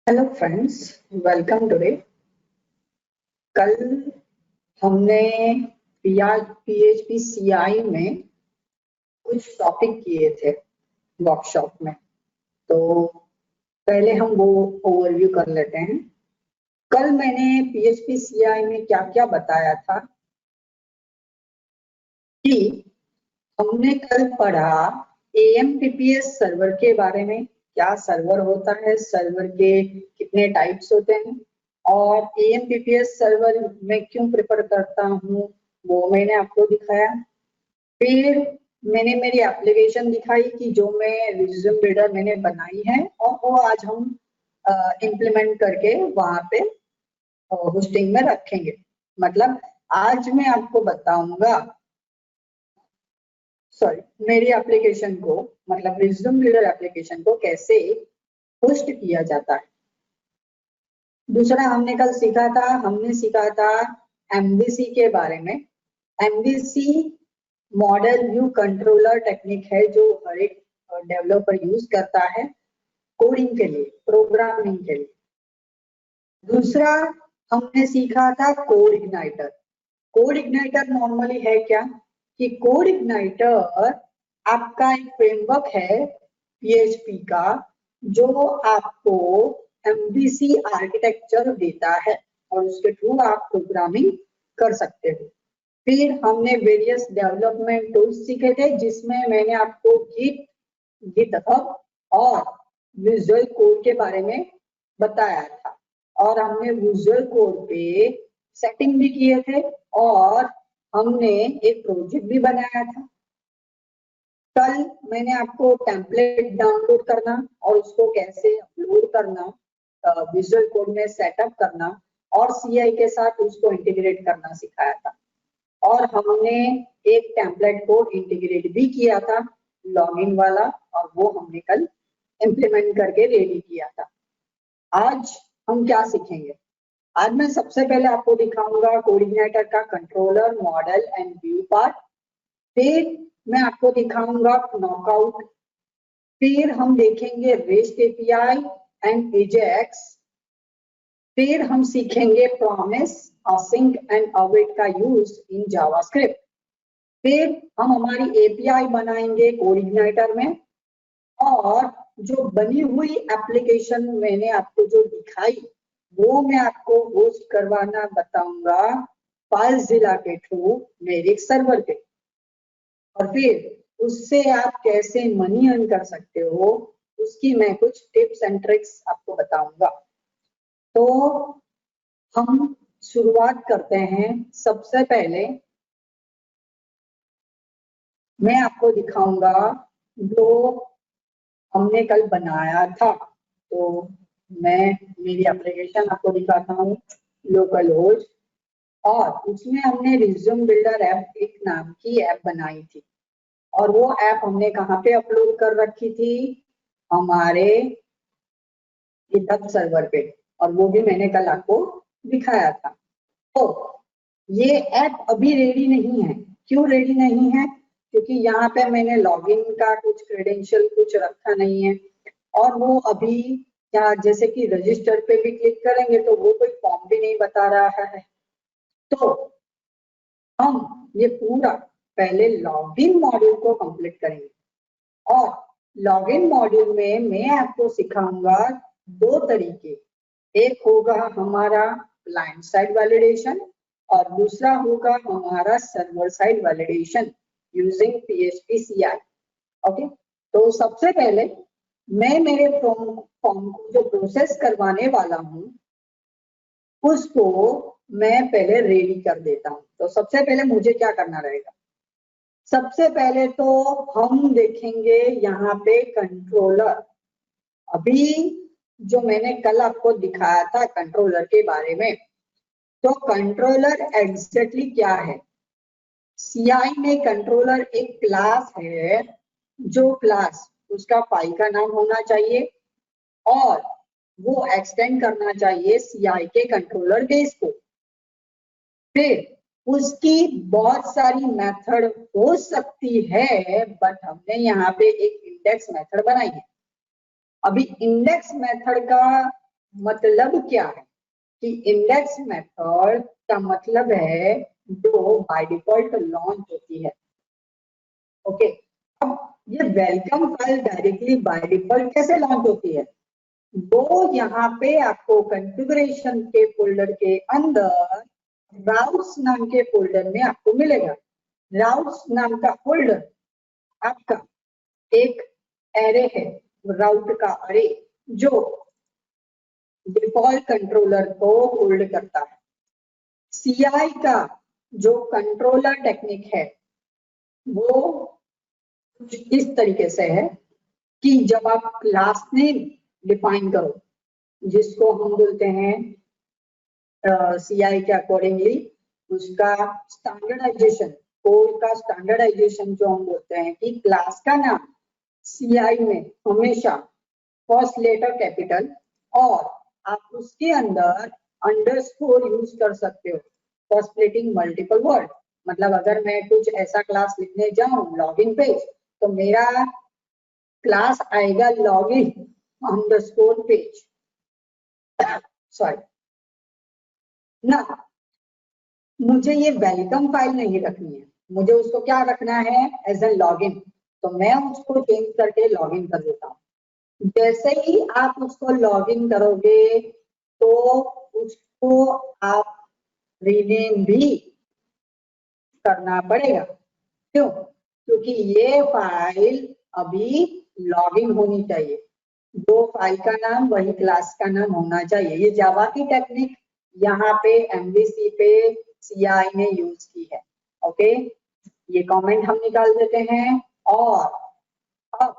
Hello friends, welcome today. कल हमने PHP CI में कुछ टॉपिक किए थे वर्कशॉप में, तो पहले हम वो ओवरव्यू कर लेते हैं। कल मैंने PHP CI में क्या क्या बताया था कि हमने कल पढ़ा AMPPS सर्वर के बारे में। क्या सर्वर होता है, सर्वर के कितने टाइप्स होते हैं और AMPPS सर्वर में क्यों प्रेफर करता हूँ वो मैंने आपको दिखाया। फिर मैंने मेरी एप्लीकेशन दिखाई कि जो मैं रिज्यूम बिल्डर मैंने बनाई है और वो आज हम इम्प्लीमेंट करके वहां पे होस्टिंग में रखेंगे। मतलब आज मैं आपको बताऊंगा, मेरी एप्लीकेशन को, मतलब रिज्यूम बिल्डर एप्लीकेशन को कैसे होस्ट किया जाता है। दूसरा हमने सीखा था MVC के बारे में। MVC model view controller technique है जो हर एक डेवलपर यूज करता है कोडिंग के लिए, प्रोग्रामिंग के लिए। दूसरा हमने सीखा था code igniter. Code igniter normally है क्या कि कोड इग्नाइटर आपका एक फ्रेमवर्क है PHP का जो आपको MVC आर्किटेक्चर देता है और उसके थ्रू आप प्रोग्रामिंग कर सकते हो। फिर हमने वेरियस डेवलपमेंट टूल्स सीखे थे जिसमें मैंने आपको गिटहब और विजुअल कोड के बारे में बताया था और हमने विजुअल कोड पे सेटिंग भी किए थे और हमने एक प्रोजेक्ट भी बनाया था। कल मैंने आपको टेम्पलेट डाउनलोड करना और उसको कैसे अपलोड करना, विजुअल कोड में सेटअप करना और CI के साथ उसको इंटीग्रेट करना सिखाया था। और हमने एक टेम्पलेट को इंटीग्रेट भी किया था लॉगिन वाला और वो हमने कल इम्प्लीमेंट करके रेडी किया था। आज हम क्या सीखेंगे? आज मैं सबसे पहले आपको दिखाऊंगा कोड इग्नाइटर का controller, model and view part. फिर मैं आपको दिखाऊंगा नॉकआउट। फिर हम देखेंगे रेस्ट API एंड AJAX। फिर हम सीखेंगे प्रॉमिस, असिंक एंड अवेट का यूज इन जावास्क्रिप्ट। फिर हम हमारी API बनाएंगे कोड इग्नाइटर में और जो बनी हुई एप्लीकेशन मैंने आपको जो दिखाई वो मैं आपको होस्ट करवाना बताऊंगा फाइलज़िला के थ्रू मेरे सर्वर पे। और फिर उससे आप कैसे मनी अर्न कर सकते हो उसकी मैं कुछ टिप्स एंड ट्रिक्स आपको बताऊंगा। तो हम शुरुआत करते हैं। सबसे पहले मैं आपको दिखाऊंगा जो हमने कल बनाया था। तो मैं मेरी एप्लीकेशन आपको दिखाता हूँ, लोकल होस्ट, और उसमें हमने रिज्यूम बिल्डर ऐप एक नाम की ऐप बनाई थी और वो ऐप हमने कहाँ पे अपलोड कर रखी थी? हमारे गिटहब सर्वर पे, और वो भी मैंने कल आपको दिखाया था। तो ये ऐप अभी रेडी नहीं है। क्यों रेडी नहीं है? क्योंकि यहाँ पे मैंने लॉगिन का कुछ क्रेडेंशियल कुछ रखा नहीं है और वो अभी क्या, जैसे कि रजिस्टर पे भी क्लिक करेंगे तो वो कोई फॉर्म भी नहीं बता रहा है। तो हम ये पूरा पहले लॉगिन मॉड्यूल को कंप्लीट करेंगे और लॉगिन मॉड्यूल में मैं आपको सिखाऊंगा दो तरीके। एक होगा हमारा क्लाइंट साइड वैलिडेशन और दूसरा होगा हमारा server side validation using PHP CI। Okay, तो सबसे पहले मैं मेरे फॉर्म को जो प्रोसेस करवाने वाला हूँ उसको मैं पहले रेडी कर देता हूँ। तो सबसे पहले मुझे क्या करना रहेगा? सबसे पहले तो हम देखेंगे यहाँ पे कंट्रोलर। अभी जो मैंने कल आपको दिखाया था कंट्रोलर के बारे में, तो कंट्रोलर एग्जैक्टली क्या है? CI में कंट्रोलर एक क्लास है, जो क्लास उसका फाइल का नाम होना चाहिए और वो एक्सटेंड करना चाहिए CI के कंट्रोलर बेस को। फिर उसकी बहुत सारी मेथड हो सकती है, बट हमने यहाँ पे एक इंडेक्स मेथड बनाई है। अभी इंडेक्स मेथड का मतलब क्या है कि इंडेक्स मेथड का मतलब है जो बाय डिफॉल्ट लॉन्च होती है। ओके, अब ये welcome file directly by default कैसे लॉन्च होती है? वो यहाँ पे आपको कॉन्फ़िगरेशन के फोल्डर के अंदर राउट्स नाम के फोल्डर में आपको मिलेगा। राउट्स नाम का फोल्डर आपका एक एरे है, राउट का अरे, जो डिफॉल्ट कंट्रोलर को होल्ड करता है। सीआई का जो कंट्रोलर टेक्निक है वो कुछ इस तरीके से है कि जब आप क्लास नेम डिफाइन करो, जिसको हम बोलते हैं सीआई के अकॉर्डिंगली उसका स्टैंडर्डाइजेशन, कोड का स्टैंडर्डाइजेशन जो हम बोलते हैं कि क्लास का नाम सीआई में हमेशा फर्स्ट लेटर कैपिटल और आप उसके अंदर अंडरस्कोर यूज कर सकते हो फॉर स्प्लिटिंग मल्टीपल वर्ड। मतलब अगर मैं कुछ ऐसा क्लास लिखने जाऊं लॉगिन पेज, तो मेरा क्लास आएगा लॉगिन अंडरस्कोर पेज, सॉरी ना। मुझे ये वेलकम फाइल नहीं रखनी है, मुझे उसको क्या रखना है? As an login. तो मैं उसको चेंज करके लॉगिन कर देता हूँ। जैसे ही आप उसको लॉगिन करोगे तो उसको आप रीनेम भी करना पड़ेगा। क्यों? क्योंकि ये फाइल अभी लॉगिन होनी चाहिए। जो फाइल का नाम वही क्लास का नाम होना चाहिए। ये जावा की टेक्निक यहाँ पे एमवीसी पे सीआई ने यूज की है। ओके, ये कमेंट हम निकाल देते हैं। और अब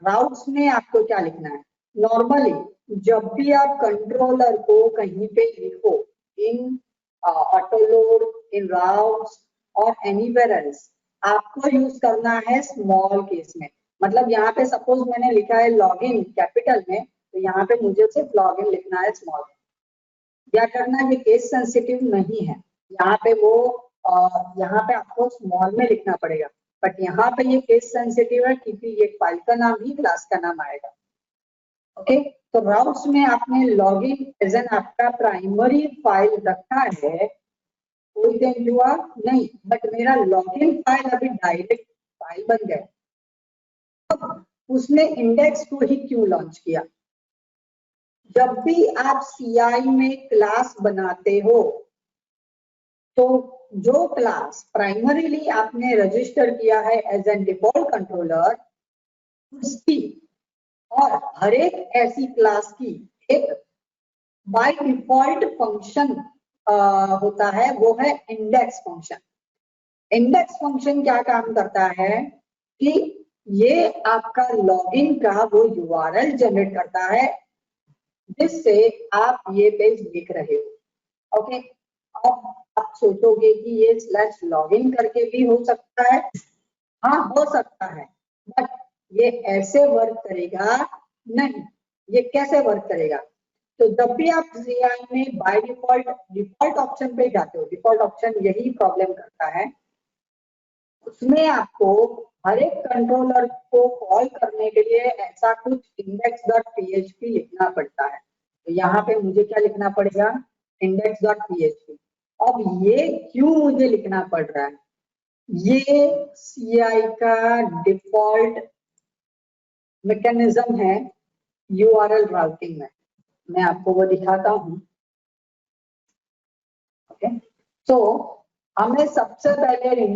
राउट्स में आपको क्या लिखना है? नॉर्मली जब भी आप कंट्रोलर को कहीं पे लिखो, इन ऑटोलोड, इन राउट्स और एनीवेयर एल्स, आपको यूज करना है स्मॉल केस में। मतलब यहाँ पे सपोज मैंने लिखा है लॉगिन कैपिटल में, तो यहाँ पे मुझे सिर्फ लॉगिन लिखना है स्मॉल। क्या करना, ये केस सेंसिटिव नहीं है, यहाँ पे वो यहाँ पे आपको स्मॉल में लिखना पड़ेगा। बट यहाँ पे ये केस सेंसिटिव है क्योंकि ये फाइल का नाम ही क्लास का नाम आएगा। ओके, तो राउट्स में आपने लॉगिन एज एन आपका प्राइमरी फाइल रखा है, कोई चेंज हुआ नहीं, बट मेरा लॉगिन फाइल अभी डायरेक्ट फाइल बन गया। अब उसने इंडेक्स को ही क्यों लॉन्च किया? जब भी आप सीआई में क्लास बनाते हो तो जो क्लास प्राइमरीली आपने रजिस्टर किया है एज एन डिफॉल्ट कंट्रोलर, उसकी और हर एक ऐसी क्लास की एक बाय डिफॉल्ट फंक्शन होता है, वो है इंडेक्स फंक्शन। इंडेक्स फंक्शन क्या काम करता है कि ये आपका लॉगिन का वो यूआरएल जनरेट करता है जिससे आप ये पेज लिख रहे हो। ओके, अब आप सोचोगे कि ये स्लैश लॉगिन करके भी हो सकता है। हाँ, हो सकता है, बट ये ऐसे वर्क करेगा नहीं। ये कैसे वर्क करेगा? तो जब भी आप सीआई में बाय डिफॉल्ट ऑप्शन पे जाते हो, डिफॉल्ट ऑप्शन यही प्रॉब्लम करता है, उसमें आपको हर एक कंट्रोलर को कॉल करने के लिए ऐसा कुछ index.php लिखना पड़ता है। तो यहाँ पे मुझे क्या लिखना पड़ेगा? index.php। अब ये क्यों मुझे लिखना पड़ रहा है? ये सीआई का डिफॉल्ट मैकेनिज्म है यूआरएल राउटिंग में। मैं आपको वो दिखाता हूँ। ओके, तो हमें सबसे पहले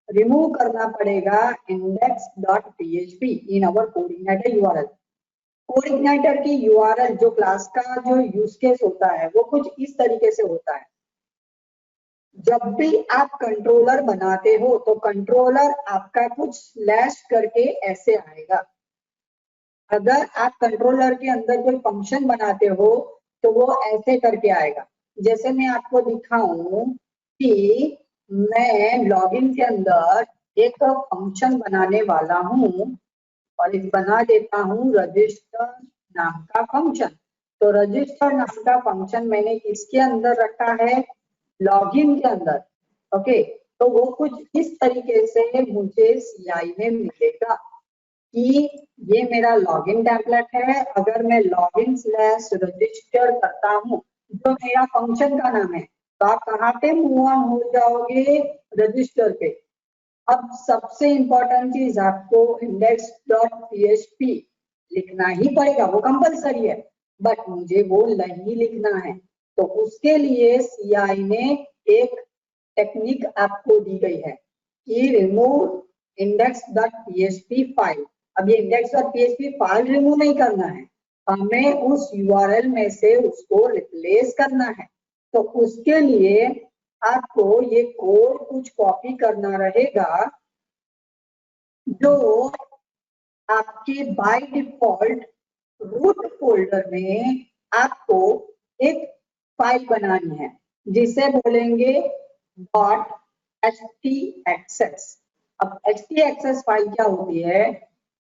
रिमूव करना पड़ेगा index.php इन आवर कोडिग्नाइटर यूआरएल। कोडिग्नाइटर की यूआरएल जो क्लास का जो यूज केस होता है वो कुछ इस तरीके से होता है। जब भी आप कंट्रोलर बनाते हो तो कंट्रोलर आपका कुछ स्लैश करके ऐसे आएगा। अगर आप कंट्रोलर के अंदर कोई फंक्शन बनाते हो तो वो ऐसे करके आएगा। जैसे मैं आपको दिखाऊं कि मैं लॉगिन के अंदर एक फंक्शन बनाने वाला हूं और इस बना देता हूं रजिस्टर नाम का फंक्शन। तो रजिस्टर नाम का फंक्शन मैंने किसके अंदर रखा है? लॉगिन के अंदर। ओके, तो वो कुछ इस तरीके से मुझे सीआई में मिलेगा कि ये मेरा लॉगिन टेम्पलेट है। अगर मैं लॉगिन स्लैश रजिस्टर करता हूँ, जो मेरा फंक्शन का नाम है, तो आप कहाँ पे मूव ऑन हो जाओगे, रजिस्टर पे। अब सबसे इंपॉर्टेंट चीज, आपको index.php लिखना ही पड़ेगा, वो कंपलसरी है, बट मुझे वो नहीं लिखना है। तो उसके लिए CI ने एक टेक्निक आपको दी गई है कि रिमूव index.php फाइल। अब ये index.php फाइल रिमूव नहीं करना है, हमें उस URL में से उसको रिप्लेस करना है। तो उसके लिए आपको ये कोड कुछ कॉपी करना रहेगा, जो आपके बाय डिफॉल्ट रूट फोल्डर में आपको एक फाइल बनानी है, जिसे बोलेंगे .htaccess। अब htaccess फाइल क्या होती है?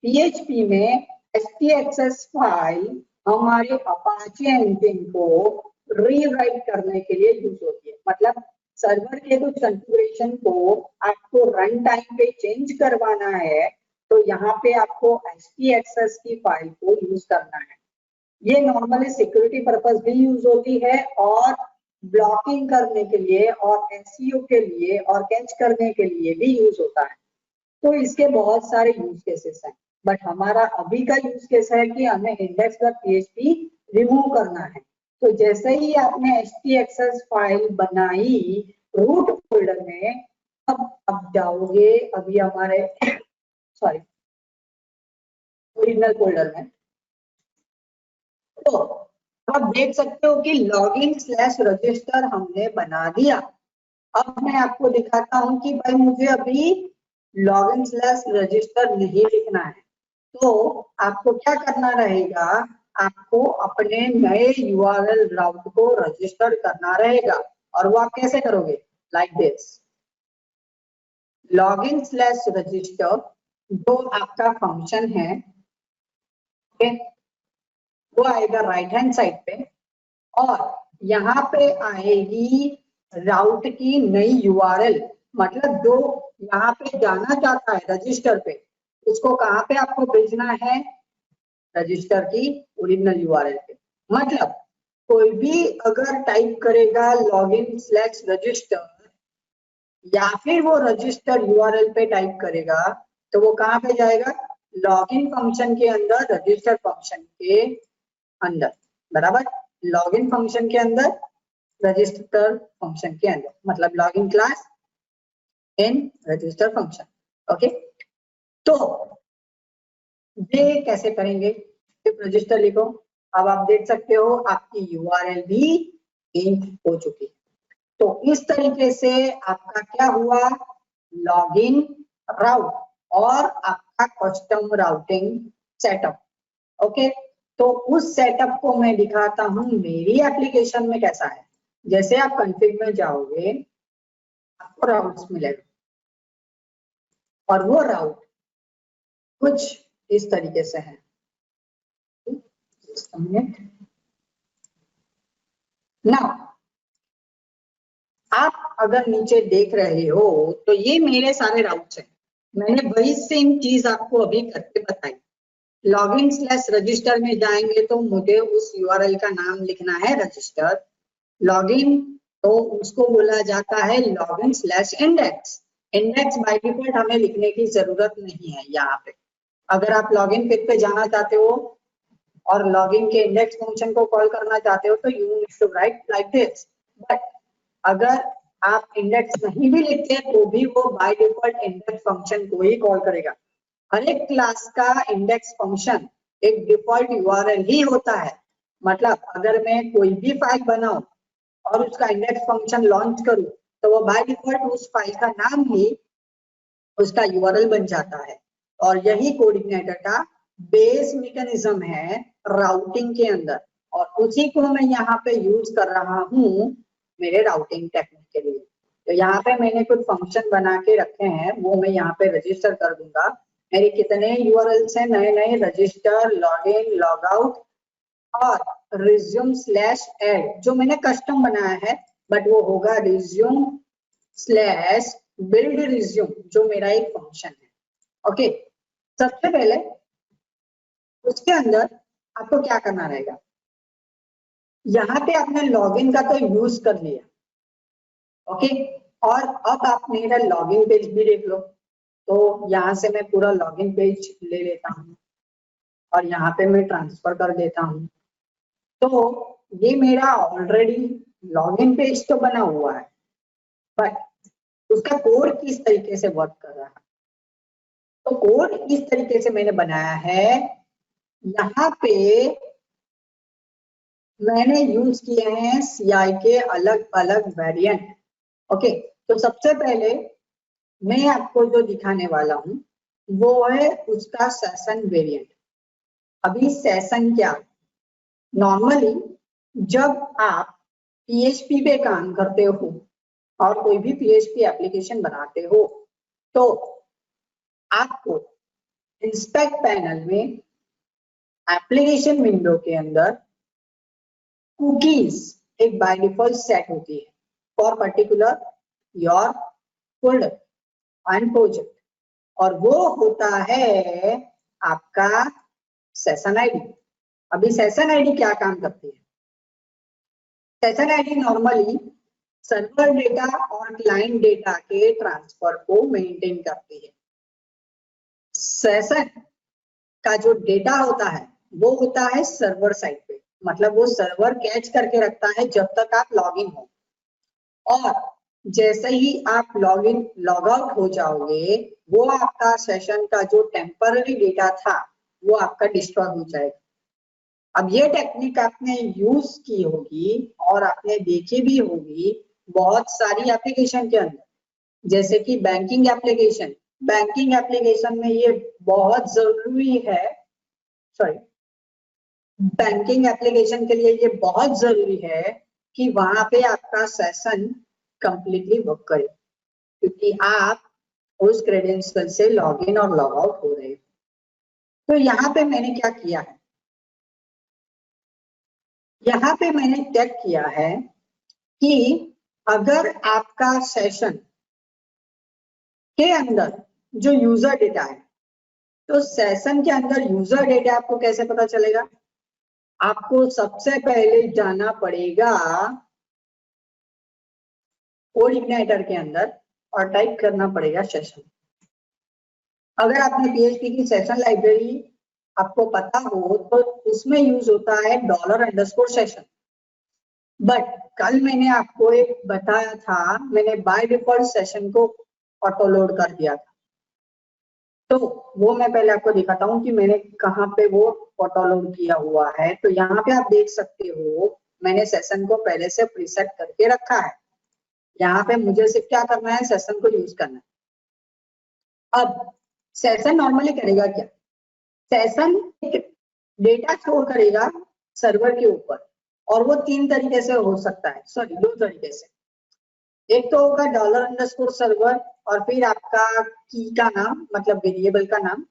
PHP में htaccess फाइल हमारे अपाचे इंजन को रीराइट करने के लिए यूज होती है। मतलब सर्वर के कुछ कॉन्फ़िगरेशन को आपको रन टाइम पे चेंज करवाना है, तो यहाँ पे आपको htaccess की फाइल को यूज करना है। ये नॉर्मली सिक्योरिटी पर्पस भी यूज होती है, और ब्लॉकिंग करने के लिए, और SEO के लिए, और कैच करने के लिए भी यूज होता है। तो इसके बहुत सारे यूज केसेस हैं, बट हमारा अभी का यूज केस है कि हमें index.php रिमूव करना है। तो जैसे ही आपने htaccess फाइल बनाई रूट फोल्डर में, अब जाओगे अभी हमारे सॉरी ओरिजिनल फोल्डर में, तो आप देख सकते हो कि लॉगिन स्लैश रजिस्टर हमने बना दिया। अब मैं आपको दिखाता हूं कि भाई मुझे अभी लॉगिन स्लैश रजिस्टर नहीं लिखना है, तो आपको क्या करना रहेगा, आपको अपने नए URL राउट को रजिस्टर करना रहेगा। और वो आप कैसे करोगे? Like this, login slash register जो आपका फंक्शन है, वो आएगा राइट हैंड साइड पे, और यहाँ पे आएगी राउट की नई URL। मतलब जो यहाँ पे जाना चाहता है रजिस्टर पे, उसको कहाँ पे आपको भेजना है? रजिस्टर की ओरिजिनल URL पे। मतलब कोई भी अगर टाइप करेगा लॉगिन स्लैश रजिस्टर, या फिर वो रजिस्टर URL पे टाइप करेगा, तो वो कहाँ पे जाएगा? लॉगिन फंक्शन के अंदर, रजिस्टर फंक्शन के अंदर, बराबर। लॉगिन फंक्शन के अंदर, रजिस्टर फंक्शन के अंदर, मतलब login class in register function. Okay, तो ये कैसे करेंगे? सिर्फ रजिस्टर लिखो। अब आप देख सकते हो आपकी URL भी लिंक हो चुकी है। तो इस तरीके से आपका क्या हुआ? लॉगिन राउट और आपका कस्टम राउटिंग सेटअप। ओके, तो उस सेटअप को मैं दिखाता हूं मेरी एप्लीकेशन में कैसा है। जैसे आप कॉन्फ़िग में जाओगे, आपको राउट्स मिलेगा, और वो राउट कुछ इस तरीके से है। नाउ आप अगर नीचे देख रहे हो, तो ये मेरे सारे राउट्स हैं। मैंने वही सेम चीज आपको अभी करके बताई। लॉगिन स्लैश रजिस्टर में जाएंगे तो मुझे उस URL का नाम लिखना है रजिस्टर। लॉगिन, तो उसको बोला जाता है login slash index. Index by default हमें लिखने की जरूरत नहीं है यहाँ पे। अगर आप लॉगिन पेज पे जाना चाहते हो और लॉगिन के इंडेक्स फंक्शन को कॉल करना चाहते हो, तो you need to write like this. But अगर आप इंडेक्स नहीं भी लिखते तो भी वो बाय डिफॉल्ट इंडेक्स फंक्शन को ही कॉल करेगा। हर एक क्लास का इंडेक्स फंक्शन एक डिफॉल्ट URL ही होता है। मतलब अगर मैं कोई भी फाइल बनाऊं और उसका इंडेक्स फंक्शन लॉन्च करूं, तो वो बाय डिफॉल्ट उस फाइल का नाम ही उसका URL बन जाता है। और यही कोऑर्डिनेटर का बेस मैकेनिज्म है राउटिंग के अंदर, और उसी को मैं यहाँ पे यूज कर रहा हूँ मेरे राउटिंग टेक्निक के लिए। तो यहाँ पे मैंने कुछ फंक्शन बना के रखे हैं, वो मैं यहाँ पे रजिस्टर कर दूंगा। मेरे कितने URLs हैं नए नए? रजिस्टर, लॉगिन, लॉगआउट और रिज्यूम स्लैश एड, जो मैंने कस्टम बनाया है, बट वो होगा रिज्यूम स्लैश बिल्ड रिज्यूम, जो मेरा एक फंक्शन है। ओके, सबसे पहले उसके अंदर आपको क्या करना रहेगा, यहाँ पे आपने लॉगिन का तो यूज कर लिया, ओके, और अब आप मेरा लॉगिन पेज भी देख लो। तो यहाँ से मैं पूरा लॉगिन पेज ले लेता हूँ और यहाँ पे मैं ट्रांसफर कर देता हूँ। तो ये मेरा ऑलरेडी लॉगिन पेज तो बना हुआ है, बट उसका कोड किस तरीके से वर्क कर रहा है, तो कोड इस तरीके से मैंने बनाया है। यहाँ पे मैंने यूज किए हैं CI के अलग अलग वेरिएंट, ओके। तो सबसे पहले मैं आपको जो दिखाने वाला हूँ वो है उसका सेशन वेरिएंट। अभी सेशन क्या, नॉर्मली जब आप PHP पे काम करते हो और कोई भी PHP एप्लीकेशन बनाते हो तो आपको इंस्पेक्ट पैनल में एप्लीकेशन विंडो के अंदर कुकीज एक बाय डिफॉल्ट सेट होती है for particular your folder and project, और वो होता है आपका सेशन आईडी। अभी सेशन आईडी क्या काम करती है, session ID normally server data और क्लाइंट डेटा के ट्रांसफर को मेंटेन करती है। सेशन का जो डेटा होता है वो होता है सर्वर साइड पे, मतलब वो सर्वर कैच करके रखता है जब तक आप लॉगिन हो, और जैसे ही आप लॉगिन लॉग आउट हो जाओगे वो आपका सेशन का जो टेम्पररी डेटा था वो आपका डिस्ट्रॉय हो जाएगा। अब ये टेक्निक आपने यूज की होगी और आपने देखी भी होगी बहुत सारी एप्लीकेशन के अंदर, जैसे कि बैंकिंग एप्लीकेशन। बैंकिंग एप्लीकेशन में ये बहुत जरूरी है, सॉरी, बैंकिंग एप्लीकेशन के लिए ये बहुत जरूरी है कि वहां पे आपका सेशन कंप्लीटली वर्क करे, क्योंकि आप उस क्रेडेंशियल से लॉगिन और लॉग आउट हो रहे हो। तो यहाँ पे मैंने क्या किया है, यहाँ पे मैंने चेक किया है कि अगर आपका सेशन के अंदर जो यूजर डेटा है, तो सेशन के अंदर यूजर डेटा आपको कैसे पता चलेगा, आपको सबसे पहले जाना पड़ेगा कोड इग्नाइटर के अंदर और टाइप करना पड़ेगा सेशन। अगर आपने PHP की सेशन लाइब्रेरी आपको पता हो तो उसमें यूज होता है $_सेशन, बट कल मैंने आपको एक बताया था, मैंने बाय डिफॉल्ट सेशन को ऑटो लोड कर दिया था, तो वो मैं पहले आपको दिखाता हूँ कि मैंने कहाँ पे वो ऑटो लोड किया हुआ है। तो यहाँ पे आप देख सकते हो मैंने सेशन को पहले से प्रीसेट करके रखा है। यहाँ पे मुझे सिर्फ क्या करना है, सेशन को यूज करना है। अब सेशन नॉर्मली करेगा क्या, सेशन एक डेटा स्टोर करेगा सर्वर के ऊपर, और वो 3 तरीके से हो सकता है, सॉरी 2 तरीके से। एक तो होगा $_सर्वर और फिर आपका की का नाम, मतलब वेरिएबल का नाम,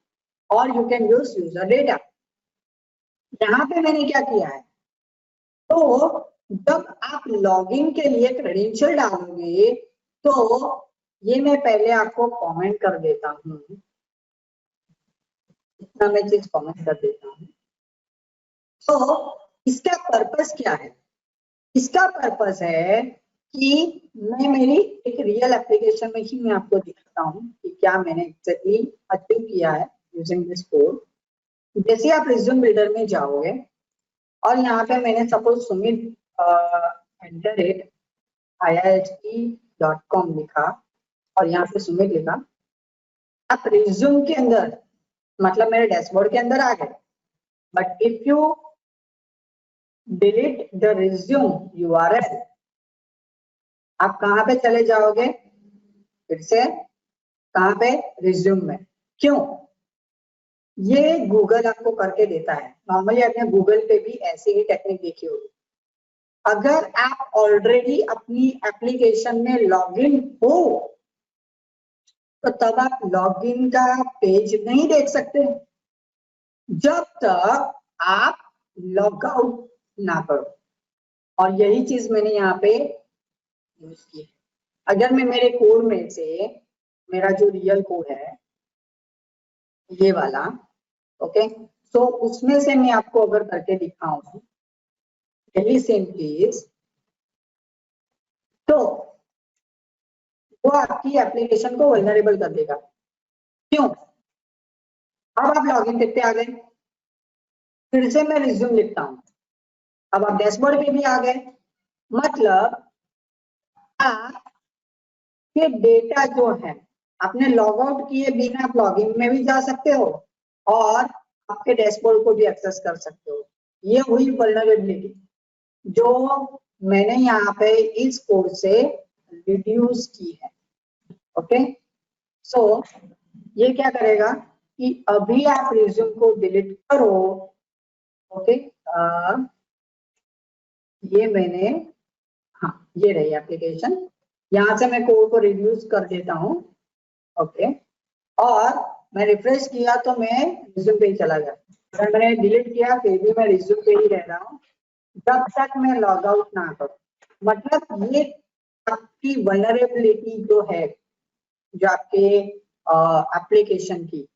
और you can use user data. यहाँ पे मैंने क्या किया है, तो जब आप लॉगिन के लिए क्रेडेंशियल डालोगे तो ये मैं पहले आपको कमेंट कर देता हूँ, इतना मैं चीज कमेंट कर देता हूँ। तो इसका पर्पस क्या है, इसका पर्पस है कि मैं मेरी एक रियल एप्लीकेशन में ही मैं आपको दिखाता हूँ कि क्या मैंने एग्जैक्टली अचीव किया है यूजिंग दिस कोड। जैसे आप रिज्यूम बिल्डर में जाओगे और यहाँ पे मैंने सपोज सुमित @iit.com लिखा और यहाँ पे सुमित लिखा, आप रिज्यूम के अंदर मतलब मेरे डैशबोर्ड के अंदर आ गए, but if you delete the resume URL, आप कहाँ पे चले जाओगे, फिर से कहाँ पे, रिज्यूम में। क्यों, ये गूगल आपको करके देता है। नॉर्मली आपने गूगल पे भी ऐसी ही टेक्निक देखी होगी। अगर आप ऑलरेडी अपनी एप्लीकेशन में लॉगिन हो तो तब आप लॉगिन का पेज नहीं देख सकते जब तक आप लॉग आउट ना करो, और यही चीज मैंने यहाँ पे यूज की है। अगर मैं मेरे कोड में से मेरा जो रियल कोड है ये वाला, ओके, तो उसमें से मैं आपको अगर करके दिखाऊं डेली सेम केस, तो वो आपकी एप्लीकेशन को वल्नरेबल कर देगा। क्यों? अब आप लॉगिन पेज पे आ गए, फिर से मैं रिज्यूम लिखता हूं, अब आप डैशबोर्ड पे भी आ गए, मतलब आपके डेटा जो है आपने लॉग आउट किए बिना आप लॉगिन में भी जा सकते हो और आपके डैशबोर्ड को भी एक्सेस कर सकते हो। ये हुई वल्नरेबिलिटी जो मैंने यहाँ पे इस कोड से रिड्यूस की है। ओके, सो ये क्या करेगा कि अभी आप रिज्यूम को डिलीट करो। ओके, ये मैंने, हाँ ये रही एप्लीकेशन, यहाँ से मैं कोड को रिड्यूस कर देता हूँ। ओके, और मैं रिफ्रेश किया तो मैं रिज्यूम पे ही चला गया। अगर मैंने डिलीट किया फिर भी मैं रिज्यूम पे ही रह रहा हूँ जब तक मैं लॉग आउट ना करूँ। मतलब ये आपकी वल्नरेबिलिटी जो है जो आपके एप्लीकेशन की,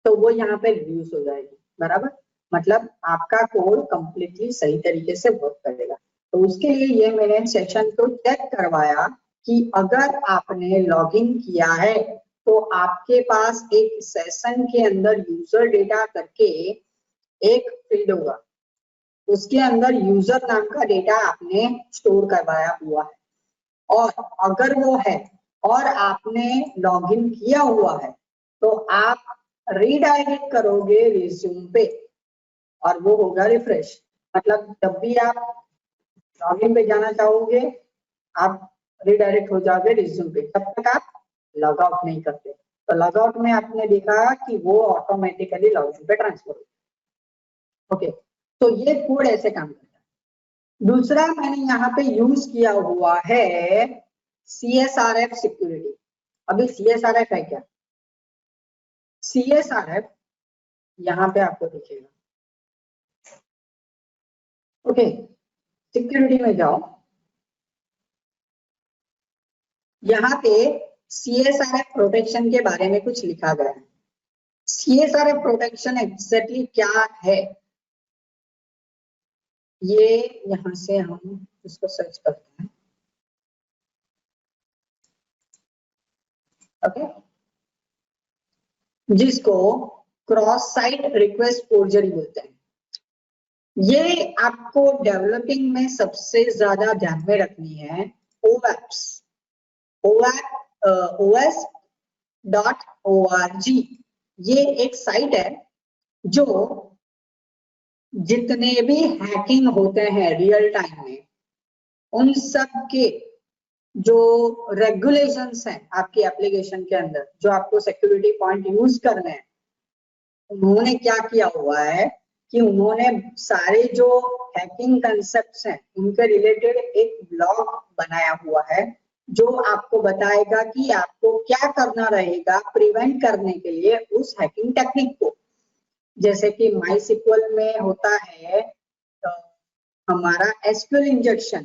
तो वो यहाँ पे रिड्यूस हो जाएगी। बराबर, मतलब आपका कोड कंप्लीटली सही तरीके से वर्क करेगा। तो उसके लिए ये मैंने सेक्शन को चेक करवाया कि अगर आपने लॉगिन किया है तो आपके पास एक सेशन के अंदर यूजर डेटा करके एक फील्ड होगा, उसके अंदर यूजर नाम का डेटा आपने स्टोर करवाया हुआ है। और अगर वो है और आपने लॉगिन किया हुआ है तो आप रीडायरेक्ट करोगे रिज्यूम पे और वो होगा रिफ्रेश। मतलब जब भी आप लॉगिन पे जाना चाहोगे आप रीडायरेक्ट हो जाओगे रिज्यूम पे, जब तक आप लॉग आउट नहीं करते। तो लॉग आउट में आपने देखा कि वो ऑटोमेटिकली लॉगिन पे ट्रांसफर हो। ओके, तो ये कोड ऐसे काम करता है। दूसरा मैंने यहाँ पे यूज किया हुआ है CSRF सिक्योरिटी। अभी CSRF है क्या? CSRF यहाँ पे आपको दिखेगा। ओके, सिक्योरिटी में जाओ, यहाँ पे CSRF प्रोटेक्शन के बारे में कुछ लिखा गया है। CSRF प्रोटेक्शन एग्जैक्टली क्या है ये यहाँ से हम इसको सर्च करते हैं। ओके, जिसको क्रॉस साइट रिक्वेस्ट फोर्जरी बोलते हैं। ये आपको डेवलपिंग में सबसे ज्यादा ध्यान में रखनी है। OS.org ये एक साइट है जो जितने भी हैकिंग होते हैं रियल टाइम में उन सब के जो रेगुलेशंस हैं आपकी एप्लीकेशन के अंदर, जो आपको सिक्योरिटी पॉइंट यूज करने हैं, उन्होंने क्या किया हुआ है कि उन्होंने सारे जो हैकिंग कंसेप्ट्स हैं उनके रिलेटेड एक ब्लॉग बनाया हुआ है जो आपको बताएगा कि आपको क्या करना रहेगा प्रिवेंट करने के लिए उस हैकिंग टेक्निक को। जैसे कि MySQL में होता है तो हमारा SQL इंजेक्शन,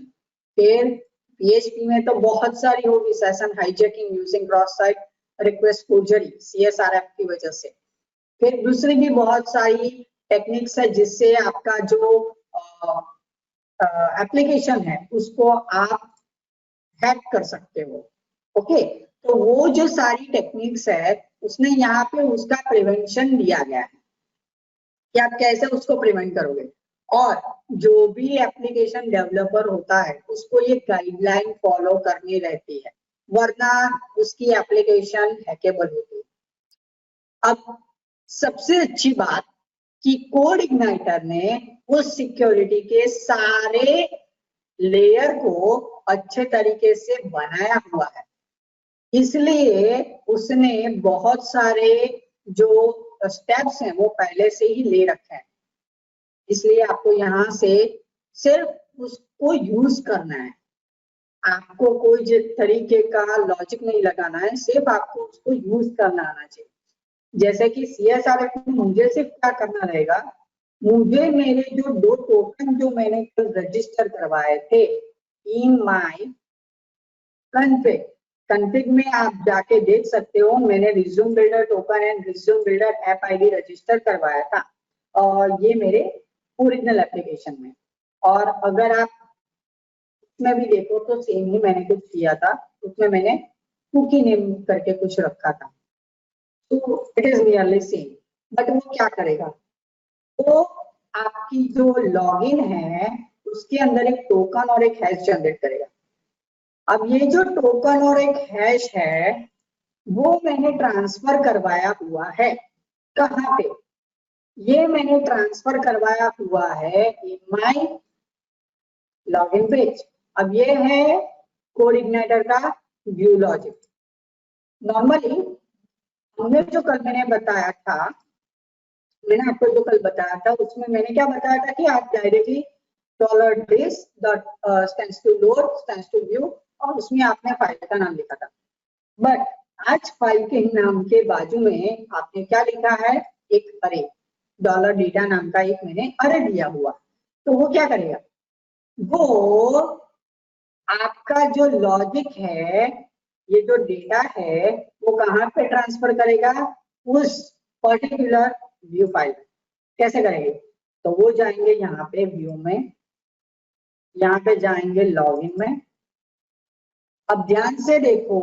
फिर PHP में तो बहुत सारी होगी session hijacking using cross site request forgery CSRF की वजह से। फिर दूसरी भी बहुत सारी टेक्निक्स है जिससे आपका जो एप्लीकेशन है उसको आप हैक कर सकते हो। ओके, तो वो जो सारी टेक्निक्स है उसने यहाँ पे उसका प्रिवेंशन दिया गया है कि आप कैसे उसको प्रिवेंट करोगे। और जो भी एप्लीकेशन डेवलपर होता है उसको ये गाइडलाइन फॉलो करनी रहती है, वरना उसकी एप्लीकेशन हैकेबल होती है। अब सबसे अच्छी बात कि कोड इग्नाइटर ने उस सिक्योरिटी के सारे लेयर को अच्छे तरीके से बनाया हुआ है, इसलिए उसने बहुत सारे जो स्टेप्स हैं वो पहले से ही ले रखे हैं। इसलिए आपको यहाँ से सिर्फ उसको यूज करना है, आपको कोई तरीके का लॉजिक नहीं लगाना है, सिर्फ आपको उसको यूज करना आना चाहिए। जैसे कि CSRF में मुझे सिर्फ क्या करना रहेगा, मुझे मेरे जो 2 टोकन जो मैंने कल रजिस्टर करवाए थे इन माय कॉन्फ़िग में आप जाके देख सकते हो, मैंने resume builder token and resume builder app ID register करवाया था। ये मेरे ओरिजिनल एप्लीकेशन में। और अगर आप उसमें भी देखो तो सेम ही मैंने कुछ किया था, उसमें मैंने कुकी नेम करके कुछ रखा था, तो it is nearly same. But वो क्या करेगा, वो आपकी जो लॉगिन है उसके अंदर एक टोकन और एक हैश जनरेट करेगा। अब ये जो टोकन और एक हैश है वो मैंने ट्रांसफर करवाया हुआ है कहाँ पे, ये मैंने ट्रांसफर करवाया हुआ है इन माय लॉगिन पेज। अब ये है कोडिग्नाइटर का व्यू लॉजिक। नॉर्मली हमने जो कल मैंने बताया था, मैंने आपको जो कल बताया था उसमें मैंने क्या बताया था कि आप directly $this stands to load stands to view और उसमें आपने फाइल का नाम लिखा था। बट आज फाइल के नाम के बाजू में आपने क्या लिखा है, एक अरे, $data नाम का एक मैंने अरे दिया हुआ। तो वो क्या करेगा, वो आपका जो लॉजिक है, ये जो डेटा है वो कहाँ पे ट्रांसफर करेगा, उस पर्टिकुलर व्यू फाइल। कैसे करेंगे, तो वो जाएंगे यहाँ पे व्यू में, यहाँ पे जाएंगे लॉगिन में। अब ध्यान से देखो,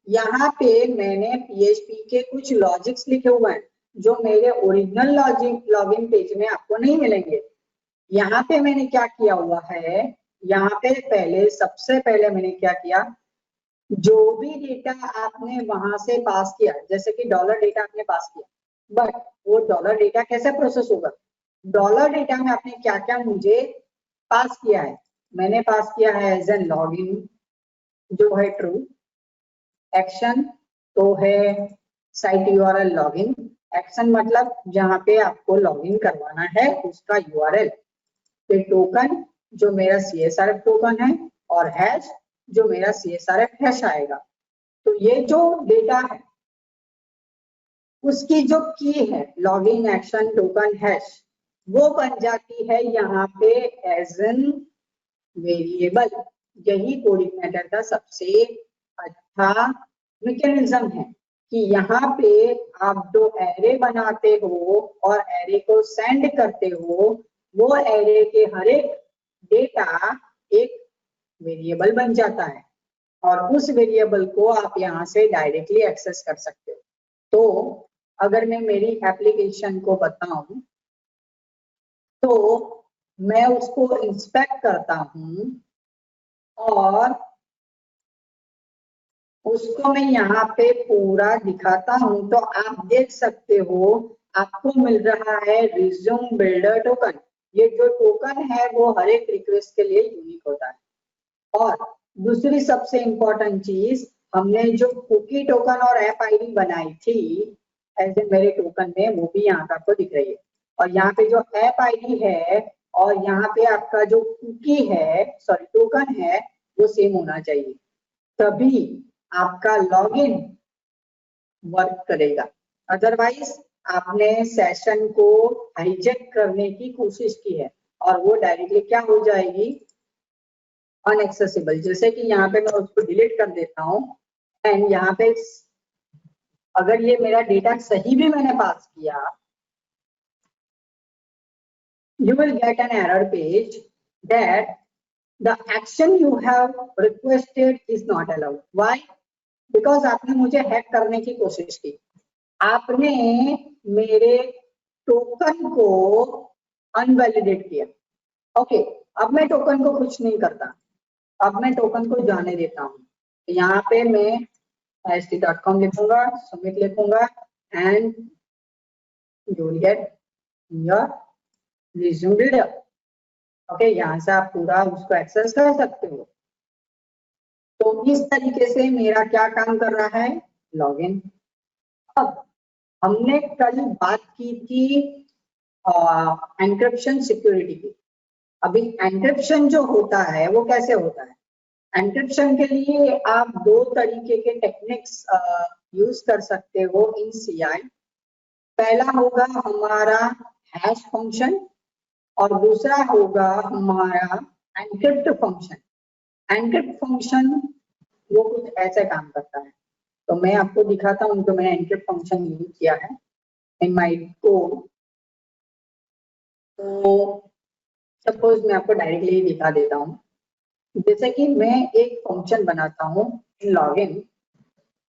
यहाँ पे मैंने PHP के कुछ लॉजिक्स लिखे हुए हैं जो मेरे ओरिजिनल लॉगिन पेज में आपको नहीं मिलेंगे। यहाँ पे मैंने क्या किया हुआ है, यहाँ पे सबसे पहले मैंने क्या किया, जो भी डेटा आपने वहां से पास किया, जैसे कि $डेटा आपने पास किया, बट वो $डेटा कैसे प्रोसेस होगा, $डेटा में आपने क्या क्या मुझे पास किया है, मैंने पास किया है एज एन लॉगिन जो है ट्रू, एक्शन तो है साइट URL लॉगिन, एक्शन मतलब जहां पे आपको लॉगिन करवाना है उसका URL, फिर टोकन जो मेरा CSRF टोकन है, और हैश जो मेरा CSRF हैश आएगा। तो ये जो डेटा है उसकी जो की है लॉगिन एक्शन टोकन हैश, वो बन जाती है यहाँ पे एज एन वेरिएबल। यही कोडिग्नाइटर का सबसे अच्छा मैकेनिज्म है कि यहाँ पे आप जो एरे बनाते हो और एरे को सेंड करते हो, वो एरे के हर एक डेटा एक वेरिएबल बन जाता है और उस वेरिएबल को आप यहाँ से डायरेक्टली एक्सेस कर सकते हो। तो अगर मैं मेरी एप्लीकेशन को बताऊं तो मैं उसको इंस्पेक्ट करता हूं और उसको मैं यहाँ पे पूरा दिखाता हूं, तो आप देख सकते हो आपको मिल रहा है रिज्यूम बिल्डर टोकन। ये जो टोकन है वो हर एक रिक्वेस्ट के लिए यूनिक होता है। और दूसरी सबसे इंपॉर्टेंट चीज, हमने जो कुकी टोकन और ऐप आईडी बनाई थी ऐसे मेरे टोकन में, वो भी यहाँ पे आपको दिख रही है। और यहाँ पे जो ऐप आईडी है और यहाँ पे आपका जो कुकी है, सॉरी टोकन है, वो सेम होना चाहिए, तभी आपका लॉगिन वर्क करेगा। अदरवाइज आपने सेशन को हाईजैक करने की कोशिश की है और वो डायरेक्टली क्या हो जाएगी, अनएक्सेसिबल। जैसे कि यहाँ पे मैं उसको डिलीट कर देता हूँ एंड यहाँ पे अगर ये मेरा डेटा सही भी मैंने पास किया, you will get an error page that the action you have requested is not allowed. Why? Because आपने मुझे हैक करने की कोशिश की, आपने मेरे टोकन को अनवैलिडेट किया। ओके, अब मैं टोकन को कुछ नहीं करता, अब मैं टोकन को जाने देता हूँ। यहाँ पे मैं st.com लिखूंगा, submit लिखूंगा and you will get your resume builder। Okay, यहाँ से आप पूरा उसको एक्सेस कर सकते हो। तो इस तरीके से मेरा क्या काम कर रहा है, लॉगिन। अब हमने कल बात की थी एन्क्रिप्शन सिक्योरिटी की। अभी एन्क्रिप्शन जो होता है वो कैसे होता है, एन्क्रिप्शन के लिए आप दो तरीके के टेक्निक्स यूज कर सकते हो इन CI। पहला होगा हमारा हैश फंक्शन और दूसरा होगा हमारा एन्क्रिप्ट फंक्शन। एन्क्रिप्ट फंक्शन वो कुछ ऐसे काम करता है, तो मैं आपको दिखाता हूँ। तो मैंने एन्क्रिप्ट फंक्शन यूज किया है इन माय कोड। तो सपोज मैं आपको डायरेक्टली दिखा देता हूँ। जैसे कि मैं एक फंक्शन बनाता हूँ in login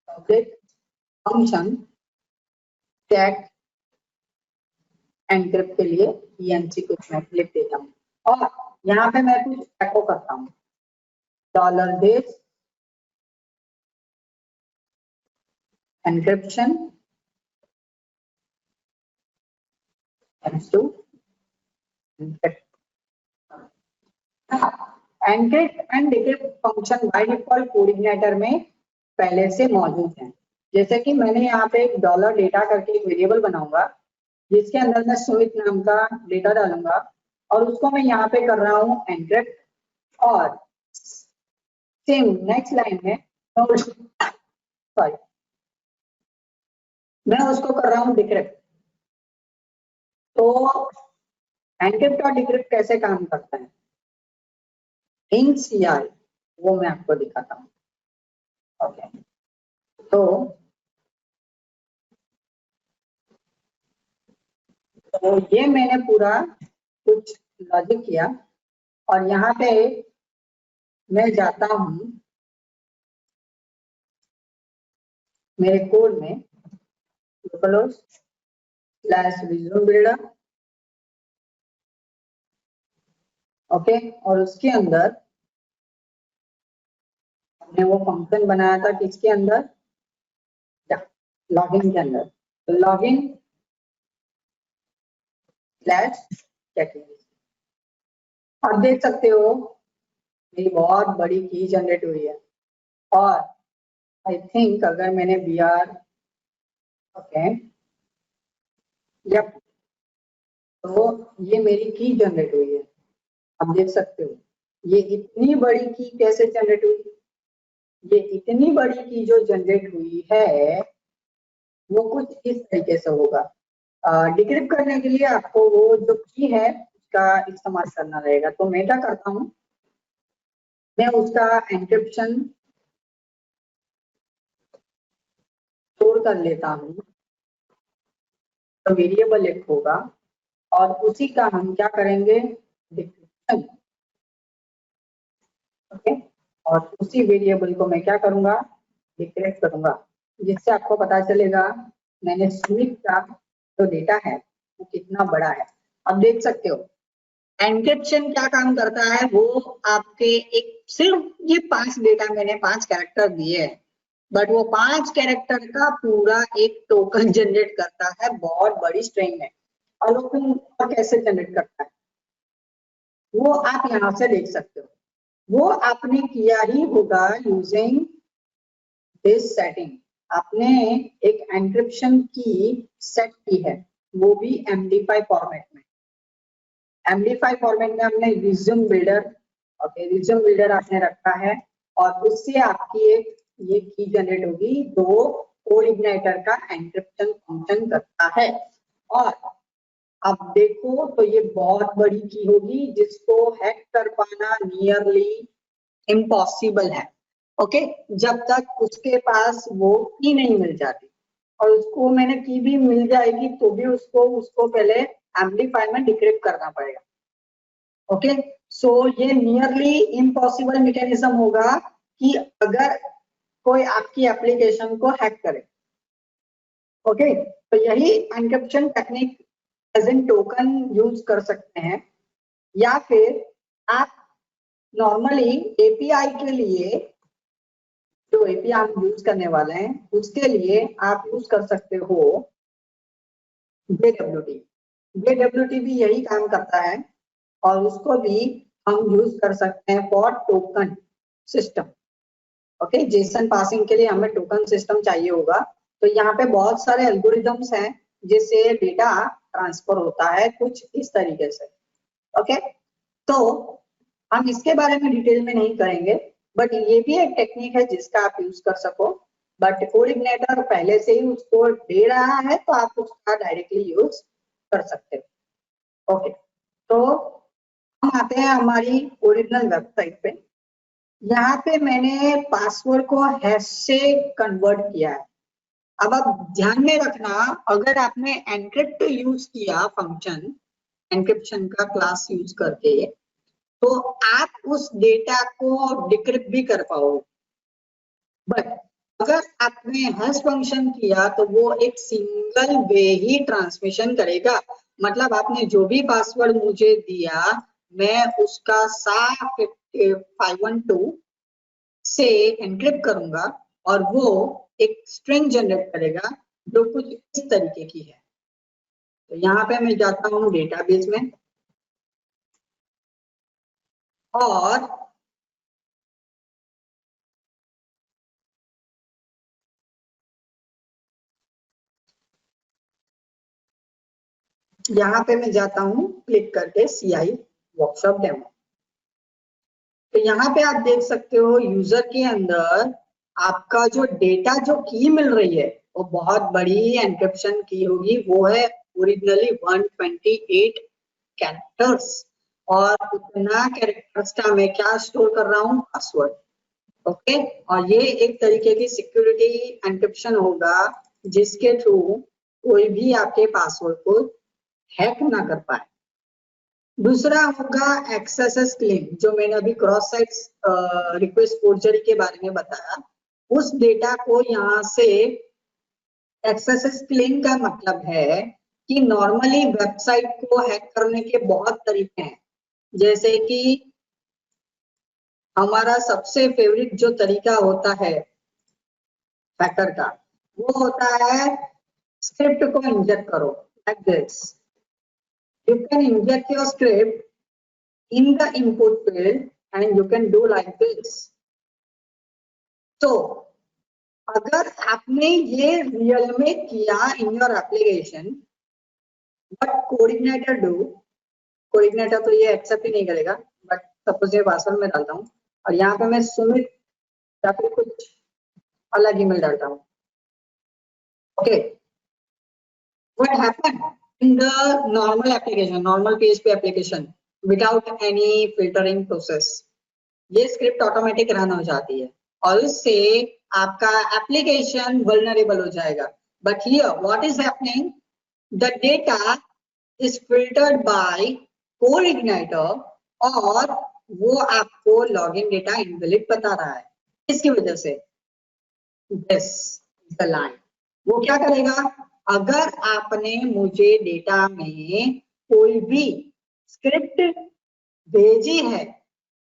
public function check encrypt के लिए ENC कुछ मैं लिख देता हूँ और यहाँ पे मैं कुछ एको करता हूँ $this encryption to encrypt and decrypt function by default कोडिग्नेटर में पहले से मौजूद है। जैसे कि मैंने यहाँ पे एक डॉलर डेटा करके एक वेरिएबल बनाऊंगा जिसके अंदर मैं सुमित नाम का डेटा डालूंगा और उसको मैं यहाँ पे कर रहा हूँ एनक्रिप्ट और सेम नेक्स्ट लाइन में सॉरी मैं उसको कर रहा हूँ डिक्रिप्ट। तो एनक्रिप्ट और डिक्रिप्ट कैसे काम करता है इन CI वो मैं आपको दिखाता हूँ। ओके तो ये मैंने पूरा कुछ लॉजिक किया और यहाँ पे मैं जाता हूँ मेरे कोड में localhost/resume-builder ओके और उसके अंदर हमने वो फंक्शन बनाया था किसके अंदर लॉगिन के अंदर। तो लॉगिन और देख सकते हो मेरी बहुत बड़ी की जनरेट हुई है और आई थिंक अगर मैंने BR ओके यप तो ये मेरी की जनरेट हुई है। आप देख सकते हो ये इतनी बड़ी की कैसे जनरेट हुई। ये इतनी बड़ी की जो जनरेट हुई है वो कुछ इस तरीके से होगा। डिक्रिप्ट करने के लिए आपको वो जो की है उसका इस्तेमाल करना रहेगा। तो मैं क्या करता हूँ मैं उसका एनक्रिप्शन स्टोर कर लेता हूँ तो वेरिएबल एक होगा और उसी का हम क्या करेंगे डिक्रिप्शन ओके और उसी वेरिएबल को मैं क्या करूंगा डिक्रिप्ट करूंगा जिससे आपको पता चलेगा मैंने सुमित का जो डेटा है वो कितना बड़ा है। अब देख सकते हो एनक्रिप्शन क्या काम करता है वो आपके एक सिर्फ ये 5 डेटा मैंने 5 कैरेक्टर दिए हैं बट वो 5 कैरेक्टर का पूरा एक टोकन जनरेट करता है बहुत बड़ी स्ट्रिंग में। और वो कैसे जनरेट करता है वो आप यहाँ से देख सकते हो। वो आपने किया ही होगा यूजिंग दिस सेटिंग। आपने एक एनक्रिप्शन की सेट की है वो भी MD5 फॉर्मेट में। MD5 फॉर्मेट में हमने resume builder okay resume builder आपने रखा है और उससे आपकी एक ये की जनरेट होगी जो कोडिग्नेटर का एनक्रिप्शन फंक्शन करता है। और अब देखो तो ये बहुत बड़ी की होगी जिसको हैक कर पाना नियरली इम्पॉसिबल है। ओके जब तक उसके पास वो की नहीं मिल जाती और उसको मैंने की भी मिल जाएगी तो भी उसको पहले MD5 में डिक्रिप्ट करना पड़ेगा। ओके सो ये नियरली इम्पॉसिबल मैकेनिज्म होगा कि अगर कोई आपकी एप्लीकेशन को हैक करे। ओके तो यही encryption technique as an token use कर सकते हैं या फिर आप नॉर्मली API के लिए जो API हम यूज करने वाले हैं उसके लिए आप यूज कर सकते हो JWT। JWT भी यही काम करता है और उसको भी हम यूज कर सकते हैं for token system. Okay Jason passing के लिए हमें टोकन सिस्टम चाहिए होगा तो यहाँ पे बहुत सारे एल्गोरिदम्स हैं जिससे डेटा ट्रांसफर होता है कुछ इस तरीके से। ओके तो हम इसके बारे में डिटेल में नहीं करेंगे बट ये भी एक टेक्निक है जिसका आप यूज कर सको बट कोडिग्नेटर पहले से ही उसको दे रहा है तो आप उसका डायरेक्टली यूज कर सकते हो। ओके तो हम आते हैं हमारी ओरिजिनल वेबसाइट पे। यहाँ पे मैंने पासवर्ड को हैश से कन्वर्ट किया है। अब आप ध्यान में रखना अगर आपने एनक्रिप्ट यूज किया फंक्शन एनक्रिप्शन का क्लास यूज करके, तो आप उस डेटा को डिक्रिप्ट भी कर पाओगे। बट अगर आपने हैश फंक्शन किया तो वो एक सिंगल वे ही ट्रांसमिशन करेगा। मतलब आपने जो भी पासवर्ड मुझे दिया, मैं उसका साफ 512 से एनक्रिप्ट करूंगा और वो एक स्ट्रिंग जनरेट करेगा जो कुछ इस तरीके की है। तो यहाँ पे मैं जाता हूँ डेटाबेस में और यहाँ पे मैं जाता हूँ क्लिक करके CI वर्कशॉप डेमो। तो यहाँ पे आप देख सकते हो यूजर के अंदर आपका जो डेटा जो की मिल रही है वो बहुत बड़ी एनक्रिप्शन की होगी। वो है ओरिजिनली 128 कैरेक्टर्स और उतना कैरेक्टर्स का मैं क्या स्टोर कर रहा हूँ, पासवर्ड। ओके, और ये एक तरीके की सिक्योरिटी एनक्रिप्शन होगा जिसके थ्रू कोई भी आपके पासवर्ड को हैक ना कर पाए। दूसरा होगा एक्सेस क्लेम, जो मैंने अभी क्रॉस साइट रिक्वेस्ट फोर्जरी के बारे में बताया। उस डेटा को यहाँ से एक्सेस क्लेम का मतलब है कि नॉर्मली वेबसाइट को हैक करने के बहुत तरीके हैं। जैसे कि हमारा सबसे फेवरेट जो तरीका होता है हैकर का, वो होता है स्क्रिप्ट को इंजेक्ट करो, like this. You can inject your script in the input field and you can do like this. तो अगर आपने ये रियल में किया in your application, what CodeIgniter do? CodeIgniter तो ये एक्सेप्ट ही नहीं करेगा, बट सपोज ये पासवर्ड में डालता हूँ और यहाँ पे मैं सुमित या फिर कुछ अलग ईमेल डालता हूँ। Okay, what happened in the normal application, normal PHP application without any filtering process, ये स्क्रिप्ट ऑटोमेटिक रन हो जाती है और इससे आपका एप्लीकेशन वल्नरेबल हो जाएगा। But here what is happening, the data is filtered by CodeIgniter और वो आपको लॉगिन डेटा इनवैलिड बता रहा है। इसकी वजह से दिस इज द लाइन। वो क्या करेगा, अगर आपने मुझे डेटा में कोई भी स्क्रिप्ट भेजी है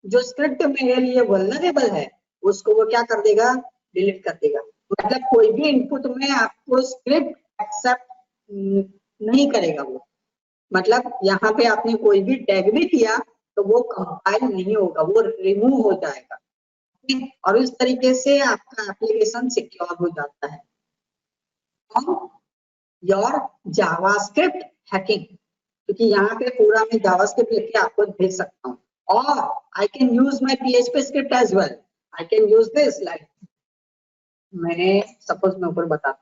जो स्क्रिप्ट मेरे लिए वल्नरेबल है, उसको वो क्या कर देगा, डिलीट कर देगा। मतलब कोई भी इनपुट में आपको स्क्रिप्ट एक्सेप्ट नहीं करेगा वो। मतलब यहाँ पे आपने कोई भी टैग भी किया तो वो कंपाइल नहीं होगा, वो रिमूव हो जाएगा। और इस तरीके से आपका एप्लीकेशन सिक्योर हो जाता है। योर जावास्क्रिप्ट हैकिंग, क्योंकि यहाँ पे पूरा मैं जावास्क्रिप्ट लिख के आपको भेज सकता हूँ। और I can use my PHP script as well. I can use this like, मैंने सपोज मैं ऊपर बताता हूँ।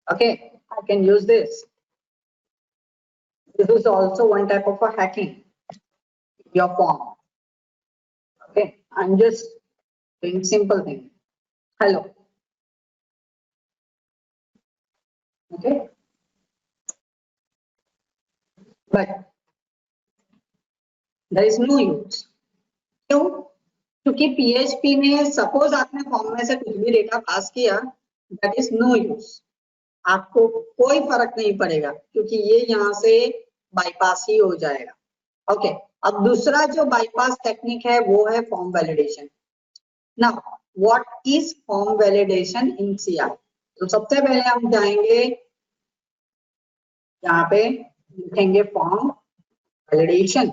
Okay, I can use this. This is also one type of a hacking your form. Okay, I'm just doing simple thing. Hello. Okay, but there is no use. क्यों? क्योंकि PHP में suppose आपने form में से कुछ भी data pass किया, that is no use. आपको कोई फर्क नहीं पड़ेगा क्योंकि ये यहाँ से बाईपास ही हो जाएगा। ओके, अब दूसरा जो बाईपास टेक्निक है वो है form validation. Now what is form validation in CI? तो सबसे पहले हम जाएंगे यहाँ पे, लिखेंगे फॉर्म वैलिडेशन।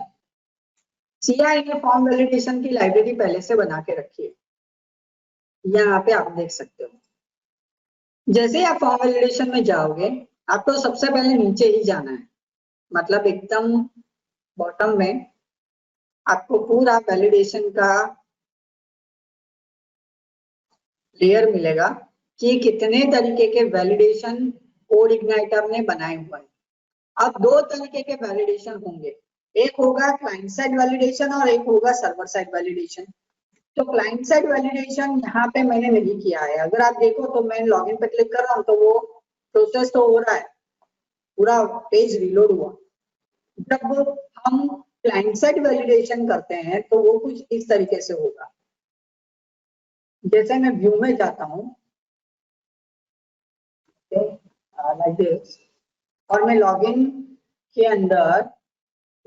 CI ने फॉर्म वैलिडेशन की लाइब्रेरी पहले से बना के रखी है, यहाँ पे आप देख सकते हो। जैसे आप फॉर्म वैलिडेशन में जाओगे, आपको सबसे पहले नीचे ही जाना है, मतलब एकदम बॉटम में आपको पूरा वैलिडेशन का लेयर मिलेगा कि कितने तरीके के वैलिडेशन CodeIgniter ने बनाए हुए हैं। अब दो तरीके के वैलिडेशन होंगे, एक होगा क्लाइंट साइड वैलिडेशन और एक होगा सर्वर साइड वैलिडेशन। तो क्लाइंट साइड वैलिडेशन यहाँ पे मैंने नहीं किया है। अगर आप देखो तो मैं लॉगिन पे क्लिक कर रहा हूँ तो वो प्रोसेस तो हो रहा है, पूरा पेज रिलोड हुआ। जब हम क्लाइंट साइड वैलिडेशन करते हैं तो वो कुछ इस तरीके से होगा। जैसे मैं व्यू में जाता हूँ लाइक दिस, और मैं लॉगिन के अंदर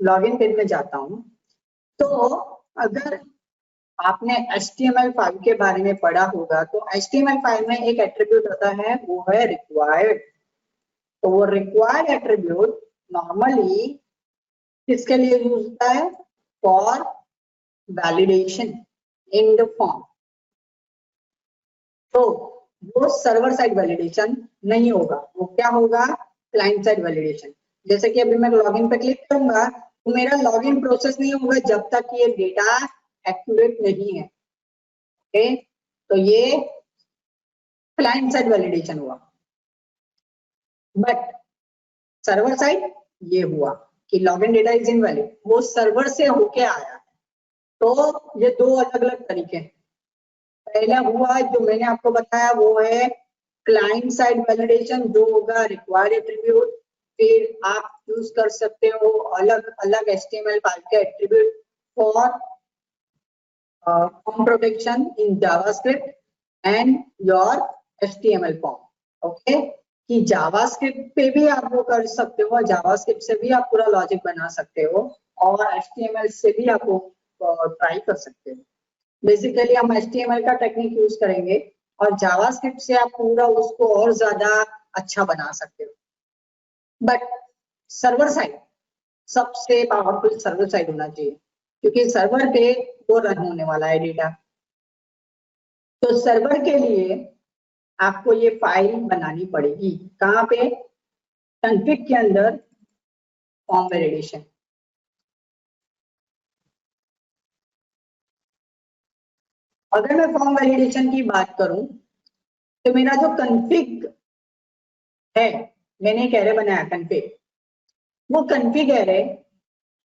लॉगिन पेज में जाता हूँ, तो अगर आपने HTML5 के बारे में पढ़ा होगा तो HTML5 में एक एट्रीब्यूट होता है, वो है रिक्वायर्ड। तो वो रिक्वायर्ड एट्रीब्यूट नॉर्मली किसके लिए यूज होता है? For validation in the form. तो वो सर्वर साइड वैलिडेशन नहीं होगा, वो क्या होगा? Client side validation. जैसे कि अभी मैं लॉगिन पे क्लिक करूंगा तो मेरा लॉगिन प्रोसेस नहीं होगा जब तक ये डेटा एक्यूरेट नहीं है। ओके, तो ये क्लाइंट साइड वैलिडेशन हुआ। बट सर्वर साइड ये हुआ कि लॉगिन डेटा इज इनवैलिड, वो सर्वर से होके आया है। तो ये दो अलग अलग तरीके हैं। पहला हुआ जो मैंने आपको बताया वो है क्लाइंट साइड वैलिडेशन, जो होगा रिक्वायर्ड एट्रीब्यूट। फिर आप यूज कर सकते हो अलग अलग HTML5 के attribute for form protection in JavaScript and your HTML form. Okay, कि जावास्क्रिप्ट पे भी आप वो कर सकते हो, जावास्क्रिप्ट से भी आप पूरा लॉजिक बना सकते हो, और HTML से भी आप ट्राई कर सकते हो। बेसिकली हम HTML का टेक्निक यूज करेंगे और जावास्क्रिप्ट से आप पूरा उसको और ज्यादा अच्छा बना सकते हो। बट सर्वर साइड सबसे पावरफुल सर्वर साइड होना चाहिए, क्योंकि सर्वर पे वो रन होने वाला है डेटा। तो सर्वर के लिए आपको ये फाइल बनानी पड़ेगी। कहाँ पे? कॉन्फ़िग के अंदर फॉर्म वैलिडेशन। अगर मैं फॉर्म वैलिडेशन की बात करूं तो मेरा जो कॉन्फ़िग है, मैंने एक एरे बनाया कॉन्फ़िग, वो कॉन्फ़िग एरे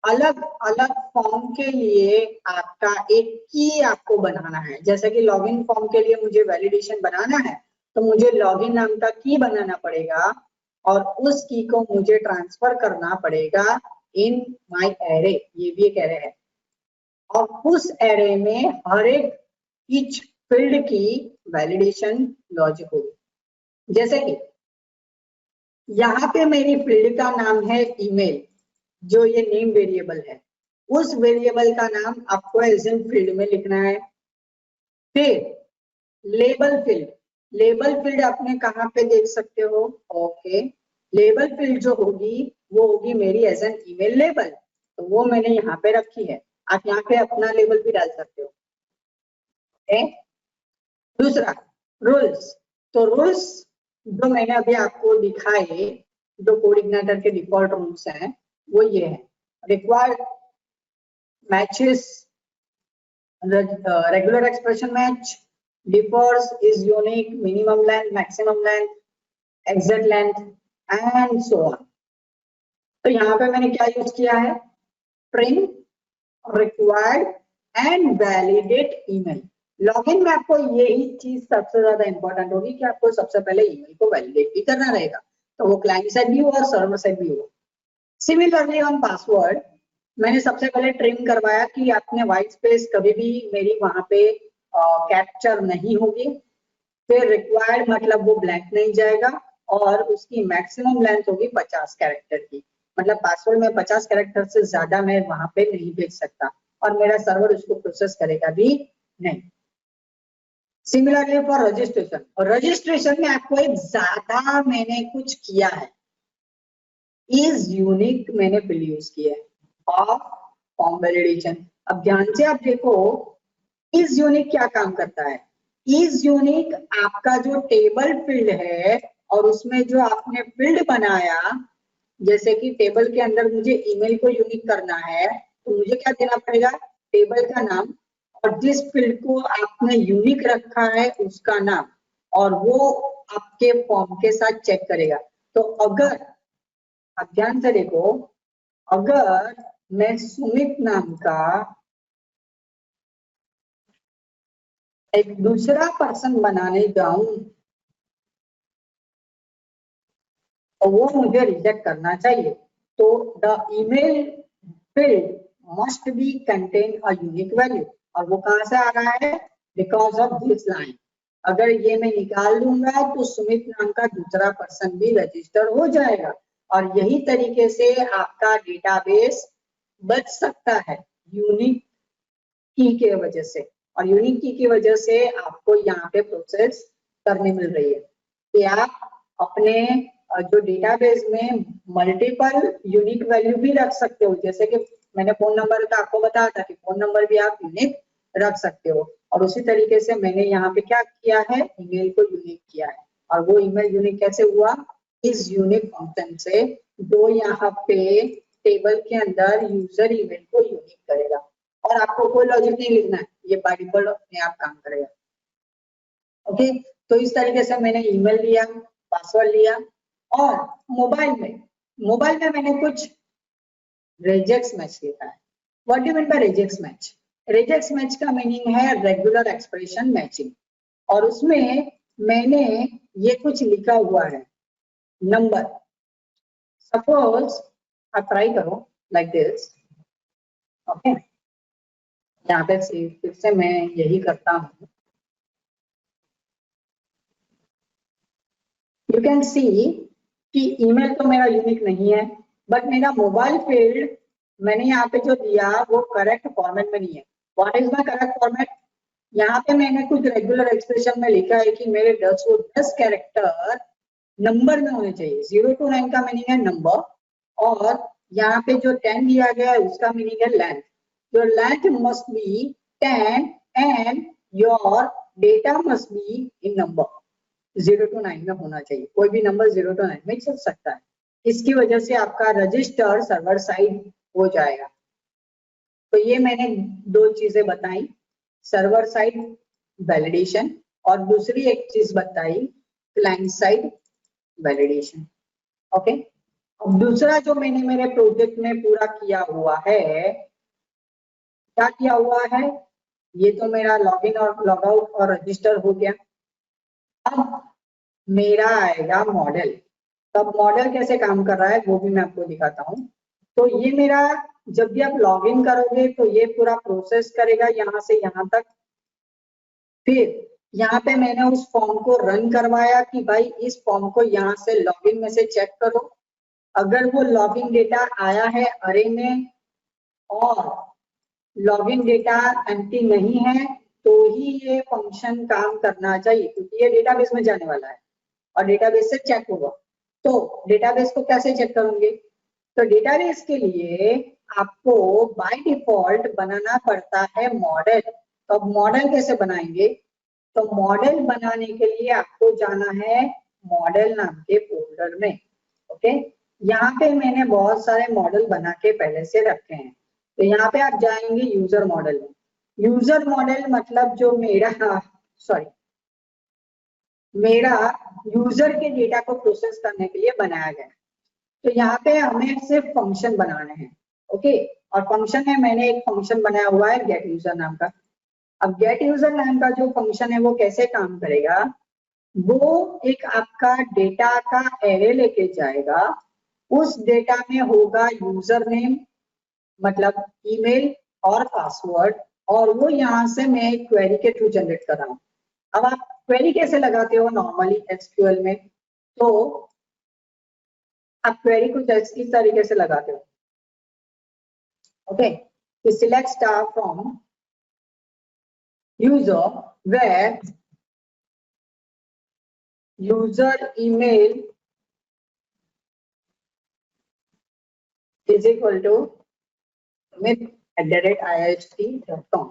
अलग अलग फॉर्म के लिए आपका एक की आपको बनाना है। जैसे कि लॉगिन फॉर्म के लिए मुझे वैलिडेशन बनाना है तो मुझे लॉगिन नाम का की बनाना पड़ेगा, और उस की को मुझे ट्रांसफर करना पड़ेगा इन माय एरे। ये भी एक एरे है, और उस एरे में हर एक ईच फील्ड की वैलिडेशन लॉजिक होगी। जैसे कि यहाँ पे मेरी फील्ड का नाम है ईमेल, जो ये नेम वेरिएबल है, उस वेरिएबल का नाम आपको एजन फील्ड में लिखना है। फिर लेबल फील्ड, लेबल फील्ड आपने कहाँ पे देख सकते हो? ओके, लेबल फील्ड जो होगी वो होगी मेरी एज एन ईमेल लेबल, तो वो मैंने यहाँ पे रखी है। आप यहाँ पे अपना लेबल भी डाल सकते हो। ओके, दूसरा रूल्स। तो रूल्स जो मैंने अभी आपको दिखाए, जो कोड इग्नाइटर के डिफॉल्ट रूल्स हैं, वो ये है। Required matches regular expression match, differs is unique, minimum length, maximum length, exact length and so on। तो यहाँ पे मैंने क्या यूज किया है? Trim, required and validate email. Login में आपको यही चीज सबसे ज्यादा इंपॉर्टेंट होगी कि आपको सबसे पहले ईमेल को वैलिडेट भी करना रहेगा, तो वो क्लाइंट साइड भी हो और सर्वर साइड भी हो। सिमिलरली ऑन पासवर्ड मैंने सबसे पहले ट्रिम करवाया कि आपने व्हाइट स्पेस कभी भी मेरी वहां पे कैप्चर नहीं होगी। फिर रिक्वायर्ड मतलब वो ब्लैंक नहीं जाएगा, और उसकी मैक्सिमम लेंथ होगी 50 कैरेक्टर की। मतलब पासवर्ड में 50 कैरेक्टर से ज्यादा मैं वहां पे नहीं भेज सकता, और मेरा सर्वर उसको प्रोसेस करेगा भी नहीं। सिमिलरली फॉर रजिस्ट्रेशन, और रजिस्ट्रेशन में आपको एक ज्यादा मैंने कुछ किया है, इज यूनिक मैंने फील्ड यूज किया है और फॉर्म वैलिडेशन। अब ध्यान से आप देखो इज यूनिक क्या काम करता है। इज यूनिक आपका जो टेबल फील्ड है और उसमें जो आपने फील्ड बनाया, जैसे कि टेबल के अंदर मुझे ईमेल को यूनिक करना है तो मुझे क्या देना पड़ेगा? टेबल का नाम, और जिस फील्ड को आपने यूनिक रखा है उसका नाम, और वो आपके फॉर्म के साथ चेक करेगा। तो अगर आप ध्यान से देखो, अगर मैं सुमित नाम का एक दूसरा पर्सन बनाने जाऊं और वो मुझे रिजेक्ट करना चाहिए। तो the email field must be contain a unique value, और वो कहाँ से आ रहा है? Because of this line. अगर ये मैं निकाल दूंगा तो सुमित नाम का दूसरा पर्सन भी रजिस्टर हो जाएगा, और यही तरीके से आपका डेटाबेस बच सकता है यूनिक की के वजह से। और यूनिक की की वजह से आपको यहाँ पे प्रोसेस करने मिल रही है कि आप अपने जो डेटाबेस में मल्टीपल यूनिक वैल्यू भी रख सकते हो। जैसे कि मैंने फोन नंबर का आपको बताया था कि फोन नंबर भी आप यूनिक रख सकते हो, और उसी तरीके से मैंने यहाँ पे क्या किया है, ईमेल को यूनिक किया है। और वो ईमेल यूनिक कैसे हुआ? इस यूनिक फंक्शन से, जो यहाँ पे टेबल के अंदर यूजर ईमेल को यूनिक करेगा, और आपको कोई लॉजिक नहीं लिखना है, ये बाय डिफॉल्ट अपने आप काम करेगा। ओके, तो इस तरीके से मैंने ईमेल लिया, पासवर्ड लिया, और मोबाइल में मैंने कुछ रेजेक्स मैच लिखा है। What do you mean by regex match? Regex match का मीनिंग है रेगुलर एक्सप्रेशन मैचिंग, और उसमें मैंने ये कुछ लिखा हुआ है नंबर। सपोज आप ट्राई करो लाइक दिस। ओके, यहाँ पे फिर से मैं यही करता हूँ। यू कैन सी कि ईमेल तो मेरा यूनिक नहीं है, बट मेरा मोबाइल फील्ड मैंने यहाँ पे जो दिया वो करेक्ट फॉर्मेट में नहीं है। What is my correct format? यहाँ पे मैंने कुछ रेगुलर एक्सप्रेशन में लिखा है कि मेरे 10 कैरेक्टर नंबर में होने चाहिए। 0 to 9 का मीनिंग है नंबर, और यहाँ पे जो 10 दिया गया है उसका मीनिंग है length. Your length must be 10 and your data must be in number. 0 to 9 में होना चाहिए, कोई भी नंबर 0 to 9 में चल सकता है। इसकी वजह से आपका रजिस्टर सर्वर साइड हो जाएगा। तो ये मैंने दो चीजें बताई, सर्वर साइड वैलिडेशन, और दूसरी एक चीज बताई क्लाइंट साइड वैलिडेशन। ओके, अब दूसरा जो मैंने मेरे प्रोजेक्ट में पूरा किया हुआ है, क्या किया हुआ है? ये तो मेरा लॉगिन और लॉगआउट और रजिस्टर हो गया। अब मेरा आएगा मॉडल। तब मॉडल कैसे काम कर रहा है वो भी मैं आपको दिखाता हूँ। तो ये मेरा, जब भी आप लॉगिन करोगे तो ये पूरा प्रोसेस करेगा यहाँ से यहाँ तक। फिर यहाँ पे मैंने उस फॉर्म को रन करवाया कि भाई इस फॉर्म को यहाँ से लॉगिन में से चेक करो। अगर वो लॉगिन डेटा आया है अरे में और लॉगिन डेटा एम्प्टी नहीं है तो ही ये फंक्शन काम करना चाहिए, क्योंकि ये डेटाबेस में जाने वाला है और डेटाबेस से चेक होगा। तो डेटाबेस को कैसे चेक करोगे? तो डेटाबेस के लिए आपको बाय डिफॉल्ट बनाना पड़ता है मॉडल। तो अब मॉडल कैसे बनाएंगे? तो मॉडल बनाने के लिए आपको जाना है मॉडल नाम के फोल्डर में। ओके, यहाँ पे मैंने बहुत सारे मॉडल बना के पहले से रखे हैं। तो यहाँ पे आप जाएंगे यूजर मॉडल में। यूजर मॉडल मतलब जो मेरा यूजर के डेटा को प्रोसेस करने के लिए बनाया गया है। तो यहाँ पे हमें सिर्फ फंक्शन बनाने हैं। ओके, और फंक्शन में मैंने एक फंक्शन बनाया हुआ है गेट यूजर नाम का। अब गेट यूजर नाम का जो फंक्शन है वो कैसे काम करेगा? वो एक आपका डेटा का एरे लेके जाएगा। उस डेटा में होगा यूजर नेम मतलब ईमेल और पासवर्ड, और वो यहाँ से मैं एक क्वेरी के थ्रू जनरेट कर रहा हूँ। अब आप क्वेरी कैसे लगाते हो नॉर्मली एसक्यूएल में? तो आप क्वेरी कुछ इस तरीके से लगाते हो। ओके, तो select star from user where user email is equal to sumitit@iit.com,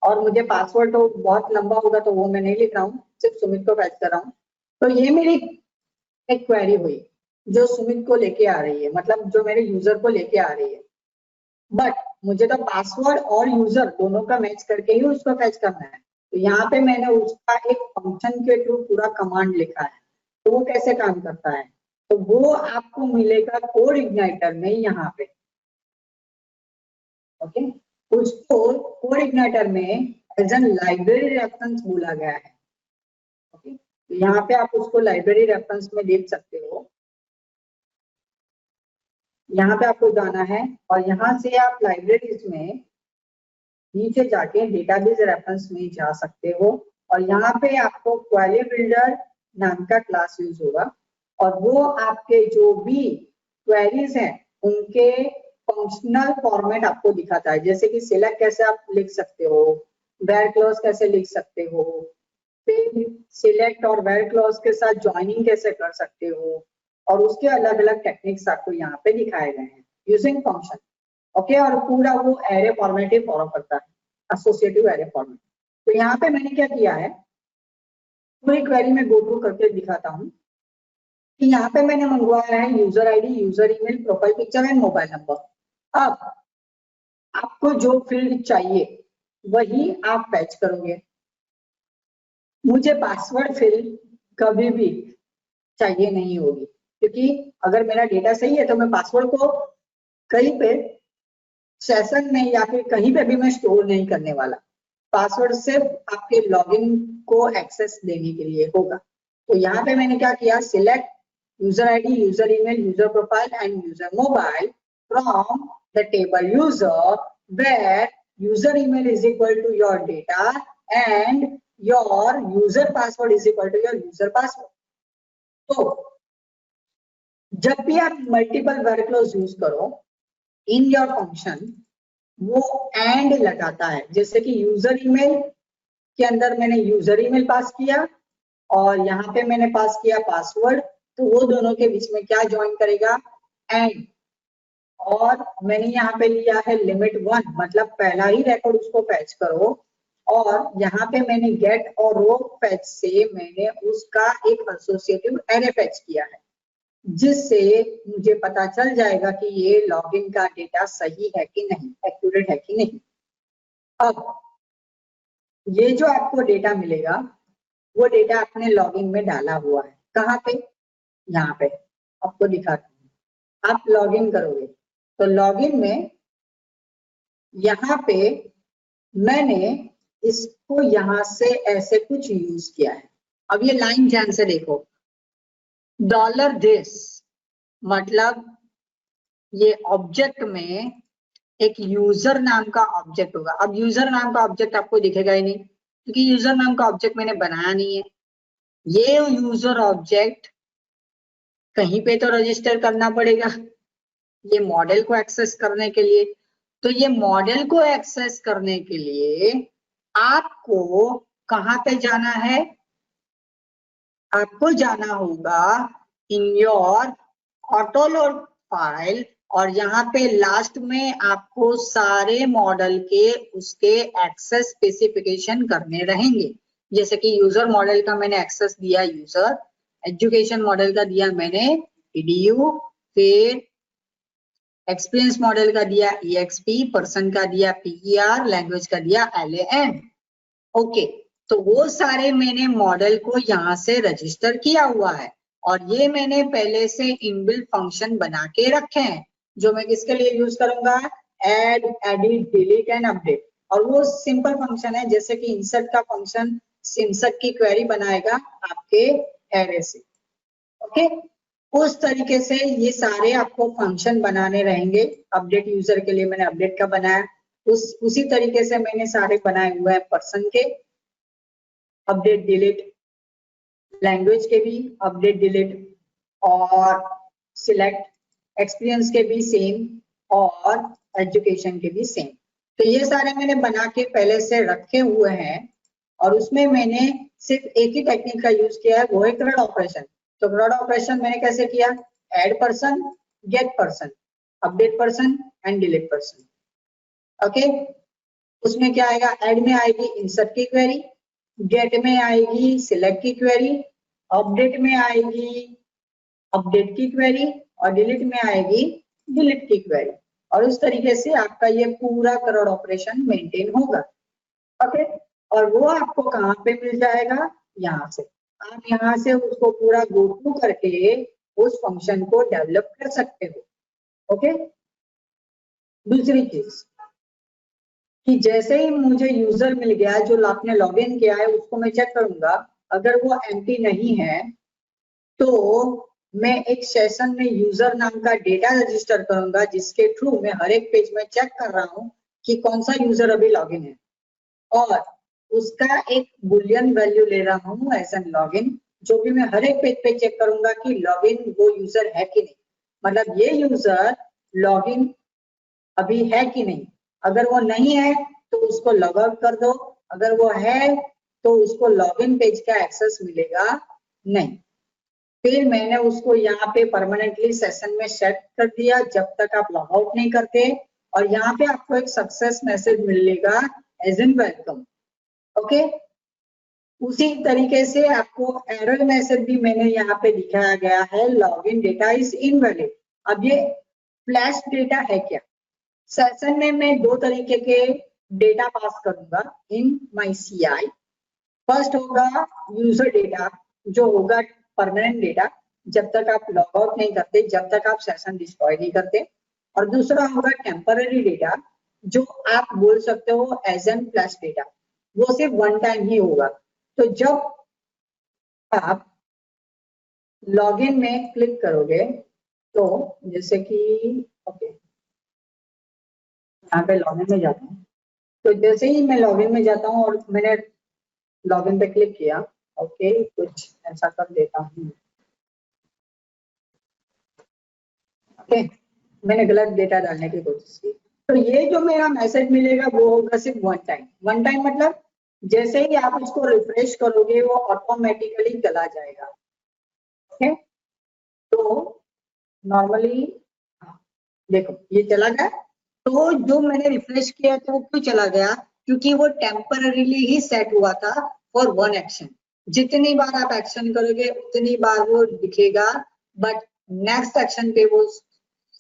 और मुझे पासवर्ड तो बहुत लंबा होगा तो वो मैं नहीं लिख रहा हूँ, सिर्फ सुमित को फैच कर रहा हूँ। तो ये मेरी एक क्वेरी हुई जो सुमित को लेके आ रही है, मतलब जो मेरे यूजर को लेके आ रही है। बट मुझे तो पासवर्ड और यूजर दोनों का मैच करके ही उसको फैच करना है। तो यहाँ पे मैंने उसका एक फंक्शन के थ्रू पूरा कमांड लिखा है। तो वो कैसे काम करता है? तो वो आपको मिलेगा कोड इग्नाइटर में यहाँ पे। ओके, उसको कोड इग्नाइटर में एज एन लाइब्रेरी रेफरेंस बोला गया है। ओके, तो यहाँ पे आप उसको लाइब्रेरी रेफरेंस में देख सकते हो। यहाँ पे आपको जाना है और यहाँ से आप लाइब्रेरीज में नीचे जाके डेटाबेस रेफरेंस में जा सकते हो और यहाँ पे आपको क्वेरी बिल्डर नाम का क्लास यूज होगा और वो आपके जो भी क्वेरीज हैं उनके फंक्शनल फॉर्मेट आपको दिखाता है, जैसे कि सिलेक्ट कैसे आप लिख सकते हो, वेयर क्लॉज कैसे लिख सकते हो, फिर सिलेक्ट और वेयर क्लॉज के साथ ज्वाइनिंग कैसे कर सकते हो और उसके अलग अलग टेक्निक्स आपको यहाँ पे दिखाए गए हैं यूजिंग फंक्शन। ओके, और पूरा वो एरे फॉर्मेट ही फॉलो करता है, एसोसिएटिव एरे फॉर्मेट। तो यहाँ पे मैंने क्या किया है, पूरी क्वेरी में गो थ्रू करके दिखाता हूँ कि यहाँ पे मैंने मंगवाया है user ID, user email, profile picture and mobile number. अब आपको जो फील्ड चाहिए वही आप पैच करोगे। मुझे पासवर्ड फील्ड कभी भी चाहिए नहीं होगी, क्योंकि अगर मेरा डेटा सही है तो मैं पासवर्ड को कहीं पे सेशन में या फिर कहीं पे भी मैं स्टोर नहीं करने वाला। पासवर्ड सिर्फ आपके लॉगिन को एक्सेस देने के लिए होगा। तो यहाँ पे मैंने क्या किया, select user ID, user email, user profile and user mobile from the table user where user email is equal to your data and your user password is equal to your user password. तो जब भी आप multiple where clause use करो in your function, वो and लगाता है। जैसे कि यूजर ईमेल के अंदर मैंने यूजर ईमेल पास किया और यहाँ पे मैंने पास किया पासवर्ड, तो वो दोनों के बीच में क्या ज्वाइन करेगा, एंड। और मैंने यहाँ पे लिया है लिमिट 1, मतलब पहला ही रिकॉर्ड उसको फैच करो और यहाँ पे मैंने गेट और रो फैच से मैंने उसका एक एसोसिएटिव एरे फैच किया है, जिससे मुझे पता चल जाएगा कि ये लॉगिन का डेटा सही है कि नहीं, एक्यूरेट है कि नहीं। अब ये जो आपको डेटा मिलेगा वो डेटा आपने लॉगिन में डाला हुआ है, कहाँ पे, यहाँ पे आपको दिखाता हूँ। आप लॉगिन करोगे तो लॉगिन में यहाँ पे मैंने इसको यहाँ से ऐसे कुछ यूज किया है। अब ये लाइन ध्यान से देखो, $this, मतलब ये ऑब्जेक्ट में एक यूजर नाम का ऑब्जेक्ट होगा। अब यूजर नाम का ऑब्जेक्ट आपको दिखेगा ही नहीं, क्योंकि यूजर नाम का ऑब्जेक्ट मैंने बनाया नहीं है। ये यूजर ऑब्जेक्ट कहीं पे तो रजिस्टर करना पड़ेगा ये मॉडल को एक्सेस करने के लिए। तो ये मॉडल को एक्सेस करने के लिए आपको कहाँ पे जाना है, आपको जाना होगा इन योर ऑटोलोड फाइल और यहाँ पे लास्ट में आपको सारे मॉडल के उसके एक्सेस स्पेसिफिकेशन करने रहेंगे। जैसे कि यूजर मॉडल का मैंने एक्सेस दिया यूजर, एजुकेशन मॉडल का दिया मैंने edu, फिर एक्सपीरियंस मॉडल का दिया exp, पर्सन का दिया per, लैंग्वेज का दिया lan। ओके, तो वो सारे मैंने मॉडल को यहाँ से रजिस्टर किया हुआ है और ये मैंने पहले से इनबिल्ट फंक्शन बना के रखे हैं, जो मैं किसके लिए यूज करूंगा, add, edit, delete and update. और वो सिंपल फंक्शन है, जैसे कि इंसर्ट का फंक्शन इंसर्ट की क्वेरी बनाएगा आपके एरे से। ओके, उस तरीके से ये सारे आपको फंक्शन बनाने रहेंगे। अपडेट यूजर के लिए मैंने अपडेट का बनाया, उसी तरीके से मैंने सारे बनाए हुए हैं पर्सन के अपडेट डिलीट, लैंग्वेज के भी अपडेट डिलीट और सिलेक्ट, एक्सपीरियंस के भी सेम और एजुकेशन के भी सेम। तो ये सारे मैंने बना के पहले से रखे हुए हैं और उसमें मैंने सिर्फ एक ही टेक्निक का यूज किया है, वो है CRUD ऑपरेशन। तो CRUD ऑपरेशन मैंने कैसे किया, add person, get person, update person and delete person. Okay, उसमें क्या आएगा, ऐड में आएगी इंसर्ट की क्वेरी, गेट में आएगी सिलेक्ट की क्वेरी, अपडेट में आएगी अपडेट की क्वेरी और डिलीट में आएगी डिलीट की क्वेरी। और उस तरीके से आपका ये पूरा CRUD ऑपरेशन मेंटेन होगा। ओके, और वो आपको कहाँ पे मिल जाएगा, यहाँ से। आप यहाँ से उसको पूरा गो थ्रू करके उस फंक्शन को डेवलप कर सकते हो। ओके, दूसरी चीज कि जैसे ही मुझे यूजर मिल गया जो आपने लॉग इन किया है, उसको मैं चेक करूंगा, अगर वो एम्प्टी नहीं है तो मैं एक सेशन में यूजर नाम का डेटा रजिस्टर करूंगा, जिसके थ्रू मैं हर एक पेज में चेक कर रहा हूँ कि कौन सा यूजर अभी लॉगिन है, और उसका एक बुलियन वैल्यू ले रहा हूँ एज एन लॉगिन, जो भी मैं हर एक पेज पे चेक करूंगा कि लॉगिन वो यूजर है कि नहीं, मतलब ये यूजर लॉगिन अभी है कि नहीं। अगर वो नहीं है तो उसको लॉग आउट कर दो, अगर वो है तो उसको लॉगिन पेज का एक्सेस मिलेगा नहीं। फिर मैंने उसको यहाँ पे परमानेंटली सेशन में सेट कर दिया जब तक आप लॉग आउट नहीं करते, और यहाँ पे आपको एक सक्सेस मैसेज मिलेगा एज एन वेलकम। ओके, उसी तरीके से आपको एरर मैसेज भी मैंने यहाँ पे दिखाया गया है, लॉगिन डेटा इज इनवैलिड। अब ये फ्लैश डेटा है क्या? सेशन में मैं दो तरीके के डेटा पास करूंगा इन माय सीआई। फर्स्ट होगा यूजर डेटा, जो होगा परमानेंट डेटा, जब तक आप लॉग आउट नहीं करते, जब तक आप सेशन डिस्ट्रॉय नहीं करते। और दूसरा होगा टेम्पररी डेटा, जो आप बोल सकते हो एज एन फ्लैश डेटा, वो सिर्फ वन टाइम ही होगा। तो जब आप लॉगिन में क्लिक करोगे, तो जैसे कि ओके, यहाँ पे लॉगिन में जाता हूँ, तो जैसे ही मैं लॉगिन में जाता हूँ और मैंने लॉगिन पे क्लिक किया, ओके, कुछ ऐसा कर देता हूँ। ओके, मैंने गलत डेटा डालने की कोशिश की, तो ये जो मेरा मैसेज मिलेगा वो होगा सिर्फ वन टाइम। वन टाइम मतलब जैसे ही आप उसको रिफ्रेश करोगे वो ऑटोमेटिकली चला जाएगा। ओके, तो नॉर्मली देखो ये चला गया, तो जो मैंने रिफ्रेश किया था वो क्यों चला गया? क्योंकि वो टेम्पररीली ही सेट हुआ था फॉर वन एक्शन। जितनी बार आप एक्शन करोगे उतनी बार वो दिखेगा, बट नेक्स्ट एक्शन पे वो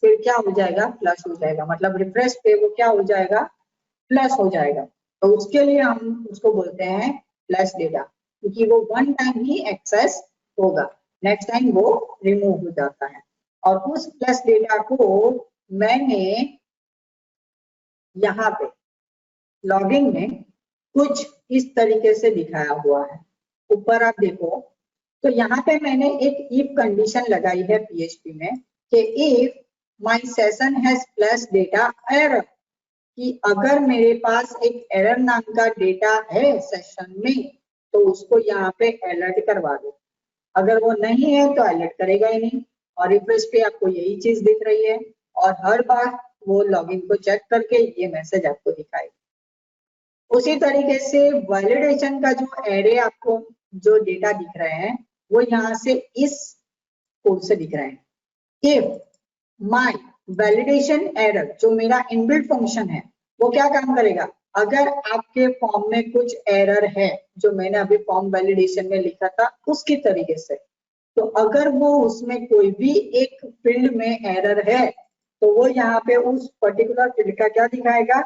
फिर क्या हो जाएगा? फ्लश हो जाएगा, मतलब रिफ्रेश पे वो क्या हो जाएगा? फ्लश हो जाएगा। तो उसके लिए हम उसको बोलते हैं फ्लश डेटा, क्योंकि वो वन टाइम ही एक्सेस होगा, नेक्स्ट टाइम वो रिमूव हो जाता है। और उस फ्लश डेटा को मैंने यहाँ पे लॉगिन में कुछ इस तरीके से दिखाया हुआ है। ऊपर आप देखो, तो यहाँ पे मैंने एक इफ कंडीशन लगाई है PHP में कि if my session has flash data error, कि अगर मेरे पास एक एरर नाम का डेटा है सेशन में तो उसको यहाँ पे अलर्ट करवा दो। अगर वो नहीं है तो अलर्ट करेगा ही नहीं, और रिफ्रेश पे आपको यही चीज दिख रही है, और हर बार वो लॉगिन को चेक करके ये मैसेज आपको दिखाएगा। उसी तरीके से वैलिडेशन का जो एरे आपको जो डेटा दिख रहे हैं वो यहाँ से इस कोड से दिख रहे हैं। इफ माय वैलिडेशन एरर, जो मेरा इनबिल्ट फंक्शन है, वो क्या काम करेगा? अगर आपके फॉर्म में कुछ एरर है, जो मैंने अभी फॉर्म वैलिडेशन में लिखा था उसकी तरीके से, तो अगर वो उसमें कोई भी एक फील्ड में एरर है तो वो यहाँ पे उस पर्टिकुलर फील्ड का क्या दिखाएगा?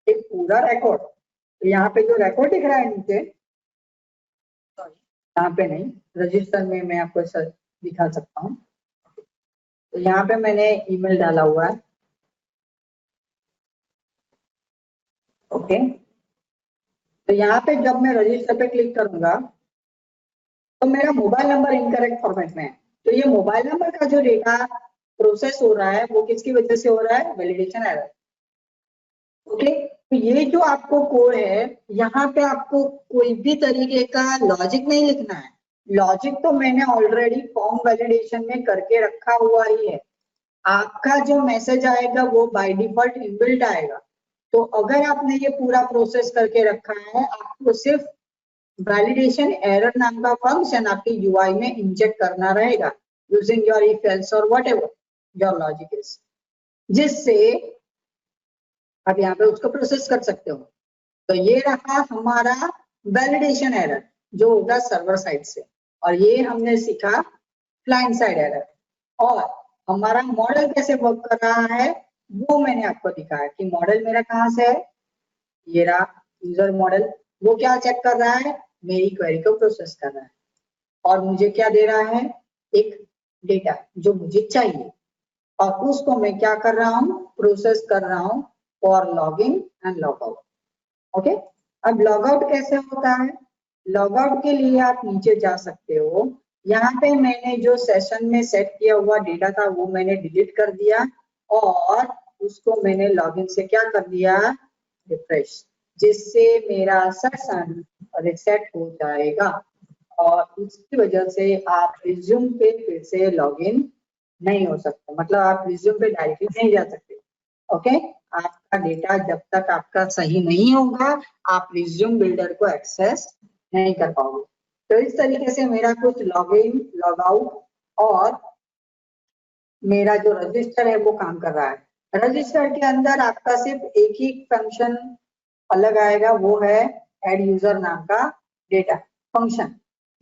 एक पूरा रिकॉर्ड। तो यहाँ पे जो रिकॉर्ड दिख रहा है नीचे, यहाँ पे नहीं, रजिस्टर में मैं आपको दिखा सकता हूँ। तो यहाँ पे मैंने ईमेल डाला हुआ है। ओके, तो यहाँ पे जब मैं रजिस्टर पे क्लिक करूंगा तो मेरा मोबाइल नंबर इनकरेक्ट फॉर्मेट में है। तो ये मोबाइल नंबर का जो डेटा प्रोसेस हो रहा है वो किसकी वजह से हो रहा है? Validation error. ओके, तो ये जो आपको कोड है, यहाँ पे आपको कोई भी तरीके का लॉजिक नहीं लिखना है। लॉजिक तो मैंने ऑलरेडी फॉर्म वैलिडेशन में करके रखा हुआ ही है। आपका जो मैसेज आएगा वो बाय डिफॉल्ट इनबिल्ट आएगा। तो अगर आपने ये पूरा प्रोसेस करके रखा है, आपको सिर्फ वैलिडेशन एरर नाम का फंक्शन आपके यूआई में इंजेक्ट करना रहेगा यूजिंग योर इफ एल्स और व्हाटएवर योर लॉजिक इज, जिससे आप यहाँ पे उसको प्रोसेस कर सकते हो। तो ये रहा हमारा वैलिडेशन एरर जो होगा सर्वर साइड से, और ये हमने सीखा क्लाइंट साइड एरर। और हमारा मॉडल कैसे वर्क कर रहा है वो मैंने आपको दिखाया कि मॉडल मेरा कहाँ से है, ये रहा यूजर मॉडल। वो क्या चेक कर रहा है? मेरी क्वेरी को प्रोसेस कर रहा है, और मुझे क्या दे रहा है? एक डेटा जो मुझे चाहिए, और उसको मैं क्या कर रहा हूँ? प्रोसेस कर रहा हूँ for logging and log out. Okay, अब लॉग आउट कैसे होता है? लॉग आउट के लिए आप नीचे जा सकते हो, यहाँ पे मैंने जो सेशन में सेट किया हुआ डेटा था वो मैंने डिलीट कर दिया और उसको मैंने लॉगिन से क्या कर दिया, रिफ्रेश, जिससे मेरा सेशन रिसेट हो जाएगा और उसकी वजह से आप रिज्यूम पे फिर से लॉगिन नहीं हो सकते, मतलब आप रिज्यूम पे डायरेक्टली नहीं जा सकते। ओके, आपका डेटा जब तक आपका सही नहीं होगा आप रिज्यूम बिल्डर को एक्सेस नहीं कर पाओगे। तो इस तरीके से मेरा कुछ लॉगिन, लॉग आउट और मेरा जो रजिस्टर है वो काम कर रहा है। रजिस्टर के अंदर आपका सिर्फ एक ही फंक्शन अलग आएगा, वो है ऐड यूजर नाम का डेटा फंक्शन,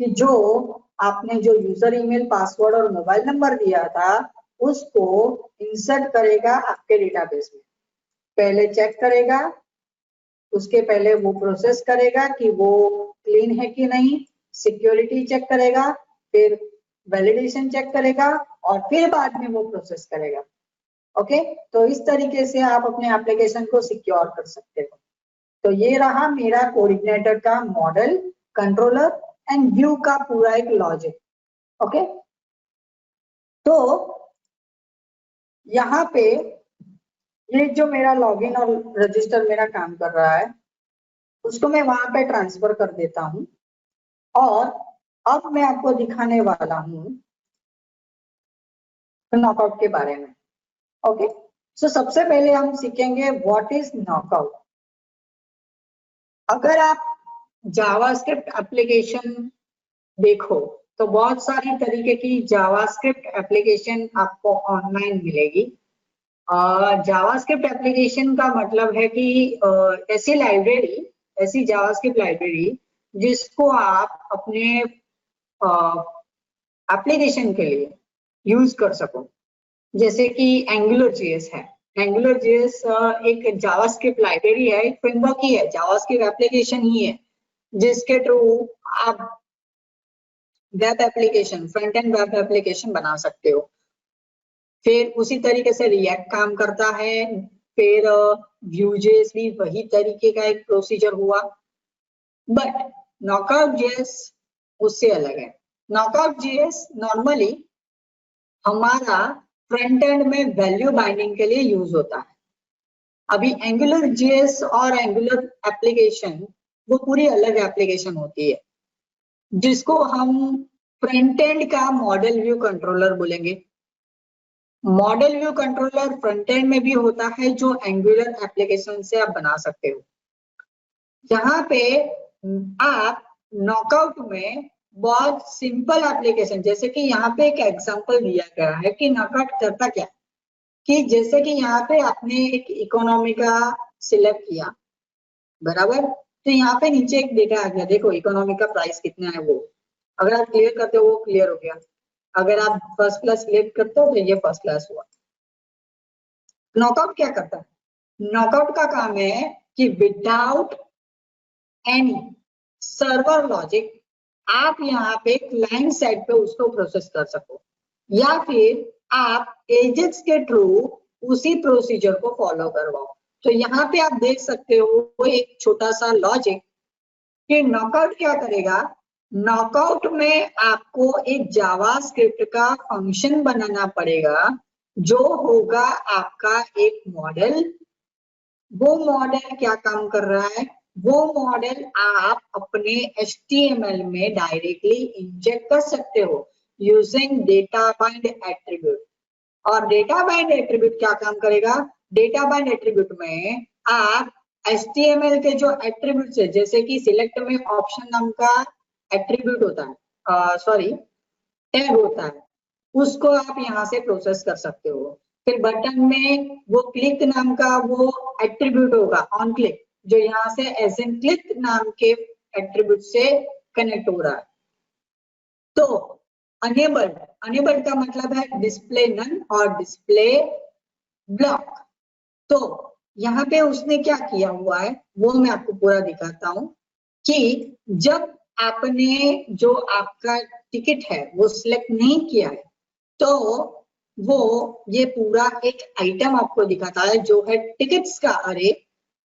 कि जो आपने जो यूजर ईमेल, पासवर्ड और मोबाइल नंबर दिया था उसको इंसर्ट करेगा आपके डेटाबेस में। पहले चेक करेगा, उसके पहले वो प्रोसेस करेगा कि वो क्लीन है कि नहीं, सिक्योरिटी चेक करेगा, फिर वैलिडेशन चेक करेगा और फिर बाद में वो प्रोसेस करेगा। ओके, तो इस तरीके से आप अपने एप्लीकेशन को सिक्योर कर सकते हो। तो ये रहा मेरा कोऑर्डिनेटर का मॉडल, कंट्रोलर एंड व्यू का पूरा एक लॉजिक। ओके, तो यहाँ पे ये जो मेरा लॉगिन और रजिस्टर मेरा काम कर रहा है उसको मैं वहां पे ट्रांसफर कर देता हूं और अब मैं आपको दिखाने वाला हूं नॉकआउट के बारे में। ओके, सो सबसे पहले हम सीखेंगे व्हाट इज नॉकआउट। अगर आप जावास्क्रिप्ट एप्लीकेशन देखो तो बहुत सारी तरीके की जावास्क्रिप्ट एप्लीकेशन आपको ऑनलाइन मिलेगी। जावास्क्रिप्ट एप्लीकेशन का मतलब है कि ऐसी लाइब्रेरी, ऐसी जावास्क्रिप्ट लाइब्रेरी जिसको आप अपने एप्लीकेशन के लिए यूज कर सको। जैसे कि एंगुलर जेएस है, एंगुलर जेएस एक जावास्क्रिप्ट लाइब्रेरी है, एक फ्रेमवर्क ही है, जावास्क्रिप्ट एप्लीकेशन ही है जिसके थ्रू आप web application, front end web application बना सकते हो। फिर उसी तरीके से रिएक्ट काम करता है, फिर व्यूजेस भी वही तरीके का एक प्रोसीजर हुआ। बट नॉकआउट जेएस उससे अलग है। नॉकआउट जेएस नॉर्मली हमारा फ्रंट एंड में वैल्यू बाइंडिंग के लिए यूज होता है। अभी एंगुलर जेएस और एंगुलर एप्लीकेशन वो पूरी अलग एप्लीकेशन होती है जिसको हम फ्रंट एंड का मॉडल व्यू कंट्रोलर बोलेंगे। Model view controller front end में भी होता है जो एंगुलर एप्लीकेशन से आप बना सकते हो। यहाँ पे आप नॉकआउट में बहुत सिंपल एप्लीकेशन, जैसे कि यहाँ पे एक एग्जांपल दिया गया है कि नॉकआउट करता क्या, कि जैसे कि यहाँ पे आपने एक इकोनॉमी का सिलेक्ट किया, बराबर, तो यहाँ पे नीचे एक डेटा आ गया, देखो इकोनॉमी का प्राइस कितना है वो। अगर आप क्लियर करते हो वो क्लियर हो गया, अगर आप फर्स्ट क्लास सिलेक्ट करते हो तो ये फर्स्ट क्लास हुआ। नॉकआउट क्या करता है, नॉकआउट का काम है कि विदाउट एनी सर्वर लॉजिक आप यहाँ पे क्लाइंट साइड पे उसको प्रोसेस कर सको, या फिर आप एजेंट्स के थ्रू उसी प्रोसीजर को फॉलो करवाओ। तो यहाँ पे आप देख सकते हो वो एक छोटा सा लॉजिक कि नॉकआउट क्या करेगा। नॉकआउट में आपको एक जावास्क्रिप्ट का फंक्शन बनाना पड़ेगा जो होगा आपका एक मॉडल। वो मॉडल क्या काम कर रहा है, वो मॉडल आप अपने HTML में डायरेक्टली इंजेक्ट कर सकते हो यूजिंग डेटा बाइंड एट्रीब्यूट। और डेटा बाइंड एट्रीब्यूट क्या काम करेगा, डेटा बाइंड एट्रीब्यूट में आप HTML के जो एट्रीब्यूट्स है, जैसे कि सिलेक्ट में ऑप्शन नाम का एट्रीब्यूट होता है, सॉरी टैग होता है, उसको आप यहाँ से प्रोसेस कर सकते हो। फिर बटन में वो क्लिक नाम का वो एट्रीब्यूट होगा ऑन क्लिक, जो यहाँ से एज इन क्लिक नाम के एट्रीब्यूट से कनेक्ट हो रहा है। तो अनेबल्ड, अनेबल्ड का मतलब है डिस्प्ले नन और डिस्प्ले ब्लॉक। तो यहाँ पे उसने क्या किया हुआ है वो मैं आपको पूरा दिखाता हूँ कि जब आपने जो आपका टिकट है वो सिलेक्ट नहीं किया है तो वो ये पूरा एक आइटम आपको दिखाता है जो है टिकट्स का अरे।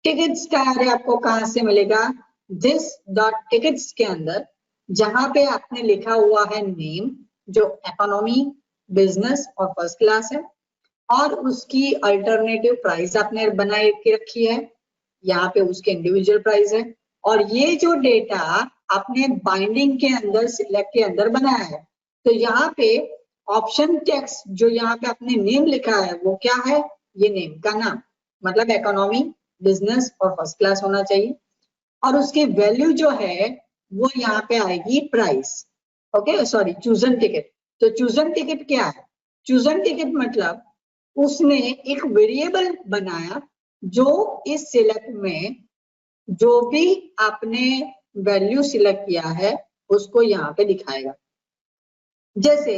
टिकट्स का अरे आपको कहाँ से मिलेगा, दिस डॉट टिकट्स के अंदर जहां पे आपने लिखा हुआ है नेम, जो इकोनॉमी, बिजनेस और फर्स्ट क्लास है, और उसकी अल्टरनेटिव प्राइस आपने बनाए के रखी है, यहाँ पे उसके इंडिविजुअल प्राइस है। और ये जो डेटा आपने बाइंडिंग के अंदर, सिलेक्ट के अंदर बनाया है, तो यहाँ पे ऑप्शन टेक्स्ट जो यहाँ पे आपने नेम लिखा है वो क्या है, ये नेम का नाम, मतलब इकोनॉमी, बिजनेस और फर्स्ट क्लास होना चाहिए। और उसकी वैल्यू जो है वो यहाँ पे आएगी price, okay sorry chosen ticket. तो चूजन टिकट क्या है, चूजन टिकट मतलब उसने एक वेरिएबल बनाया जो इस सिलेक्ट में जो भी आपने वैल्यू सिलेक्ट किया है उसको यहाँ पे दिखाएगा। जैसे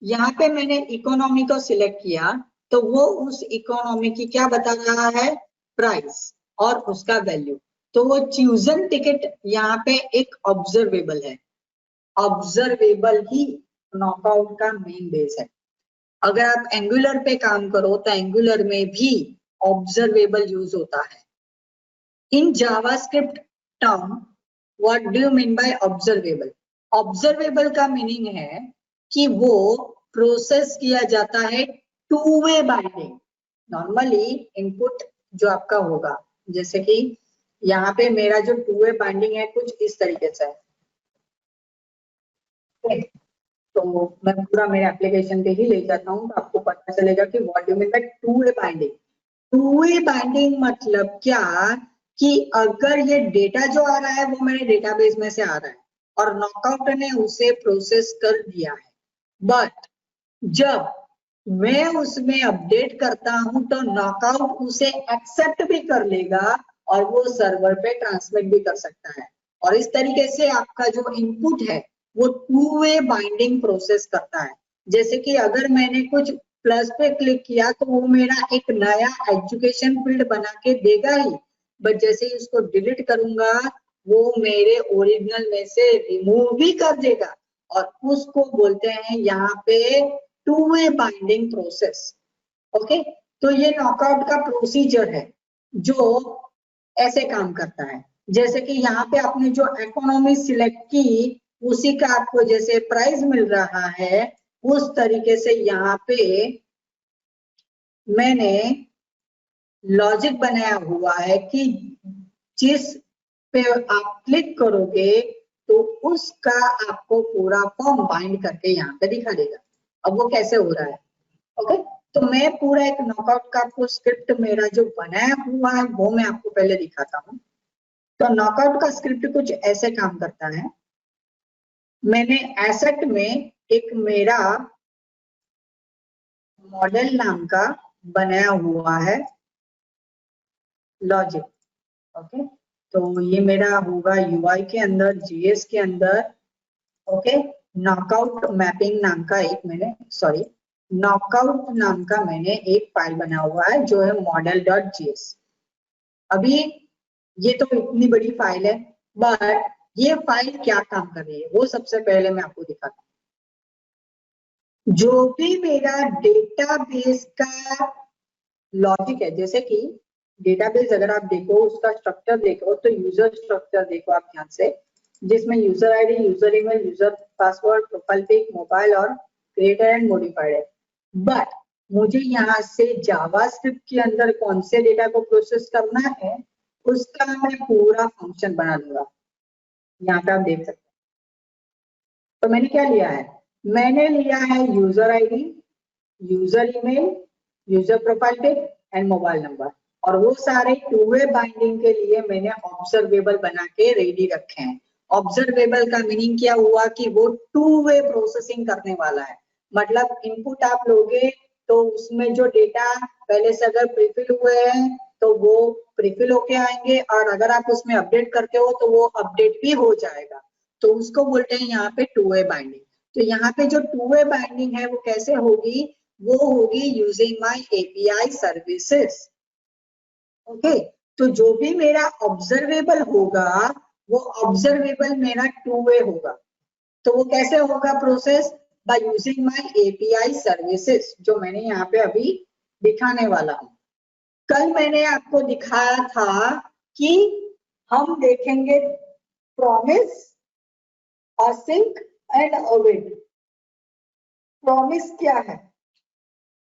यहाँ पे मैंने इकोनॉमी को सिलेक्ट किया तो वो उस इकोनॉमी की क्या बता रहा है, प्राइस और उसका वैल्यू। तो वो चूजन टिकट यहाँ पे एक ऑब्जर्वेबल है, ऑब्जर्वेबल ही नॉकआउट का मेन बेस है। अगर आप एंगुलर पे काम करो तो एंगुलर में भी ऑब्जर्वेबल यूज होता है। In JavaScript term what do you mean by observable? Observable का मीनिंग है कि वो प्रोसेस किया जाता है two way binding. Normally input जो आपका होगा, जैसे कि यहाँ पे मेरा जो टू वे बाइंडिंग है कुछ इस तरीके से है, तो मैं पूरा मेरे एप्लीकेशन पे ही ले जाता हूँ तो आपको पता चलेगा कि what do you mean by two way binding. Two way binding मतलब क्या, कि अगर ये डेटा जो आ रहा है वो मेरे डेटाबेस में से आ रहा है और नॉकआउट ने उसे प्रोसेस कर दिया है, बट जब मैं उसमें अपडेट करता हूं तो नॉकआउट उसे एक्सेप्ट भी कर लेगा और वो सर्वर पे ट्रांसमिट भी कर सकता है। और इस तरीके से आपका जो इनपुट है वो टू वे बाइंडिंग प्रोसेस करता है। जैसे कि अगर मैंने कुछ प्लस पे क्लिक किया तो वो मेरा एक नया एजुकेशन फील्ड बना के देगा ही, बट जैसे ही उसको डिलीट करूंगा वो मेरे ओरिजिनल में से रिमूव भी कर देगा, और उसको बोलते हैं यहाँ पे two way binding process. Okay, तो ये नॉकआउट का प्रोसीजर है जो ऐसे काम करता है। जैसे कि यहाँ पे आपने जो इकोनॉमी सिलेक्ट की उसी का आपको जैसे प्राइस मिल रहा है, उस तरीके से यहाँ पे मैंने लॉजिक बनाया हुआ है कि जिस पे आप क्लिक करोगे तो उसका आपको पूरा फॉर्म बाइंड करके यहाँ पे दिखा देगा। अब वो कैसे हो रहा है, ओके, तो मैं पूरा एक नॉकआउट का आपको स्क्रिप्ट मेरा जो बनाया हुआ है वो मैं आपको पहले दिखाता हूँ। तो नॉकआउट का स्क्रिप्ट कुछ ऐसे काम करता है। मैंने एसेट में एक मेरा मॉडल नाम का बनाया हुआ है लॉजिक, ओके, तो ये मेरा होगा यूआई के अंदर, जीएस के अंदर, ओके। नॉकआउट मैपिंग नाम का एक मैंने नॉकआउट नाम का मैंने एक फाइल बना हुआ है जो है model.js। अभी ये तो इतनी बड़ी फाइल है, बट ये फाइल क्या काम कर रही है वो सबसे पहले मैं आपको दिखाता हूँ। जो भी मेरा डेटाबेस का लॉजिक है, जैसे कि डेटाबेस अगर आप देखो उसका स्ट्रक्चर देखो तो यूजर स्ट्रक्चर देखो आप ध्यान से, जिसमें user ID, user email, user password, profile pic, mobile और क्रिएटेड एंड मॉडिफाइड है। बट मुझे यहाँ से जावास्क्रिप्ट के अंदर कौन से डेटा को प्रोसेस करना है उसका मैं पूरा फंक्शन बना दूंगा। यहाँ पे आप देख सकते हैं, तो मैंने क्या लिया है, मैंने लिया है user ID, user email, user profile pic and mobile number, और वो सारे टू वे बाइंडिंग के लिए मैंने ऑब्जर्वेबल बना के रेडी रखे हैं। ऑब्जर्वेबल का मीनिंग क्या हुआ कि वो टू वे प्रोसेसिंग करने वाला है, मतलब इनपुट आप लोगे तो उसमें जो डेटा पहले से अगर प्रीफिल हुए हैं तो वो प्रीफिल होके आएंगे, और अगर आप उसमें अपडेट करते हो तो वो अपडेट भी हो जाएगा, तो उसको बोलते हैं यहाँ पे टू वे बाइंडिंग। तो यहाँ पे जो टू वे बाइंडिंग है वो कैसे होगी, वो होगी using my API services, okay. तो जो भी मेरा ऑब्जर्वेबल होगा वो ऑब्जर्वेबल मेरा टू वे होगा, तो वो कैसे होगा process, by using my API services, जो मैंने यहाँ पे अभी दिखाने वाला हूँ। कल मैंने आपको दिखाया था कि हम देखेंगे promise async and await। Promise क्या है?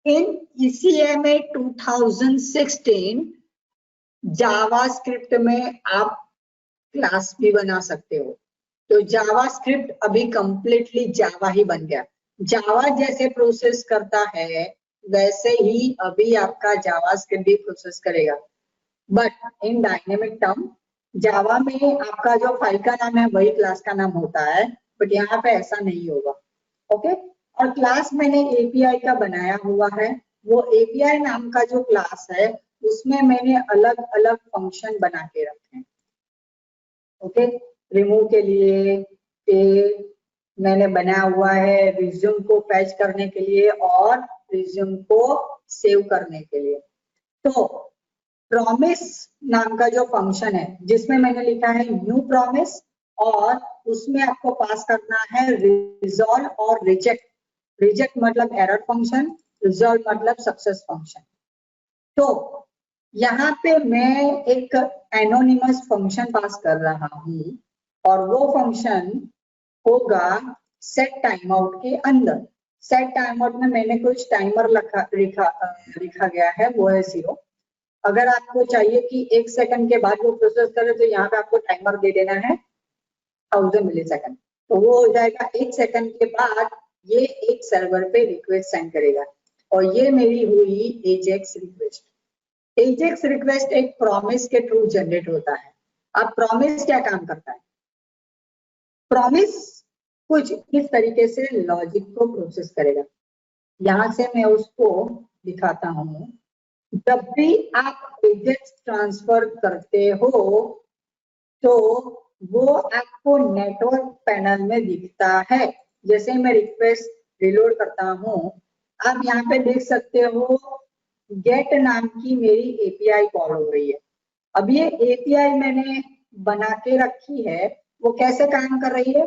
इन ECMA 2016 जावास्क्रिप्ट में आप क्लास भी बना सकते हो। तो जावास्क्रिप्ट अभी कंप्लीटली जावा ही बन गया। जावा जैसे प्रोसेस करता है वैसे ही अभी आपका जावास्क्रिप्ट भी प्रोसेस करेगा, बट इन डायनेमिक टर्म जावा में आपका जो फाइल का नाम है वही क्लास का नाम होता है, बट यहाँ पे ऐसा नहीं होगा। ओके, और क्लास मैंने एपीआई का बनाया हुआ है। वो एपीआई नाम का जो क्लास है उसमें मैंने अलग अलग फंक्शन बना के रखे हैं। ओके, रिमूव के लिए मैंने बनाया हुआ है, रिज्यूम को फैच करने के लिए और रिज्यूम को सेव करने के लिए। तो प्रॉमिस नाम का जो फंक्शन है जिसमें मैंने लिखा है न्यू प्रॉमिस, और उसमें आपको पास करना है रिजॉल्व और रिजेक्ट। रिजेक्ट मतलब एरर फंक्शन, रिजॉल्व मतलब सक्सेस फंक्शन। तो यहाँ पे मैं एक एनोनिमस फंक्शन पास कर रहा हूँ और वो फंक्शन होगा सेट टाइम आउट के अंदर। सेट टाइम आउट में मैंने कुछ टाइमर लिखा गया है, वो है 0। अगर आपको चाहिए कि 1 सेकंड के बाद वो प्रोसेस करे तो यहाँ पे आपको टाइमर दे देना है 1000 मिली सेकंड। तो वो हो जाएगा 1 सेकंड के बाद ये एक सर्वर पे रिक्वेस्ट सेंड करेगा, और ये मेरी हुई एजेक्स रिक्वेस्ट। एजेक्स रिक्वेस्ट एक प्रॉमिस के थ्रू जनरेट होता है। अब प्रॉमिस क्या काम करता है? प्रॉमिस कुछ इस तरीके से लॉजिक को प्रोसेस करेगा। यहां से मैं उसको दिखाता हूं। जब भी आप एजेक्स ट्रांसफर करते हो तो वो आपको नेटवर्क पैनल में दिखता है। जैसे मैं रिक्वेस्ट रिलोड करता हूं, आप यहाँ पे देख सकते हो गेट नाम की मेरी एपीआई कॉल हो रही है। अब ये एपीआई मैंने बना के रखी है, वो कैसे काम कर रही है?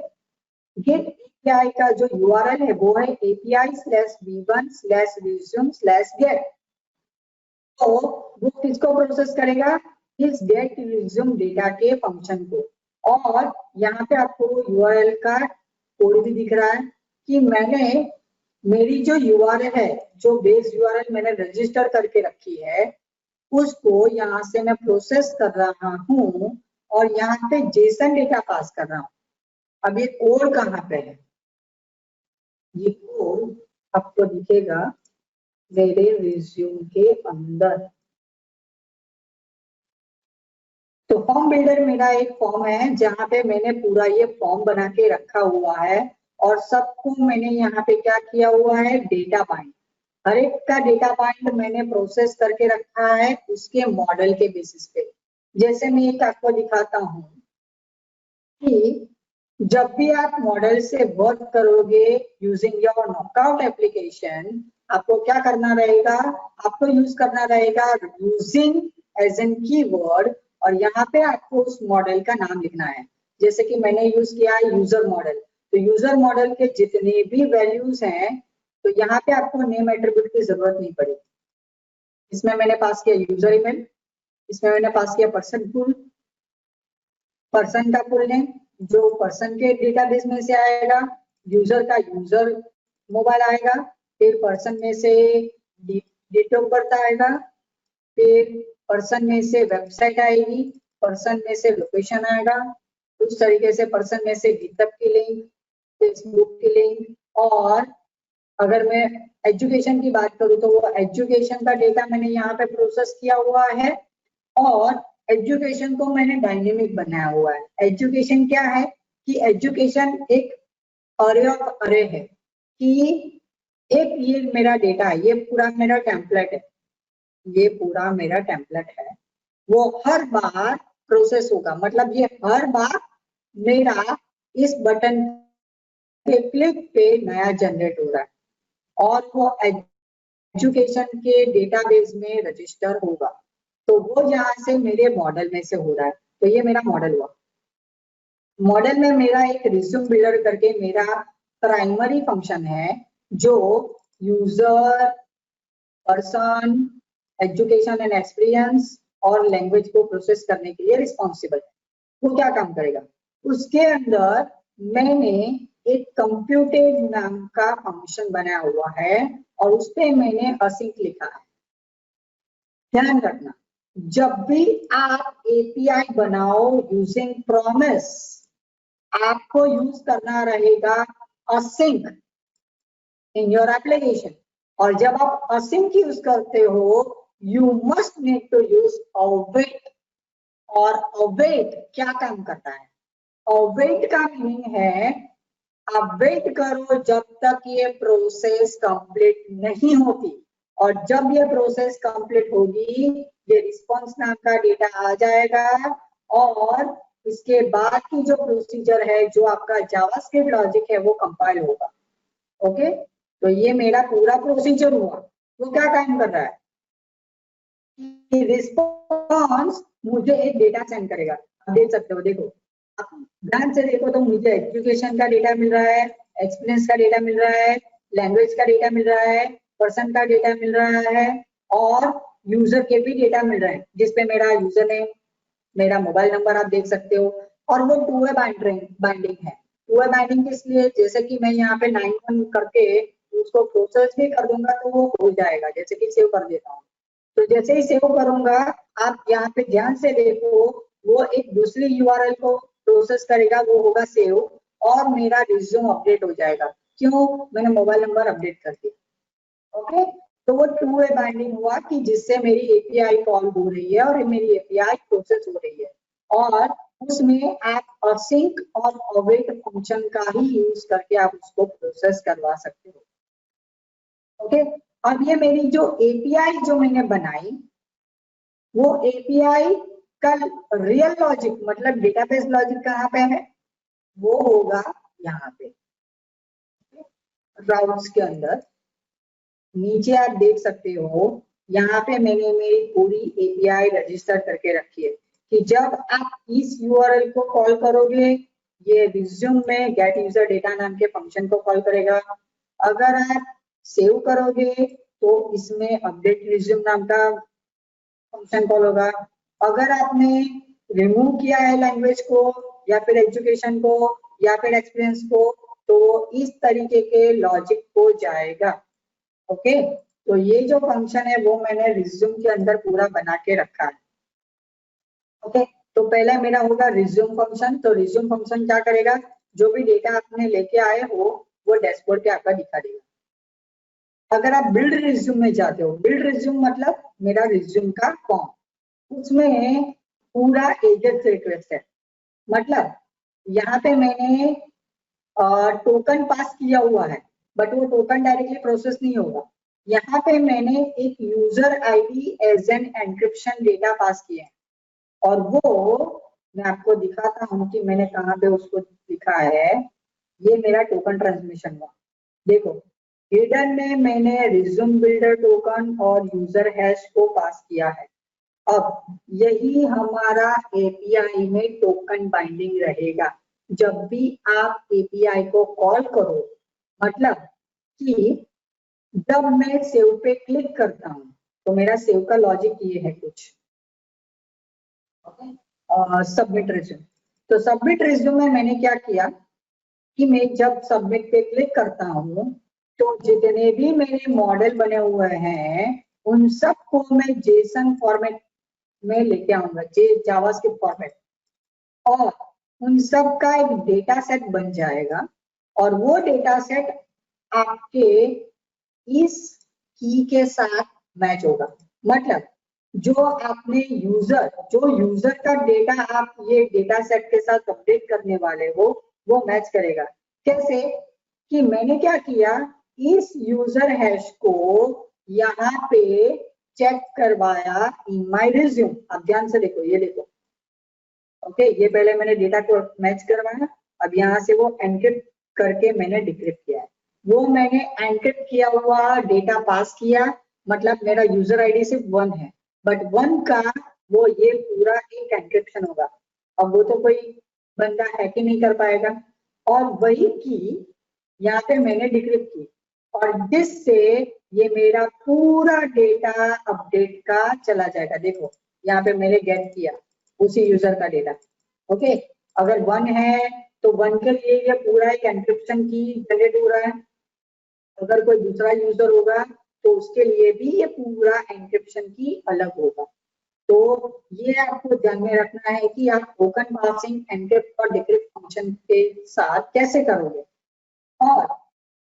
गेट एपीआई का जो यूआरएल है वो है api/v1/resume/get। तो वो किसको प्रोसेस करेगा? इस गेट रिज्यूम डेटा के फंक्शन को। और यहाँ पे आपको यूआरएल का कोड भी दिख रहा है कि मैंने मेरी जो यूआरएल है, जो बेस यूआरएल मैंने रजिस्टर करके रखी है, उसको यहाँ से मैं प्रोसेस कर रहा हूँ और यहाँ पे जेसन डेटा पास कर रहा हूँ। अब ये कोड कहाँ पे है? ये कोड आपको दिखेगा मेरे रिज्यूम के अंदर। तो फॉर्म बिल्डर मेरा एक फॉर्म है जहाँ पे मैंने पूरा ये फॉर्म बना के रखा हुआ है, और सबको मैंने यहाँ पे क्या किया हुआ है? Data bind. हर एक का डेटा बाइंड मैंने प्रोसेस करके रखा है उसके मॉडल के बेसिस पे। जैसे मैं एक आपको दिखाता हूँ कि जब भी आप मॉडल से वर्क करोगे यूजिंग योर नॉकआउट एप्लीकेशन, आपको क्या करना रहेगा? आपको यूज करना रहेगा यूजिंग एज एन कीवर्ड, और यहाँ पे आपको उस मॉडल का नाम लिखना है। जैसे कि मैंने यूज किया है यूजर मॉडल, तो यूजर मॉडल के जितने भी वैल्यूज हैं, तो यहाँ पे आपको नेम एट्रीब्यूट की जरूरत नहीं पड़ेगी। इसमें मैंने पास किया यूजर ईमेल, इसमें मैंने पास किया पर्सन का फुल नेम जो पर्सन के डेटाबेस में से आएगा, यूजर का यूजर मोबाइल आएगा, फिर पर्सन में से डेट ऑफ बर्थ आएगा, फिर पर्सन में से वेबसाइट आएगी, पर्सन में से लोकेशन आएगा, उस तरीके से पर्सन में से गिटहब की लिंक, फेसबुक की लिंक, और अगर मैं एजुकेशन की बात करूं तो वो एजुकेशन का डेटा मैंने यहाँ पे प्रोसेस किया हुआ है, और एजुकेशन को मैंने डायनेमिक बनाया हुआ है। एजुकेशन क्या है कि एजुकेशन एक अरे ऑफ अरे है कि एक ये मेरा डेटा है, ये पूरा मेरा टेम्पलेट है, ये पूरा मेरा टेम्पलेट है, वो हर बार प्रोसेस होगा। मतलब ये हर बार मेरा इस बटन के क्लिक पे नया जनरेट हो रहा है और वो एजुकेशन के डेटाबेस में रजिस्टर होगा। तो वो यहाँ से मेरे मॉडल में से हो रहा है। तो ये मेरा मॉडल हुआ। मॉडल में मेरा एक रिज्यूम बिल्डर करके मेरा प्राइमरी फंक्शन है जो user, person, education and experience और लैंग्वेज को प्रोसेस करने के लिए रिस्पॉन्सिबल है। वो क्या काम करेगा? उसके अंदर मैंने एक कंप्यूटेड नाम का फंक्शन बनाया हुआ है और उस पे मैंने असिंक लिखा है। ध्यान रखना, जब भी आप एपीआई बनाओ यूजिंग प्रॉमिस, आपको यूज करना रहेगा असिंक इन योर एप्लीकेशन। और जब आप असिंक यूज करते हो, you must need to use await. और अवेट क्या काम करता है? अवेट का मीनिंग है आप वेट करो जब तक ये प्रोसेस कंप्लीट नहीं होती, और जब ये प्रोसेस कंप्लीट होगी ये रिस्पॉन्स नाम का डेटा आ जाएगा और इसके बाद की जो प्रोसीजर है, जो आपका जावास्क्रिप्ट लॉजिक है, वो कंपाइल होगा। ओके, तो ये मेरा पूरा प्रोसीजर हुआ। वो क्या काम कर रहा है कि रिस्पॉन्स मुझे एक डेटा सेंड करेगा। आप देख सकते हो, देखो आप ध्यान से देखो तो मुझे एजुकेशन का डेटा मिल रहा है, एक्सपीरियंस का डेटा मिल रहा है, लैंग्वेज का डेटा मिल रहा है, पर्सन का डेटा मिल रहा है और यूजर के भी डेटा मिल रहे हैं, जिसपे मेरा यूजर नेम, मेरा मोबाइल नंबर आप देख सकते हो। और वो टू वे बाइंडिंग है। टू वे बाइंडिंग इसलिए, जैसे कि मैं यहाँ पे 9-1 करके उसको प्रोसेस भी कर दूंगा तो वो हो जाएगा। जैसे कि सेव कर देता हूँ, तो जैसे ही सेव करूंगा, आप यहाँ पे ध्यान से देखो, वो एक दूसरी यूआरएल को प्रोसेस करेगा, वो होगा सेव, और मेरा रिज्यूम अपडेट हो जाएगा। क्यों? मैंने मोबाइल नंबर अपडेट कर दिया। ओके, तो वो टू वे बाइंडिंग हुआ कि जिससे मेरी एपीआई कॉल हो रही है और मेरी एपीआई प्रोसेस हो रही है, और उसमें आप असिंक और अवेट फंक्शन का ही यूज करके आप उसको प्रोसेस करवा सकते हो। ओके, अब ये मेरी जो एपीआई जो मैंने बनाई, वो एपीआई का रियल लॉजिक मतलब डेटाबेस लॉजिक कहाँ पे है? वो होगा यहाँ पे राउट्स के अंदर। नीचे आप देख सकते हो, यहाँ पे मैंने मेरी पूरी एपीआई रजिस्टर करके रखी है कि जब आप इस यूआरएल को कॉल करोगे, ये रिज्यूम में गेट यूजर डेटा नाम के फंक्शन को कॉल करेगा। अगर आप सेव करोगे तो इसमें अपडेट रिज्यूम नाम का फंक्शन कॉल होगा। अगर आपने रिमूव किया है लैंग्वेज को या फिर एजुकेशन को या फिर एक्सपीरियंस को, तो इस तरीके के लॉजिक हो जाएगा। ओके, तो ये जो फंक्शन है वो मैंने रिज्यूम के अंदर पूरा बना के रखा है। ओके, तो पहला मेरा होगा रिज्यूम फंक्शन। तो रिज्यूम फंक्शन क्या करेगा? जो भी डेटा आपने लेके आए हो वो डैशबोर्ड पे आपका दिखा देगा। अगर आप बिल्ड रिज्यूम में जाते हो, बिल्ड रिज्यूम मतलब मेरा रिज्यूम का फॉर्म, उसमें पूरा एजेक्स रिक्वेस्ट है। मतलब यहाँ पे मैंने टोकन पास किया हुआ है, बट वो टोकन डायरेक्टली प्रोसेस नहीं होगा। यहाँ पे मैंने एक user ID as an encryption data pass किया है, और वो मैं आपको दिखाता हूँ कि मैंने कहाँ पे उसको लिखा है। ये मेरा टोकन ट्रांसमिशन हुआ। देखो, हिडन में मैंने रिज्यूम बिल्डर टोकन और यूजर हैश को पास किया है। अब यही हमारा एपीआई में टोकन बाइंडिंग रहेगा। जब भी आप एपीआई को कॉल करो, मतलब कि जब मैं सेव पे क्लिक करता हूं, तो मेरा सेव का लॉजिक ये है कुछ। Submit resume. तो सबमिट रिज्यूम में मैंने क्या किया कि मैं जब सबमिट पे क्लिक करता हूँ, तो जितने भी मेरे मॉडल बने हुए हैं उन सबको मैं जेसन फॉर्मेट में लेके आऊंगा, जावास्क्रिप्ट फॉर्मेट, और उन सब का एक डेटा सेट बन जाएगा। और वो डेटा सेट आपके इस की के साथ मैच होगा। मतलब जो यूजर का डेटा आप ये डेटा सेट के साथ अपडेट करने वाले हो, वो मैच करेगा। कैसे? कि मैंने क्या किया, इस यूजर हैश को यहाँ पे चेक करवाया इन माय रिज्यूम। अब ध्यान से देखो, ये देखो। ओके, ये पहले मैंने डेटा को मैच करवाया, अब यहाँ से वो एनक्रिप्ट करके मैंने डिक्रिप्ट किया है। वो मैंने एनक्रिप्ट किया हुआ डेटा पास किया, मतलब मेरा यूजर आईडी सिर्फ 1 है, बट 1 का वो ये पूरा एक एनक्रिप्शन होगा। अब वो तो कोई बंदा हैक ही नहीं कर पाएगा। और वही की यहाँ पे मैंने डिक्रिप्ट की, और जिससे ये मेरा पूरा डेटा अपडेट का चला जाएगा। देखो यहाँ पे मैंने गेट किया उसी यूजर का डेटा। ओके, अगर 1 है तो 1 के लिए ये पूरा एक एन्क्रिप्शन की जनरेट हो रहा है। अगर कोई दूसरा यूजर होगा तो उसके लिए भी ये पूरा एन्क्रिप्शन की अलग होगा। तो ये आपको ध्यान में रखना है कि आप टोकन पासिंग, एनक्रिप्ट और डिक्रिप्ट फंक्शन के साथ कैसे करोगे। और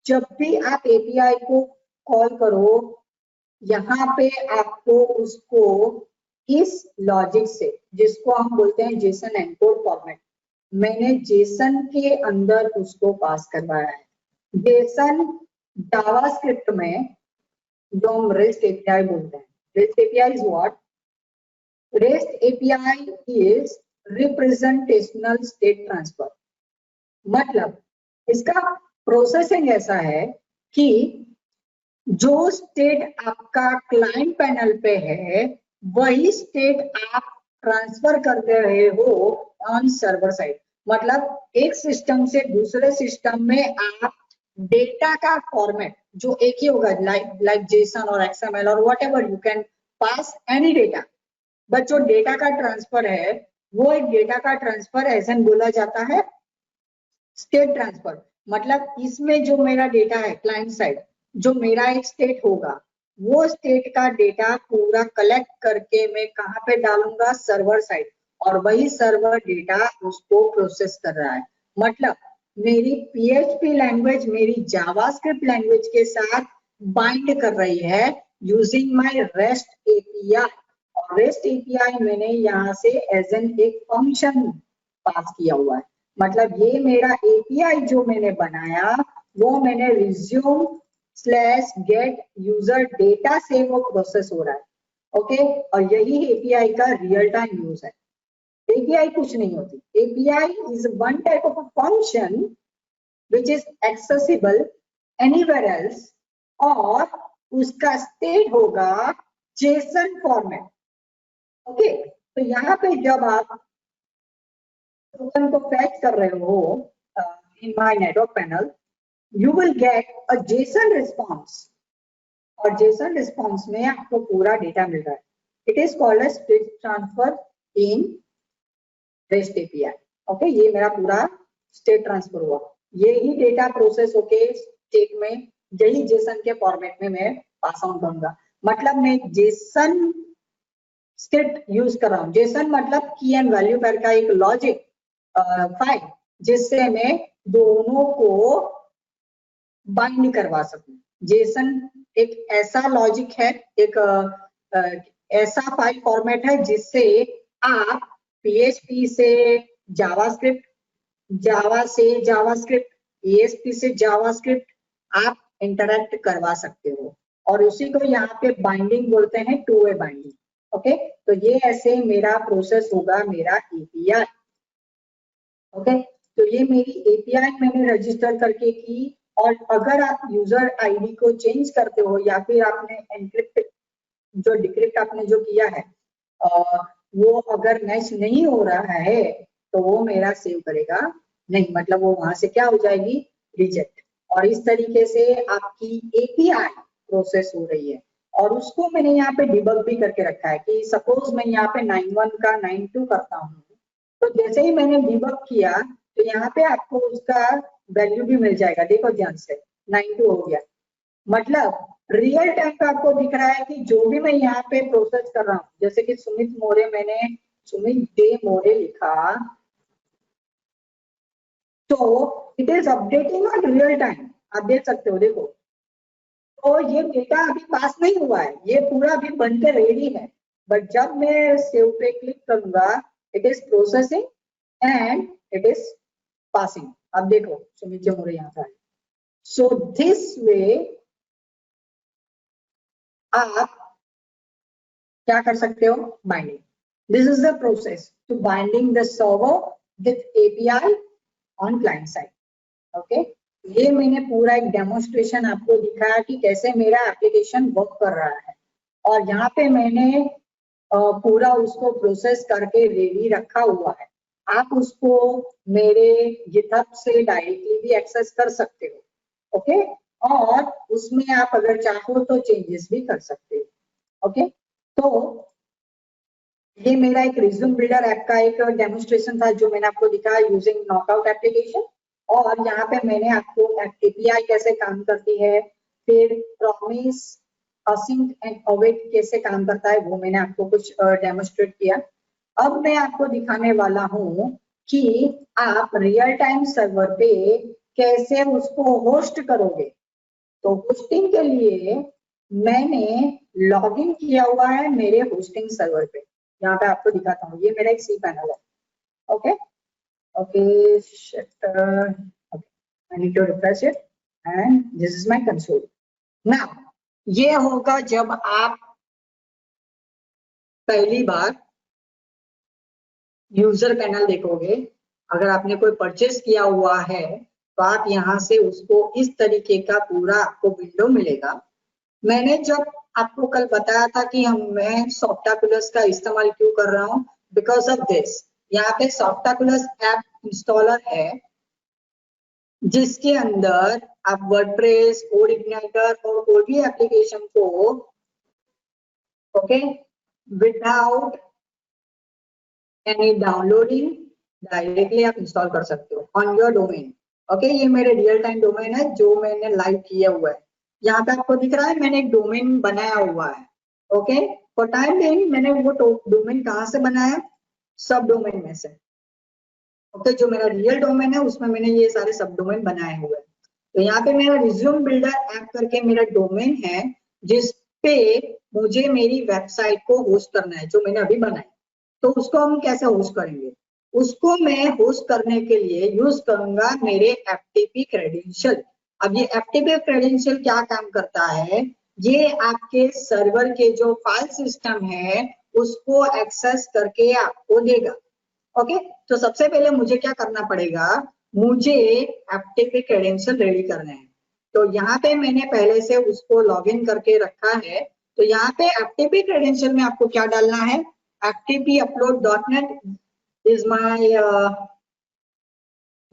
जब भी आप एपीआई को कॉल करो, यहाँ पे आपको उसको इस लॉजिक से, जिसको हम बोलते हैं जेसन एनकोड फॉर्मेट, मैंने जेसन के अंदर उसको पास करवाया है। जेसन जावास्क्रिप्ट में जो हम रेस्ट एपीआई बोलते हैं, rest API is what? Rest API is representational state transfer. मतलब इसका प्रोसेसिंग ऐसा है कि जो स्टेट आपका क्लाइंट पैनल पे है वही स्टेट आप ट्रांसफर कर दे रहे हो ऑन सर्वर साइड। मतलब एक सिस्टम से दूसरे सिस्टम में आप डेटा का फॉर्मेट जो एक ही होगा, लाइक जेसन और एक्सएमएल और whatever, you can pass any data, but जो डेटा का ट्रांसफर है वो एक डेटा का ट्रांसफर ऐसा बोला जाता है स्टेट ट्रांसफर। मतलब इसमें जो मेरा डेटा है क्लाइंट साइड, जो मेरा एक स्टेट होगा, वो स्टेट का डेटा पूरा कलेक्ट करके मैं कहाँ पे डालूंगा? सर्वर साइड, और वही सर्वर डेटा उसको प्रोसेस कर रहा है। मतलब मेरी PHP लैंग्वेज मेरी जावास्क्रिप्ट लैंग्वेज के साथ बाइंड कर रही है यूजिंग माय रेस्ट एपीआई। और रेस्ट एपीआई मैंने यहाँ से एज एन एक फंक्शन पास किया हुआ है। मतलब ये मेरा एपीआई जो मैंने बनाया वो मैंने resume/get user data से वो प्रोसेस हो रहा है। ओके, और यही एपीआई का रियल टाइम यूज है। एपीआई कुछ नहीं होती। API is one type of a function which is accessible anywhere else, और उसका स्टेट होगा जेसन फॉर्मेट। ओके, तो यहाँ पे जब आप टोकन को फैच कर रहे हो in my network panel, you will get a JSON response, और JSON response में आपको पूरा डेटा मिल रहा है। It is called as state transfer in REST API. Okay, ये मेरा पूरा स्टेट ट्रांसफर हुआ। ये ही डेटा प्रोसेस होके स्टेट में यही JSON के फॉर्मेट में मैं पास ऑन करूंगा। मतलब मैं JSON स्क्रिप्ट यूज कर रहा हूँ। JSON मतलब की एंड वैल्यू पेयर का एक लॉजिक फाइल, जिससे मैं दोनों को बाइंड करवा सकूं। जेसन एक ऐसा लॉजिक है, एक ऐसा फाइल फॉर्मेट है जिससे आप PHP से जावास्क्रिप्ट, जावा से जावास्क्रिप्ट, ESP से जावास्क्रिप्ट आप इंटरैक्ट करवा सकते हो, और उसी को यहाँ पे बाइंडिंग बोलते हैं, टू वे बाइंडिंग। ओके, तो ये ऐसे मेरा प्रोसेस होगा मेरा एपीआई। ओके, तो ये मेरी एपीआई मैंने रजिस्टर करके की। और अगर आप यूजर आईडी को चेंज करते हो या फिर आपने एनक्रिप्ट जो डिक्रिप्ट आपने जो किया है वो अगर मैच नहीं हो रहा है तो वो मेरा सेव करेगा नहीं, मतलब वो वहां से क्या हो जाएगी? रिजेक्ट। और इस तरीके से आपकी एपीआई प्रोसेस हो रही है। और उसको मैंने यहाँ पे डिबग भी करके रखा है कि सपोज मैं यहाँ पे 91 का 92 करता हूँ, तो जैसे ही मैंने डिबग किया तो यहाँ पे आपको उसका वैल्यू भी मिल जाएगा। देखो ध्यान से, 92 हो गया। मतलब रियल टाइम पे आपको दिख रहा है कि जो भी मैं यहाँ पे प्रोसेस कर रहा हूँ, जैसे कि सुमित मोरे, मैंने सुमित डे मोरे लिखा, तो it is updating on real time. आप देख सकते हो, देखो, तो ये डेटा अभी पास नहीं हुआ है, ये पूरा अभी बनकर रेडी है। बट जब मैं सेव पे क्लिक करूंगा, it is processing and it is passing. अब देखो सुमित जो मोरे यहाँ था। सो दिस वे आप क्या कर सकते हो? Binding. This is the process to binding the server with API on client side. Okay, ये मैंने पूरा एक डेमोन्स्ट्रेशन आपको दिखाया कि कैसे मेरा एप्लीकेशन वर्क कर रहा है। और यहाँ पे मैंने पूरा उसको प्रोसेस करके रेडी रखा हुआ है। आप उसको मेरे गिटहब से डायरेक्टली भी एक्सेस कर सकते हो। ओके, और उसमें आप अगर चाहो तो चेंजेस भी कर सकते हो। ओके, तो ये मेरा एक रिज्यूम बिल्डर ऐप का एक डेमोन्स्ट्रेशन था जो मैंने आपको दिखाया यूजिंग नॉकआउट एप्लीकेशन। और यहाँ पे मैंने आपको एपीआई कैसे काम करती है, फिर प्रॉमिस, असिंक एंड अवेट कैसे काम करता है, वो मैंने आपको कुछ डेमोन्स्ट्रेट किया। अब मैं आपको दिखाने वाला हूँ कि आप रियल टाइम सर्वर पे कैसे उसको होस्ट करोगे। तो होस्टिंग के लिए मैंने लॉगिन किया हुआ है मेरे होस्टिंग सर्वर पे। यहाँ पे आपको दिखाता हूँ, ये मेरा एक सी पैनल है। Okay okay I need to refresh it and this is my console. Now ये होगा जब आप पहली बार यूजर पैनल देखोगे। अगर आपने कोई परचेस किया हुआ है तो आप यहाँ से उसको इस तरीके का पूरा आपको विंडो मिलेगा। मैंने जब आपको कल बताया था कि मैं सॉफ्टाकुलस का इस्तेमाल क्यों कर रहा हूँ, बिकॉज ऑफ दिस। यहाँ पे सॉफ्टाकुलस ऐप इंस्टॉलर है जिसके अंदर आप वर्डप्रेस, कोड इग्नाइटर और कोई भी एप्लीकेशन को okay without any downloading directly आप इंस्टॉल कर सकते हो ऑन योर डोमेन। ओके, ये मेरे रियल टाइम डोमेन है जो मैंने लाइव किया हुआ है। यहाँ पे आपको दिख रहा है मैंने एक डोमेन बनाया हुआ है। ओके, फॉर टाइम बिंग मैंने वो डोमेन कहाँ से बनाया, सब डोमेन में से। ओके, जो मेरा रियल डोमेन है उसमें मैंने ये सारे सब डोमेन बनाए हुए हैं। तो यहाँ पे मेरा रिज्यूम बिल्डर ऐप करके मेरा डोमेन है जिस पे मुझे मेरी वेबसाइट को होस्ट करना है जो मैंने अभी बनाई। तो उसको हम कैसे होस्ट करेंगे, उसको मैं होस्ट करने के लिए यूज करूंगा मेरे एफटीपी क्रेडेंशियल। अब ये एफटीपी क्रेडेंशियल क्या काम करता है, ये आपके सर्वर के जो फाइल सिस्टम है उसको एक्सेस करके आपको देगा। ओके, तो सबसे पहले मुझे क्या करना पड़ेगा, मुझे एफटीपी क्रेडेंशियल रेडी करना है। तो यहाँ पे मैंने पहले से उसको लॉगिन करके रखा है। तो यहाँ पे एफटीपी क्रेडेंशियल में आपको क्या डालना है, ftpupload.net is my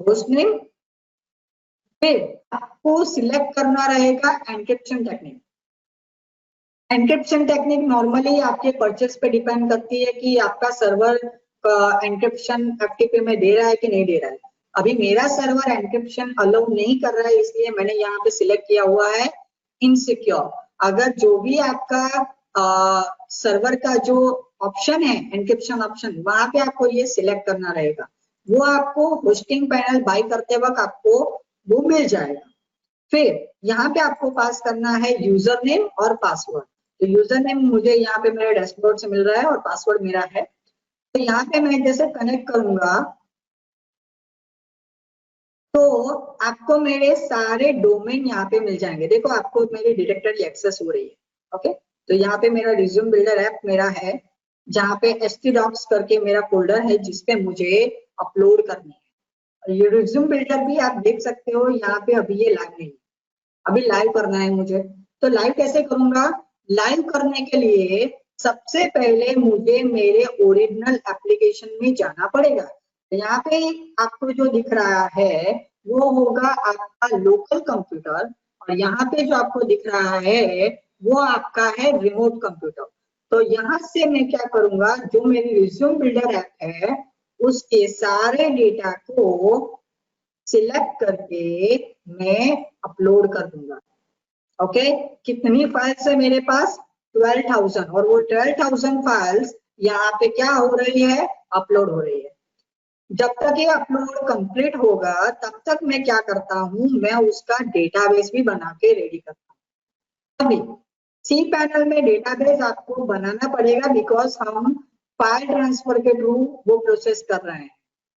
host name। फिर आपको सिलेक्ट करना रहेगा encryption technique. Encryption technique normally आपके परचेस पे डिपेंड करती है कि आपका सर्वर एनक्रिप्शन एफटीपी में दे रहा है कि नहीं दे रहा है। अभी मेरा सर्वर एनक्रिप्शन अलाउ नहीं कर रहा है, इसलिए मैंने यहाँ पे सिलेक्ट किया हुआ है इनसिक्योर। अगर जो भी आपका सर्वर का जो ऑप्शन है एनक्रिप्शन ऑप्शन, वहां पे आपको ये सिलेक्ट करना रहेगा। वो आपको होस्टिंग पैनल बाय करते वक्त आपको वो मिल जाएगा। फिर यहाँ पे आपको पास करना है यूजर नेम और पासवर्ड। तो यूजर नेम मुझे यहाँ पे मेरे डैशबोर्ड से मिल रहा है और पासवर्ड मेरा है। तो यहाँ पे मैं जैसे कनेक्ट करूंगा तो आपको मेरे सारे डोमेन यहाँ पे मिल जाएंगे। देखो आपको मेरी डायरेक्टरी एक्सेस हो रही है। ओके, तो यहाँ पे मेरा रिज्यूम बिल्डर ऐप मेरा है जहाँ पे htdocs करके मेरा फोल्डर है जिसपे मुझे अपलोड करनी है। ये रिज्यूम बिल्डर भी आप देख सकते हो यहाँ पे अभी ये लाइव नहीं, अभी लाइव करना है मुझे। तो लाइव कैसे करूंगा, लाइव करने के लिए सबसे पहले मुझे मेरे ओरिजिनल एप्लीकेशन में जाना पड़ेगा। यहाँ पे आपको जो दिख रहा है वो होगा आपका लोकल कंप्यूटर और यहाँ पे जो आपको दिख रहा है वो आपका है रिमोट कंप्यूटर। तो यहाँ से मैं क्या करूंगा, जो मेरी रिज्यूम बिल्डर ऐप है उसके सारे डेटा को सिलेक्ट करके मैं अपलोड कर दूंगा। ओके, कितनी फाइल्स है मेरे पास, 12,000, और वो 12,000 फाइल्स यहाँ पे क्या हो रही है, अपलोड हो रही है। जब तक ये अपलोड कंप्लीट होगा तब तक मैं क्या करता हूँ, मैं उसका डेटाबेस भी बना के रेडी करता हूँ। अभी सी पैनल में डेटाबेस आपको बनाना पड़ेगा बिकॉज हम फाइल ट्रांसफर के थ्रू वो प्रोसेस कर रहे हैं।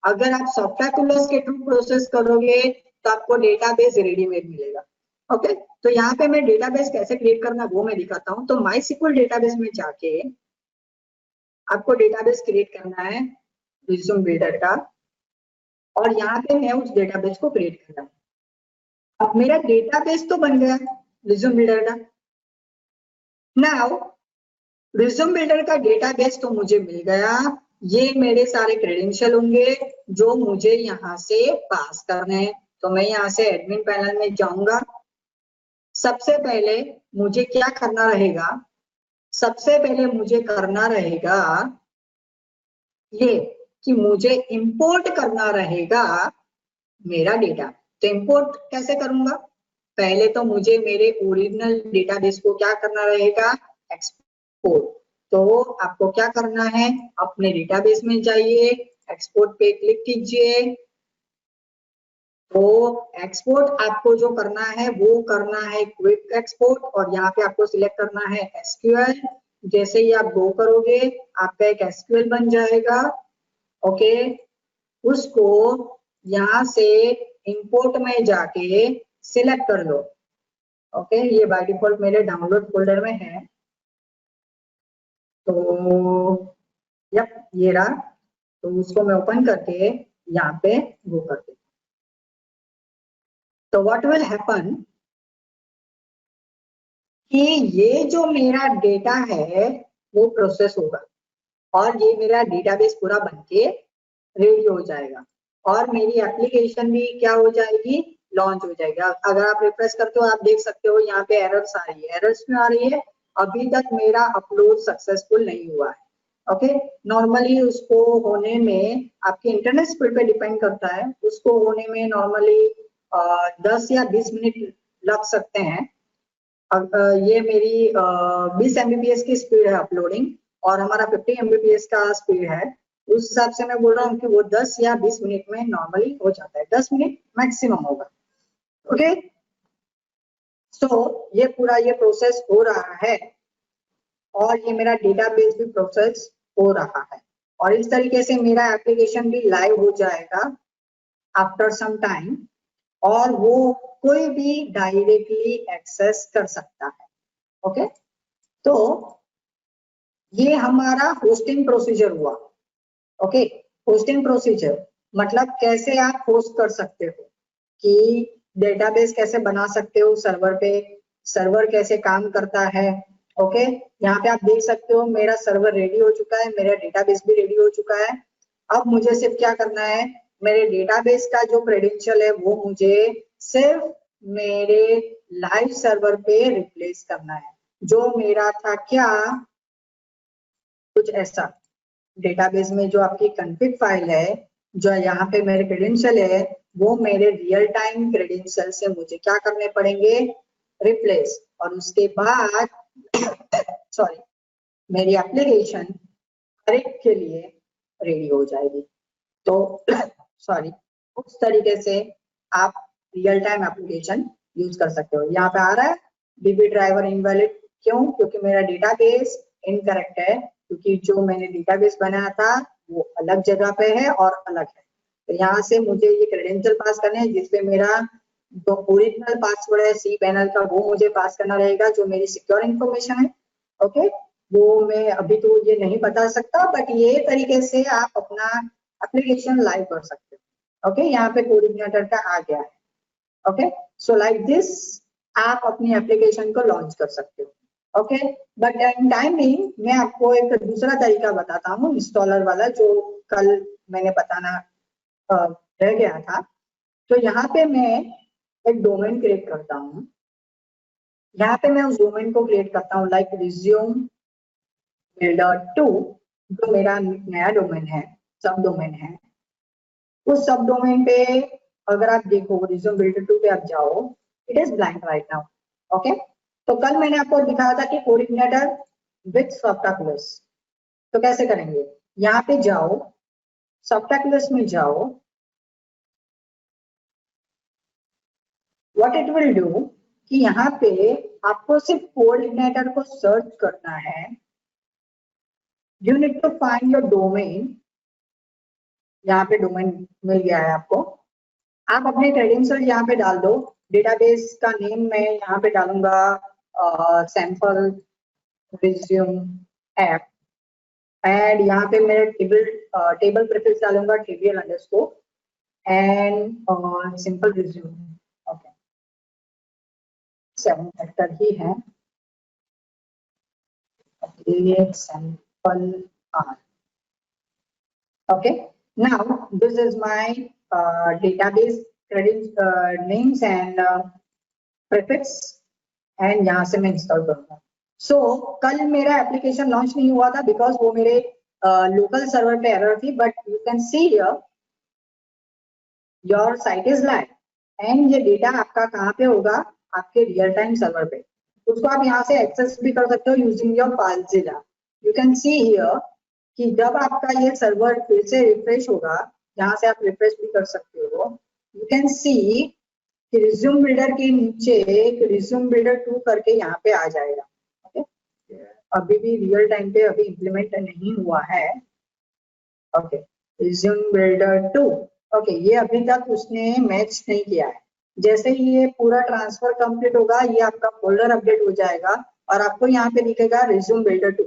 अगर आप सॉफ्टाकुलस के थ्रू प्रोसेस करोगे तो आपको डेटाबेस रेडीमेड मिलेगा। ओके, तो यहाँ पे मैं डेटाबेस कैसे क्रिएट करना वो मैं दिखाता हूँ। तो माईएसक्यूएल डेटाबेस में जाके आपको डेटाबेस क्रिएट करना है रिज्यूम बिल्डर का, और यहाँ पे मैं उस डेटाबेस को क्रिएट कर रहा हूँ। अब मेरा डेटाबेस तो बन गया रिज्यूम बिल्डर का। नाउ रिज्यूम बिल्डर का डेटाबेस तो मुझे मिल गया, ये मेरे सारे क्रेडेंशियल होंगे जो मुझे यहाँ से पास करने हैं। तो मैं यहाँ से एडमिन पैनल में जाऊंगा। सबसे पहले मुझे क्या करना रहेगा, सबसे पहले मुझे करना रहेगा ये कि मुझे इंपोर्ट करना रहेगा मेरा डेटा। तो इंपोर्ट कैसे करूंगा? पहले तो मुझे मेरे ओरिजिनल डेटाबेस को क्या करना रहेगा? एक्सपोर्ट। तो आपको क्या करना है? अपने डेटाबेस में जाइए, एक्सपोर्ट पे क्लिक कीजिए। तो एक्सपोर्ट आपको जो करना है वो करना है क्विक एक्सपोर्ट, और यहाँ पे आपको सिलेक्ट करना है एसक्यूएल। जैसे ही आप गो करोगे आपका एक एसक्यूएल बन जाएगा। ओके, उसको यहाँ से इंपोर्ट में जाके सिलेक्ट कर लो। ओके, ये बाय डिफॉल्ट मेरे डाउनलोड फोल्डर में है। तो यप, ये रहा। तो उसको मैं ओपन करके यहाँ पे गो करते। तो व्हाट विल हैपन कि ये जो मेरा डेटा है वो प्रोसेस होगा, और ये मेरा डेटाबेस पूरा बनके रेडी हो जाएगा, और मेरी एप्लीकेशन भी क्या हो जाएगी? लॉन्च हो जाएगा। अगर आप रिफ्रेश करते हो आप देख सकते हो यहाँ पे एरर्स आ रही है। एरर्स क्यों आ रही है? अभी तक मेरा अपलोड सक्सेसफुल नहीं हुआ है। ओके, नॉर्मली उसको होने में आपके इंटरनेट स्पीड पे डिपेंड करता है। उसको होने में नॉर्मली 10 या 20 मिनट लग सकते हैं। ये मेरी 20 MBPS की स्पीड है अपलोडिंग, और हमारा 50 MBPS का स्पीड है। उस हिसाब से मैं बोल रहा हूँ कि वो 10 या 20 मिनट में नॉर्मली हो जाता है। 10 मिनट मैक्सिमम होगा। ओके, सो ये पूरा ये प्रोसेस हो रहा है, और ये मेरा डेटाबेस भी प्रोसेस हो रहा है, और इस तरीके से मेरा एप्लीकेशन भी लाइव हो जाएगा आफ्टर सम टाइम, और वो कोई भी डायरेक्टली एक्सेस कर सकता है। ओके, तो ये हमारा होस्टिंग प्रोसीजर हुआ। ओके, होस्टिंग प्रोसीजर मतलब कैसे आप होस्ट कर सकते हो, कि डेटाबेस कैसे बना सकते हो सर्वर पे, सर्वर कैसे काम करता है। ओके, यहाँ पे आप देख सकते हो मेरा सर्वर रेडी हो चुका है, मेरा डेटाबेस भी रेडी हो चुका है। अब मुझे सिर्फ क्या करना है? मेरे डेटाबेस का जो क्रेडेंशियल है वो मुझे सिर्फ मेरे लाइव सर्वर पे रिप्लेस करना है। जो मेरा था क्या, कुछ ऐसा, डेटाबेस में जो आपकी कॉन्फ़िग फाइल है, जो यहाँ पे मेरे क्रेडेंशियल है, वो मेरे रियल टाइम क्रेडेंशियल से मुझे क्या करने पड़ेंगे? रिप्लेस। और उसके बाद सॉरी, मेरी एप्लीकेशन हर एक के लिए रेडी हो जाएगी। तो सॉरी, उस तरीके से आप रियल टाइम एप्लीकेशन यूज कर सकते हो। यहाँ पे आ रहा है डीबी ड्राइवर इनवैलिड, क्यों? क्योंकि मेरा डेटाबेस इनकरेक्ट है, क्योंकि जो मैंने डेटाबेस बनाया था वो अलग जगह पे है और अलग है। तो यहाँ से मुझे ये क्रेडेंशियल पास करने हैं, जिसपे मेरा जो ओरिजिनल पासवर्ड है cPanel का वो मुझे पास करना रहेगा, जो मेरी सिक्योर इंफॉर्मेशन है। ओके, वो मैं अभी तो ये नहीं बता सकता, बट ये तरीके से आप अपना एप्लीकेशन लाइव कर सकते हो। ओके, यहाँ पे कोऑर्डिनेटर का आ गया है। ओके, सो लाइक दिस आप अपनी एप्लीकेशन को लॉन्च कर सकते हो। ओके, बट इन टाइमिंग मैं आपको एक दूसरा तरीका बताता हूँ इंस्टॉलर वाला, जो कल मैंने बताना रह गया था। तो यहाँ पे मैं एक डोमेन क्रिएट करता हूँ। यहाँ पे मैं उस डोमेन को क्रिएट करता हूँ लाइक रिज्यूम बिल्डर 2, जो मेरा नया डोमेन है, सब डोमेन है। उस सब डोमेन पे अगर आप देखो रिज्यूम बिल्डर 2 पे आप जाओ, it is blank right now. Okay, तो कल मैंने आपको दिखाया था कि कोऑर्डिनेटर विथ सॉफ्टवेयर। तो कैसे करेंगे? यहाँ पे जाओ, सॉफ्टवेयर में जाओ, व्हाट इट विल डू कि यहाँ पे आपको सिर्फ कोऑर्डिनेटर को सर्च करना है। You need to find your domain. यहाँ पे डोमेन मिल गया है आपको। आप अपने क्रेडेंशियल यहाँ पे डाल दो। डेटाबेस का नेम मैं यहाँ पे डालूंगा सैंपल रिज्यूम ऐप, एंड यहाँ पे मैं टेबल प्रीफिक्स डालूंगा trivial underscore and simple resume. Okay, 7 factor ही है, sample R. Okay, now this is my database names and prefix, and यहाँ से मैं इंस्टॉल करूँगा। So कल मेरा एप्लीकेशन लॉन्च नहीं हुआ था बिकॉज वो मेरे लोकल सर्वर पे एरर थी, but you can see here your site is live and ये डेटा आपका कहाँ पे होगा, आपके रियल टाइम सर्वर पे। उसको आप यहाँ से एक्सेस भी कर सकते हो using your FileZilla। You can see here कि जब आपका ये सर्वर फिर से रिफ्रेश होगा, यहाँ से आप रिफ्रेश भी कर सकते हो, यू कैन सी कि रिज्यूम बिल्डर के नीचे एक रिज्यूम बिल्डर 2 करके यहाँ पे आ जाएगा। ओके, अभी भी रियल टाइम पे अभी इम्प्लीमेंट नहीं हुआ है। ओके, रिज्यूम बिल्डर 2, ओके, ये अभी तक उसने मैच नहीं किया है। जैसे ही ये पूरा ट्रांसफर कंप्लीट होगा, ये आपका फोल्डर अपडेट हो जाएगा और आपको यहाँ पे दिखेगा रिज्यूम बिल्डर 2।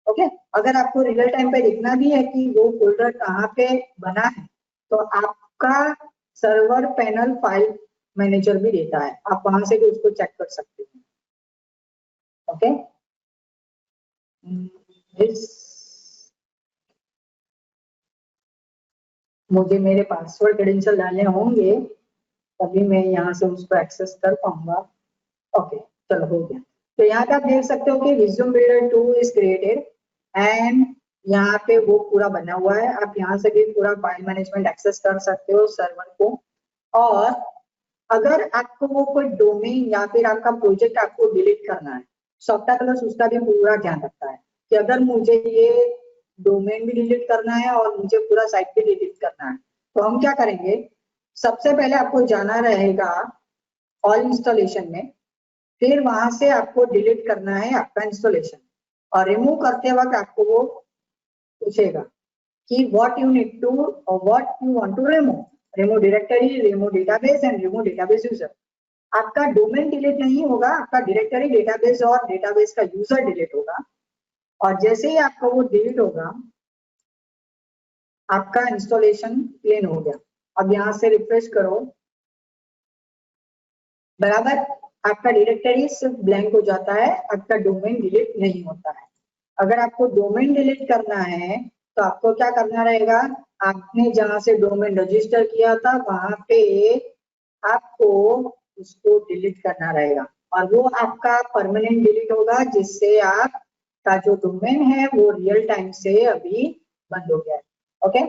ओके, अगर आपको रियल टाइम पे देखना भी है कि वो फोल्डर कहाँ पे बना है, तो आपका सर्वर पैनल फाइल मैनेजर भी देता है, आप वहां से भी उसको चेक कर सकते हैं। ओके, मुझे मेरे पासवर्ड क्रेडेंशियल डालने होंगे, तभी मैं यहाँ से उसको एक्सेस कर पाऊंगा। ओके, चलो हो गया। तो यहाँ पे आप देख सकते हो कि resume builder 2 is created and यहाँ पे वो पूरा बना हुआ है। आप यहाँ से भी पूरा फाइल मैनेजमेंट एक्सेस कर सकते हो सर्वर को। और अगर आपको वो कोई डोमेन या फिर आपका प्रोजेक्ट आपको डिलीट करना है, सॉफ्टवेयर प्लस उसका भी पूरा ध्यान रखता है कि अगर मुझे ये डोमेन भी डिलीट करना है और मुझे पूरा साइट भी डिलीट करना है, तो हम क्या करेंगे, सबसे पहले आपको जाना रहेगा ऑल इंस्टॉलेशन में, फिर वहां से आपको डिलीट करना है आपका इंस्टॉलेशन, और रिमूव करते वक्त आपको वो पूछेगा कि व्हाट यू नीड टू और what you want to remove directory, remove database and remove database user. आपका डोमेन डिलीट नहीं होगा, आपका डायरेक्टरी, डेटाबेस और डेटाबेस का यूजर डिलीट होगा। और जैसे ही आपका वो डिलीट होगा, आपका इंस्टॉलेशन क्लीन हो गया। अब यहाँ से रिफ्रेश करो, बराबर आपका डायरेक्टरी सिर्फ ब्लैंक हो जाता है, आपका डोमेन डिलीट नहीं होता है। अगर आपको डोमेन डिलीट करना है तो आपको क्या करना रहेगा, आपने जहां से डोमेन रजिस्टर किया था वहां पे आपको उसको डिलीट करना रहेगा, और वो आपका परमानेंट डिलीट होगा, जिससे आपका जो डोमेन है वो रियल टाइम से अभी बंद हो गया है। ओके,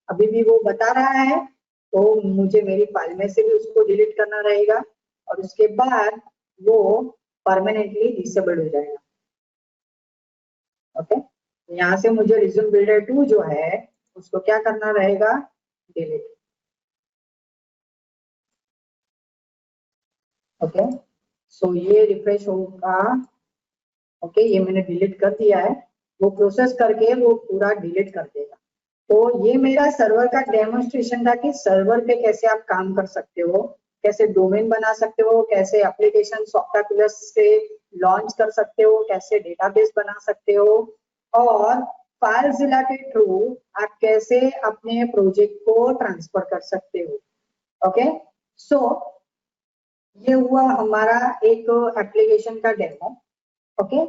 अभी भी वो बता रहा है, तो मुझे मेरी फाइल में से भी उसको डिलीट करना रहेगा और उसके बाद वो परमानेंटली डिसेबल हो जाएगा। ओके, यहाँ से मुझे रिज्यूम बिल्डर 2 जो है उसको क्या करना रहेगा, डिलीट। ओके, सो ये रिफ्रेश होगा। ओके, ये मैंने डिलीट कर दिया है, वो प्रोसेस करके वो पूरा डिलीट कर देगा। तो ये मेरा सर्वर का डेमोन्स्ट्रेशन था कि सर्वर पे कैसे आप काम कर सकते हो, कैसे डोमेन बना सकते हो, कैसे एप्लीकेशन सॉफ्टवेयर प्लस से लॉन्च कर सकते हो, कैसे डेटाबेस बना सकते हो, और फाइलजिला के थ्रू आप कैसे अपने प्रोजेक्ट को ट्रांसफर कर सकते हो। ओके, सो ये हुआ हमारा एक एप्लीकेशन का डेमो। ओके,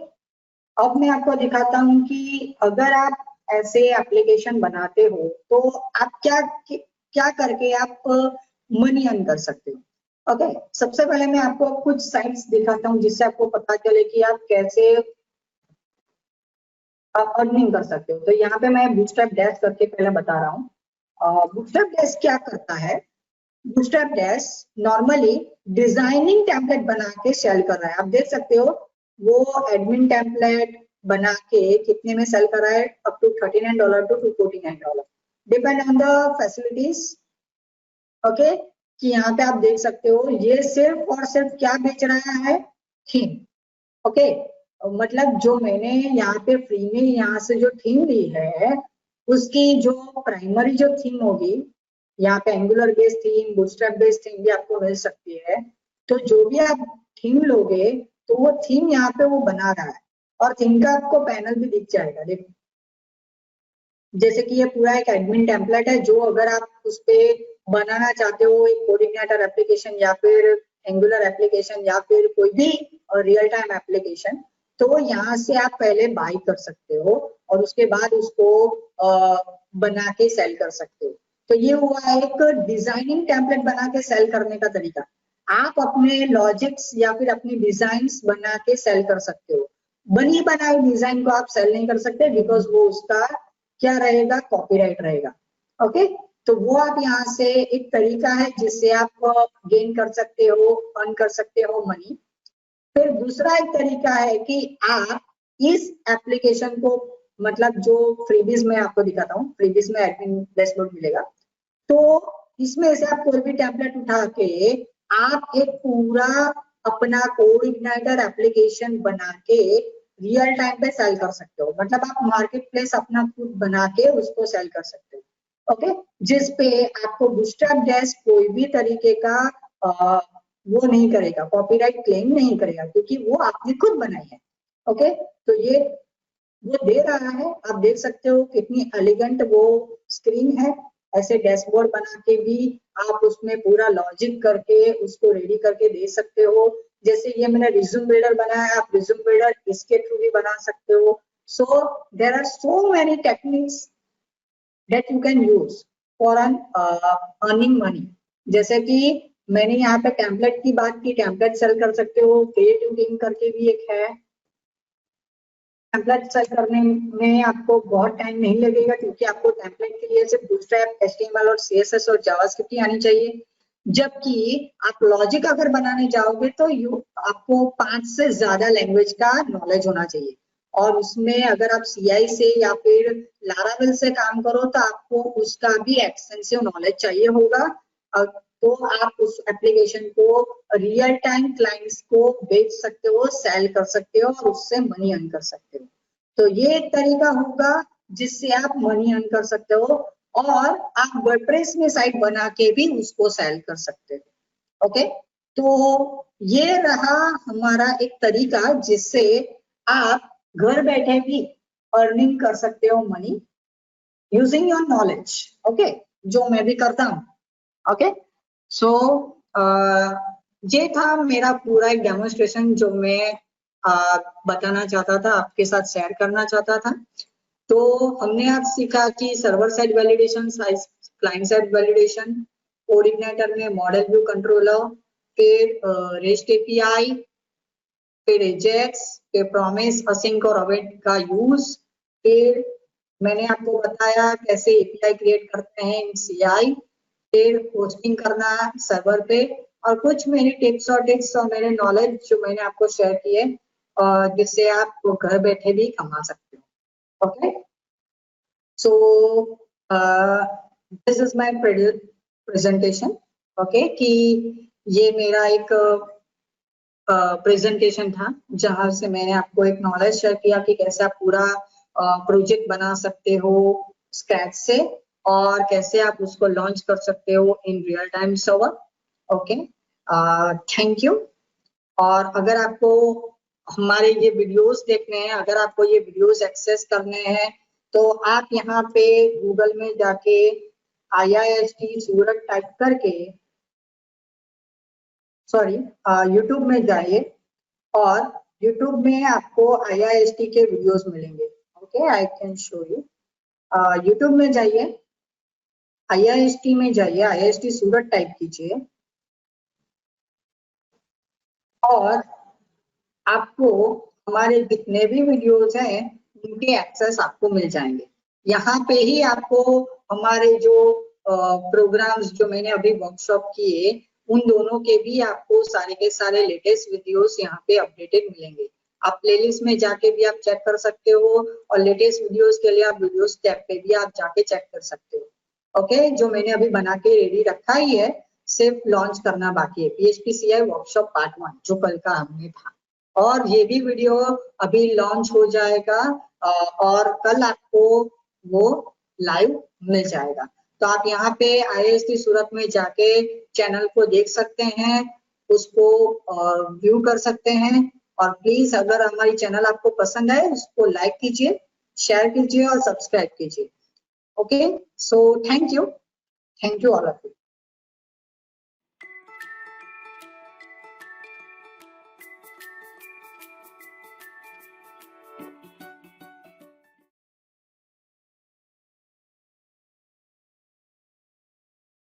अब मैं आपको दिखाता हूँ कि अगर आप ऐसे एप्लीकेशन बनाते हो तो आप क्या करके आप मनी अर्न कर सकते हो। ओके, सबसे पहले मैं आपको कुछ साइट्स दिखाता हूँ जिससे आपको पता चले कि आप कैसे अर्निंग कर सकते हो। तो यहाँ पे मैं बूटस्ट्रैप डैश करके पहले बता रहा हूँ। बूटस्ट्रैप डैश क्या करता है, bootstrap dash normally designing template बना के सेल कर रहा है। आप देख सकते हो वो एडमिन टेम्पलेट बना के कितने में सेल कर रहा है, up to $39 to $49, depend on the facilities. Okay, कि यहाँ पे आप देख सकते हो ये सिर्फ और सिर्फ क्या बेच रहा है, थीम। ओके, मतलब जो मैंने यहाँ पे फ्री में यहाँ से जो थीम ली है, उसकी जो प्राइमरी जो थीम होगी, यहाँ पे angular based theme, bootstrap based theme भी आपको मिल सकती है। तो जो भी आप थीम लोगे तो वो थीम यहाँ पे वो बना रहा है, और थीम का आपको पैनल भी दिख जाएगा। देखो, जैसे कि ये पूरा एक एडमिन टेम्पलेट है, जो अगर आप उस पे बनाना चाहते हो एक कोऑर्डिनेटर एप्लीकेशन या फिर एंगुलर एप्लीकेशन या फिर कोई भी रियल टाइम एप्लीकेशन, तो यहाँ से आप पहले बाई कर सकते हो और उसके बाद उसको बना के सेल कर सकते हो। तो ये हुआ एक डिजाइनिंग टेम्पलेट बना के सेल करने का तरीका। आप अपने लॉजिक्स या फिर अपनी डिजाइन्स बना के सेल कर सकते हो। बनी बनाई डिजाइन को आप सेल नहीं कर सकते, बिकॉज वो उसका क्या रहेगा, कॉपीराइट रहेगा। ओके, तो वो आप यहाँ से एक तरीका है जिससे आप गेन कर सकते हो, अर्न कर सकते हो मनी। फिर दूसरा एक तरीका है कि आप इस एप्लीकेशन को, मतलब जो फ्रीबीज में आपको दिखाता हूँ, फ्रीबीज में एडमिन डैशबोर्ड मिलेगा, तो इसमें से आप कोई भी टेम्पलेट उठा के आप एक पूरा अपना कोड इग्नाइटर एप्लीकेशन बना के रियल टाइम पे सेल कर सकते हो। मतलब आप मार्केट प्लेस अपना खुद बना के उसको सेल कर सकते हो। ओके, जिस पे आपको बूटस्ट्रैप डैश कोई भी तरीके का वो नहीं करेगा, कॉपीराइट क्लेम नहीं करेगा, क्योंकि वो आपने खुद बनाई है। ओके, तो ये वो दे रहा है, आप देख सकते हो कितनी एलिगेंट वो स्क्रीन है। ऐसे डैशबोर्ड बना के भी आप उसमें पूरा लॉजिक करके उसको रेडी करके दे सकते हो। जैसे ये मैंने रिज्यूम बिल्डर बनाया है, आप रिज्यूम बिल्डर इसके थ्रू भी बना सकते हो। So there are so many techniques that you can use for an earning money। जैसे कि मैंने यहाँ पे टेम्पलेट की बात की, टेम्पलेट सेल कर सकते हो। क्रिएटिव किंग करके भी एक है, टेम्पलेट सेल करने में आपको बहुत टाइम नहीं लगेगा, क्योंकि आपको टेम्पलेट के लिए सिर्फ बूटस्ट्रैप, HTML और CSS और जावास्क्रिप्ट ही आनी चाहिए। जबकि आप लॉजिक अगर बनाने जाओगे तो आपको 5 से ज्यादा लैंग्वेज का नॉलेज होना चाहिए, और उसमें अगर आप CI से या फिर लारावेल से काम करो तो आपको उसका भी एक्सटेंसिव नॉलेज चाहिए होगा। तो आप उस एप्लीकेशन को रियल टाइम क्लाइंट्स को बेच सकते हो, सेल कर सकते हो और उससे मनी अर्न कर सकते हो। तो ये एक तरीका होगा जिससे आप मनी अर्न कर सकते हो, और आप वर्डप्रेस में साइट बना के भी उसको सेल कर सकते हो। ओके, तो ये रहा हमारा एक तरीका जिससे आप घर बैठे भी अर्निंग कर सकते हो money using your knowledge. Okay, जो मैं भी करता हूँ। ओके, सो ये था मेरा पूरा एक डेमोन्स्ट्रेशन जो मैं बताना चाहता था, आपके साथ शेयर करना चाहता था। तो हमने आज सीखा कि server side validation, client side validation, code igniter में मॉडल व्यू कंट्रोलर, फिर रेस्ट एपीआई, फिर एजेक्स, फिर प्रॉमिस, असिंक और अवेट का यूज, फिर मैंने आपको बताया कैसे एपीआई क्रिएट करते हैं इन CI, फिर होस्टिंग करना सर्वर पे, और कुछ मेरी टिप्स और ट्रिक्स और मेरे नॉलेज जो मैंने आपको शेयर किए, जिससे आप घर बैठे भी कमा सकते हो। Okay, so this is my presentation. Okay, कि ये मेरा एक प्रेजेंटेशन था जहां से मैंने आपको एक नॉलेज शेयर किया कि कैसे आप पूरा प्रोजेक्ट बना सकते हो स्क्रैच से, और कैसे आप उसको लॉन्च कर सकते हो in real time server. Okay, thank you. और अगर आपको हमारे ये वीडियोस देखने हैं, अगर आपको ये वीडियोस एक्सेस करने हैं, तो आप यहाँ पे गूगल में जाके IIST सूरत टाइप करके, सॉरी यूट्यूब में जाइए, और यूट्यूब में आपको IIST के वीडियोस मिलेंगे। Okay, I can show you. YouTube में जाइए, IIST में जाइए, IIST सूरत टाइप कीजिए, और आपको हमारे जितने भी वीडियोस हैं उनके एक्सेस आपको मिल जाएंगे। यहाँ पे ही आपको हमारे जो प्रोग्राम्स जो मैंने अभी वर्कशॉप किए, उन दोनों के भी आपको सारे के सारे लेटेस्ट वीडियोस यहाँ पे अपडेटेड मिलेंगे। आप प्लेलिस्ट में जाके भी आप चेक कर सकते हो, और लेटेस्ट वीडियोस के लिए आप वीडियोस टैब पे भी आप जाके चेक कर सकते हो। ओके, जो मैंने अभी बना के रेडी रखा ही है, सिर्फ लॉन्च करना बाकी है। PHP CI वर्कशॉप पार्ट 1 जो कल का हमने था, और ये भी वीडियो अभी लॉन्च हो जाएगा, और कल आपको वो लाइव मिल जाएगा। तो आप यहाँ पे IIST सूरत में जाके चैनल को देख सकते हैं, उसको व्यू कर सकते हैं, और प्लीज अगर हमारी चैनल आपको पसंद आए उसको लाइक कीजिए, शेयर कीजिए और सब्सक्राइब कीजिए। Okay, so thank you all of you.